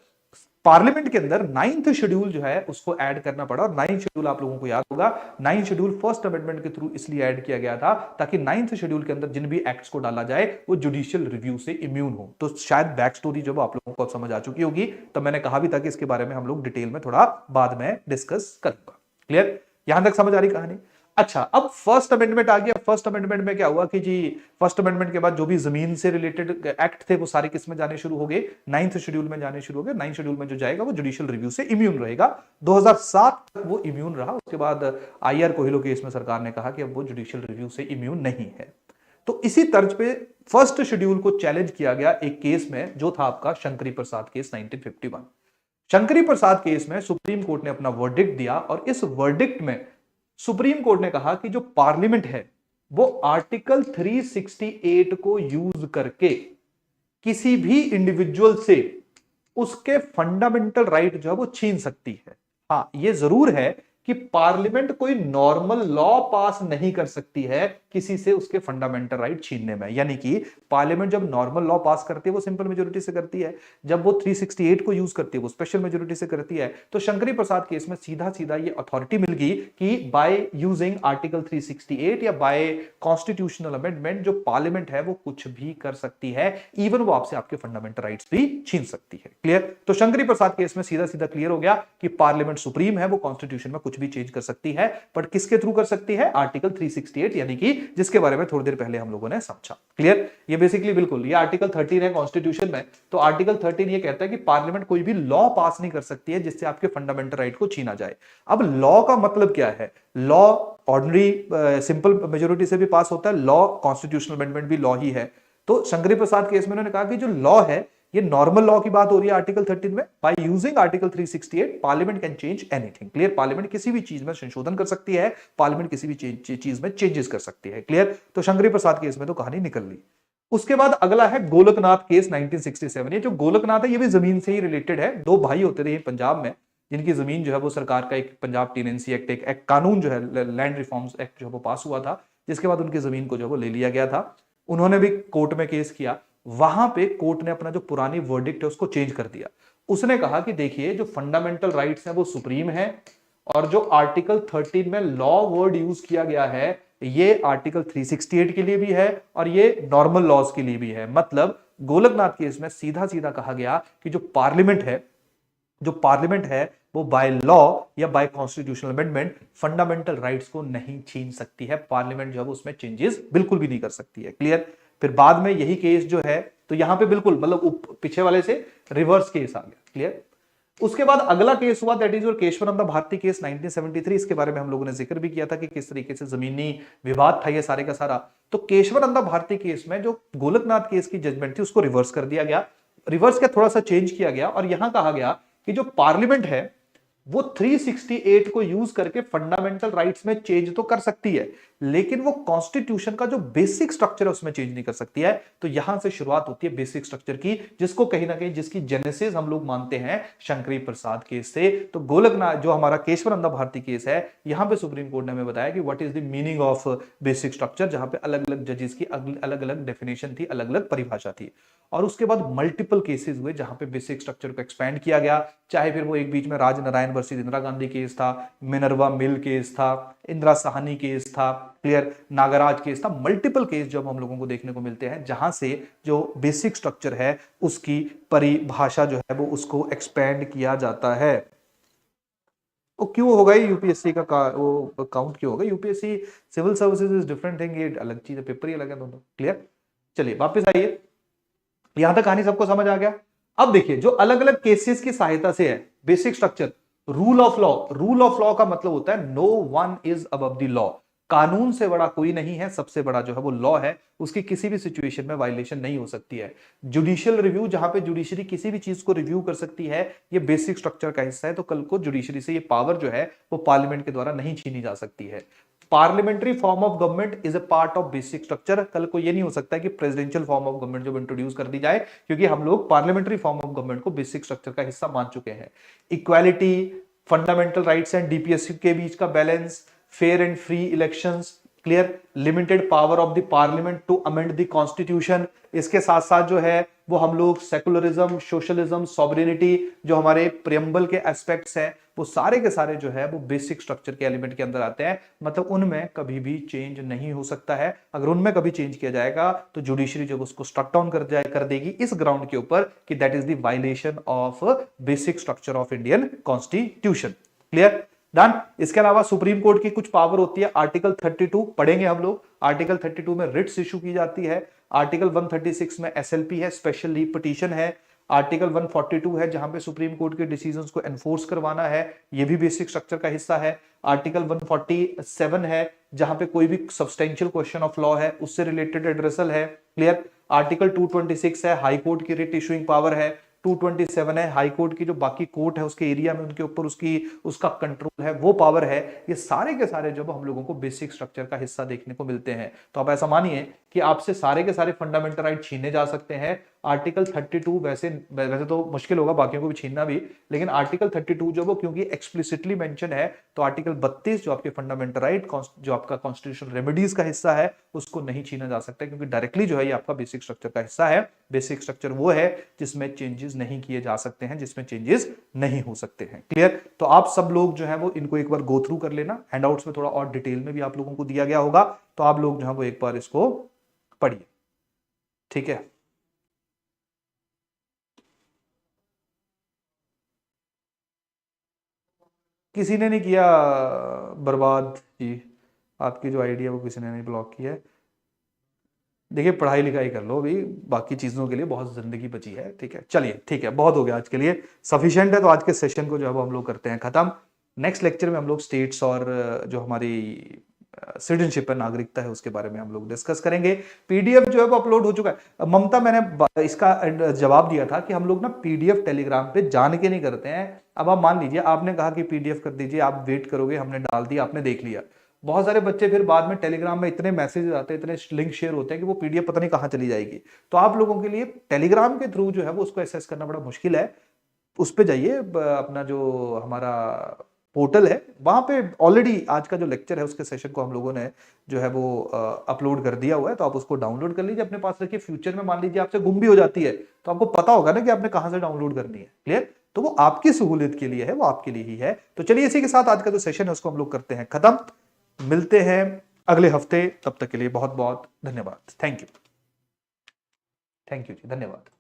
पार्लियामेंट के अंदर 9th शेड्यूल जो है उसको ऐड करना पड़ा, और 9th शेड्यूल आप लोगों को याद होगा, 9th शेड्यूल फर्स्ट अमेंडमेंट के थ्रू इसलिए ऐड किया गया था ताकि 9th शेड्यूल के अंदर जिन भी एक्ट्स को डाला जाए वो जुडिशियल रिव्यू से इम्यून हो। तो शायद बैक स्टोरी जब आप लोगों को समझ आ चुकी होगी, तो मैंने कहा भी था कि इसके बारे में हम लोग डिटेल में थोड़ा बाद में डिस्कस करूंगा। क्लियर? यहां तक समझ आ रही कहानी? अच्छा, अब फर्स्ट अमेंडमेंट आ गया। फर्स्ट अमेंडमेंट में क्या हुआ कि जी फर्स्ट अमेंडमेंट के बाद जो भी जमीन से रिलेटेड एक्ट थे वो सारे किस में जाने शुरू हो गए? 9th शेड्यूल में जाने शुरू हो गए। 9th शेड्यूल में जो जाएगा वो जुडिशियल रिव्यू से इम्यून रहेगा। 2007 तक वो इम्यून रहा। उसके बाद आईआर कोहिलो केस में सरकार ने कहा कि अब वो जुडिशियल रिव्यू से इम्यून नहीं है। तो इसी तर्ज पे फर्स्ट शेड्यूल को चैलेंज किया गया एक केस में, जो था आपका शंकरी प्रसाद केस 1951। शंकरी प्रसाद केस में सुप्रीम कोर्ट ने अपना वर्डिक्ट दिया और इस वर्डिक्ट में सुप्रीम कोर्ट ने कहा कि जो पार्लियामेंट है वो आर्टिकल 368 को यूज करके किसी भी इंडिविजुअल से उसके फंडामेंटल राइट जो है वो छीन सकती है। हां, ये जरूर है कि पार्लियामेंट कोई नॉर्मल लॉ पास नहीं कर सकती है किसी से उसके फंडामेंटल राइट छीनने में। यानी कि पार्लियामेंट जब नॉर्मल लॉ पास करती है वो सिंपल मेजोरिटी से करती है, जब वो 368 को यूज करती है वो स्पेशल मेजोरिटी से करती है। तो शंकरी प्रसाद केस में सीधा सीधा ये अथॉरिटी मिल गई कि बाय यूजिंग आर्टिकल 368 या बाय कॉन्स्टिट्यूशनल अमेंडमेंट जो पार्लियामेंट है वो कुछ भी कर सकती है, इवन वो आपसे आपके फंडामेंटल राइट्स भी छीन सकती है। क्लियर? तो शंकरी प्रसाद केस में सीधा सीधा क्लियर हो गया कि पार्लियामेंट सुप्रीम है, वो कॉन्स्टिट्यूशन में कुछ भी चेंज कर सकती है, बट किसके थ्रू कर सकती है? आर्टिकल 368, यानी कि जिसके बारे में थोड़ी देर पहले हम लोगों ने समझा। क्लियर? ये बेसिकली बिल्कुल ये आर्टिकल 13 है कॉन्स्टिट्यूशन में। तो आर्टिकल 13 ये कहता है कि पार्लियामेंट कोई भी लॉ पास नहीं कर सकती है जिससे आपके फंडामेंटल राइट को छीना जाए। अब लॉ का मतलब क्या है? लॉ ऑर्डिनरी सिंपल मेजोरिटी से भी पास होता है, लॉ कॉन्स्टिट्यूशनल अमेंडमेंट भी लॉ ही है। तो शंकरी प्रसाद केस में उन्होंने कहा कि जो लॉ है ये नॉर्मल लॉ की बात हो रही है आर्टिकल 13 में। By using article 368 parliament can change anything. Clear? Parliament किसी भी चीज में संशोधन कर सकती है, पार्लियामेंट किसी भी चीज में चेंजेस कर सकती है। क्लियर? तो शंकरी प्रसाद केस में तो कहानी निकल ली। उसके बाद अगला है गोलकनाथ केस 1967। ये जो गोलकनाथ है ये भी जमीन से ही रिलेटेड है। दो भाई होते थे पंजाब में जिनकी जमीन जो है वो सरकार का एक पंजाब टेनेंसी एक्ट, एक कानून जो है लैंड रिफॉर्म्स एक्ट जो है वो पास हुआ था, जिसके बाद उनकी जमीन को जो है वो ले लिया गया था। उन्होंने भी कोर्ट में केस किया, वहां पे कोर्ट ने अपना जो पुरानी वर्डिक्ट है उसको चेंज कर दिया। उसने कहा कि देखिए जो फंडामेंटल राइट्स हैं वो सुप्रीम है, और जो आर्टिकल 13 में लॉ वर्ड यूज किया गया है ये आर्टिकल 368 के लिए भी है और ये नॉर्मल लॉज के लिए भी है। मतलब गोलकनाथ केस में सीधा सीधा कहा गया कि जो पार्लियामेंट है वो बाय लॉ या by constitutional amendment fundamental rights को नहीं छीन सकती है। पार्लियामेंट जो है उसमें चेंजेस बिल्कुल भी नहीं कर सकती है। क्लियर? फिर बाद में यही केस जो है, तो यहां पे बिल्कुल मतलब पीछे वाले से रिवर्स केस आ गया। क्लियर? उसके बाद अगला केस हुआ that is your Kesavananda Bharati case 1973। इसके बारे में हम लोगों ने जिक्र भी किया था कि किस तरीके से जमीनी विवाद था ये सारे का सारा। तो केशवानंद भारती केस में जो गोलकनाथ केस की जजमेंट थी उसको रिवर्स कर दिया गया, रिवर्स का थोड़ा सा चेंज किया गया और यहां कहा गया कि जो पार्लियामेंट है वो 368 को यूज करके फंडामेंटल राइट्स में चेंज तो कर सकती है, लेकिन वो कॉन्स्टिट्यूशन का जो बेसिक स्ट्रक्चर है उसमें चेंज नहीं कर सकती है। तो यहां से शुरुआत होती है बेसिक स्ट्रक्चर की, जिसको कहीं ना कहीं जिसकी जेनेसिस हम लोग मानते हैं शंकरी प्रसाद केस से। तो गोलकनाथ जो हमारा केशवानंद भारती केस है, यहां पे सुप्रीम कोर्ट ने हमें बताया कि what is the meaning of basic structure, जहां पे अलग अलग जजेस की अलग अलग डेफिनेशन थी, अलग अलग परिभाषा थी। और उसके बाद मल्टीपल केसेस हुए जहां पे बेसिक स्ट्रक्चर को एक्सपैंड किया गया, चाहे फिर वो एक बीच में राजनारायण वर्सेस इंदिरा गांधी केस था, मिनर्वा मिल केस था, इंदिरा साहनी केस था, क्लियर, नागराज केस था। मल्टीपल केस जब हम लोगों को देखने को मिलते हैं जहां से जो बेसिक स्ट्रक्चर है उसकी परिभाषा जो है वो उसको एक्सपैंड किया जाता है। वो क्यों होगा यूपीएससी का वो काउंट क्यों होगा? UPSC civil services is different thing, ये अलग चीज है, पेपर ही अलग है दोनों। क्लियर? चलिए वापस आइए, यहां तक कहानी सबको समझ आ गया। अब देखिए जो अलग अलग केसेस की सहायता से है basic structure, rule of law. Rule of law का मतलब होता है no one is above the law. कानून से बड़ा कोई नहीं है, सबसे बड़ा जो है वो लॉ है, उसकी किसी भी सिचुएशन में वायलेशन नहीं हो सकती है। जुडिशियल रिव्यू, जहां पे जुडिशरी किसी भी चीज को रिव्यू कर सकती है, ये बेसिक स्ट्रक्चर का हिस्सा है। तो कल को जुडिशरी से ये पावर जो है वो पार्लियामेंट के द्वारा नहीं छीनी जा सकती है। Parliamentary form of government is a part of basic structure. कल को ये नहीं हो सकता कि प्रेसिडेंशियल फॉर्म ऑफ गवर्नमेंट जब इंट्रोड्यूस कर दी जाए, क्योंकि हम लोग पार्लियामेंट्री फॉर्म ऑफ गवर्नमेंट को बेसिक स्ट्रक्चर का हिस्सा मान चुके हैं। Equality, fundamental rights and DPSC के बीच का balance, fair and free elections, clear, limited power of the parliament to amend the constitution. इसके साथ साथ जो है वो हम लोग सेकुलरिज्म, सोशलिज्म, सॉवरेनिटी, जो हमारे प्रियम्बल के एस्पेक्ट्स हैं, वो सारे के सारे जो है वो बेसिक स्ट्रक्चर के एलिमेंट के अंदर आते हैं। मतलब उनमें कभी भी चेंज नहीं हो सकता है। अगर उनमें कभी चेंज किया जाएगा तो जुडिशरी जब उसको स्ट्रक डाउन कर देगी इस ग्राउंड के ऊपर कि that is the violation of basic structure of Indian constitution. Clear? Done. इसके अलावा सुप्रीम कोर्ट की कुछ पावर होती है। आर्टिकल 32 पढ़ेंगे हम लोग। आर्टिकल 32 में रिट्स इशू की जाती है। आर्टिकल 136 में एसएलपी है, स्पेशल लीव पिटीशन है। आर्टिकल 142 है जहां पे सुप्रीम कोर्ट के डिसीजंस को एनफोर्स करवाना है, ये भी बेसिक स्ट्रक्चर का हिस्सा है। आर्टिकल 147 है जहां पे कोई भी सब्सटेंशियल क्वेश्चन ऑफ लॉ है उससे रिलेटेड एड्रेसल है। क्लियर। आर्टिकल 226 है, हाई कोर्ट की रिट इशुइंग पावर है। 227 है, हाई कोर्ट की जो बाकी कोर्ट है उसके एरिया में उनके ऊपर उसका कंट्रोल है, वो पावर है। ये सारे के सारे जब हम लोगों को बेसिक स्ट्रक्चर का हिस्सा देखने को मिलते हैं, तो आप ऐसा मानिए कि आपसे सारे के सारे फंडामेंटल राइट छीने जा सकते हैं। आर्टिकल 32 वैसे तो मुश्किल होगा बाकियों को भी छीनना भी, लेकिन आर्टिकल 32 जो वो क्योंकि एक्सप्लिसिटली मेंशन है, तो आर्टिकल 32 जो आपके फंडामेंटल राइट जो आपका कॉन्स्टिट्यूशनल रेमेडीज का हिस्सा है उसको नहीं छीना जा सकता, क्योंकि डायरेक्टली जो है ये आपका बेसिक स्ट्रक्चर का हिस्सा है। बेसिक स्ट्रक्चर वो है जिसमें चेंजेस नहीं किए जा सकते हैं, जिसमें चेंजेस नहीं हो सकते हैं। क्लियर। तो आप सब लोग जो है वो इनको एक बार गो थ्रू कर लेना, हैंडआउट्स में थोड़ा और डिटेल में भी आप लोगों को दिया गया होगा, तो आप लोग जो है वो एक बार इसको पढ़िए। ठीक है। किसी ने नहीं किया बर्बाद जी, आपकी जो आईडी है वो किसी ने नहीं ब्लॉक किया है। देखिए पढ़ाई लिखाई कर लो, अभी बाकी चीज़ों के लिए बहुत ज़िंदगी बची है। ठीक है, चलिए ठीक है, बहुत हो गया आज के लिए, सफिशिएंट है। तो आज के सेशन को जो है वो हम लोग करते हैं ख़त्म। नेक्स्ट लेक्चर में हम लोग स्टेट्स और जो हमारी सिटीजनशिप है, नागरिकता है, उसके बारे में हम लोग डिस्कस करेंगे। पीडीएफ जो है वो अपलोड हो चुका है। ममता, मैंने इसका जवाब दिया था कि हम लोग ना पीडीएफ टेलीग्राम पे जान के नहीं करते हैं। अब आप मान लीजिए आपने कहा कि पीडीएफ कर दीजिए, आप वेट करोगे, हमने डाल दिया, आपने देख लिया। बहुत सारे बच्चे फिर बाद में टेलीग्राम में इतने मैसेज आते हैं, इतने लिंक शेयर होते हैं कि वो पीडीएफ पता नहीं कहां चली जाएगी। तो आप लोगों के लिए टेलीग्राम के थ्रू जो है वो उसको एक्सेस करना बड़ा मुश्किल है। उस पे जाइए, अपना जो हमारा पोर्टल है वहां पे ऑलरेडी आज का जो लेक्चर है उसके सेशन को हम लोगों ने जो है वो अपलोड कर दिया हुआ है, तो आप उसको डाउनलोड कर लीजिए, अपने पास रखिए। फ्यूचर में मान लीजिए आपसे गुम भी हो जाती है तो आपको पता होगा ना कि आपने कहां से डाउनलोड करनी है। क्लियर। तो वो आपकी सहूलियत के लिए है, वो आपके लिए ही है। तो चलिए इसी के साथ आज का जो सेशन है उसको हम लोग करते हैं खत्म। मिलते हैं अगले हफ्ते, तब तक के लिए बहुत बहुत धन्यवाद। Thank you. थैंक यू जी, धन्यवाद।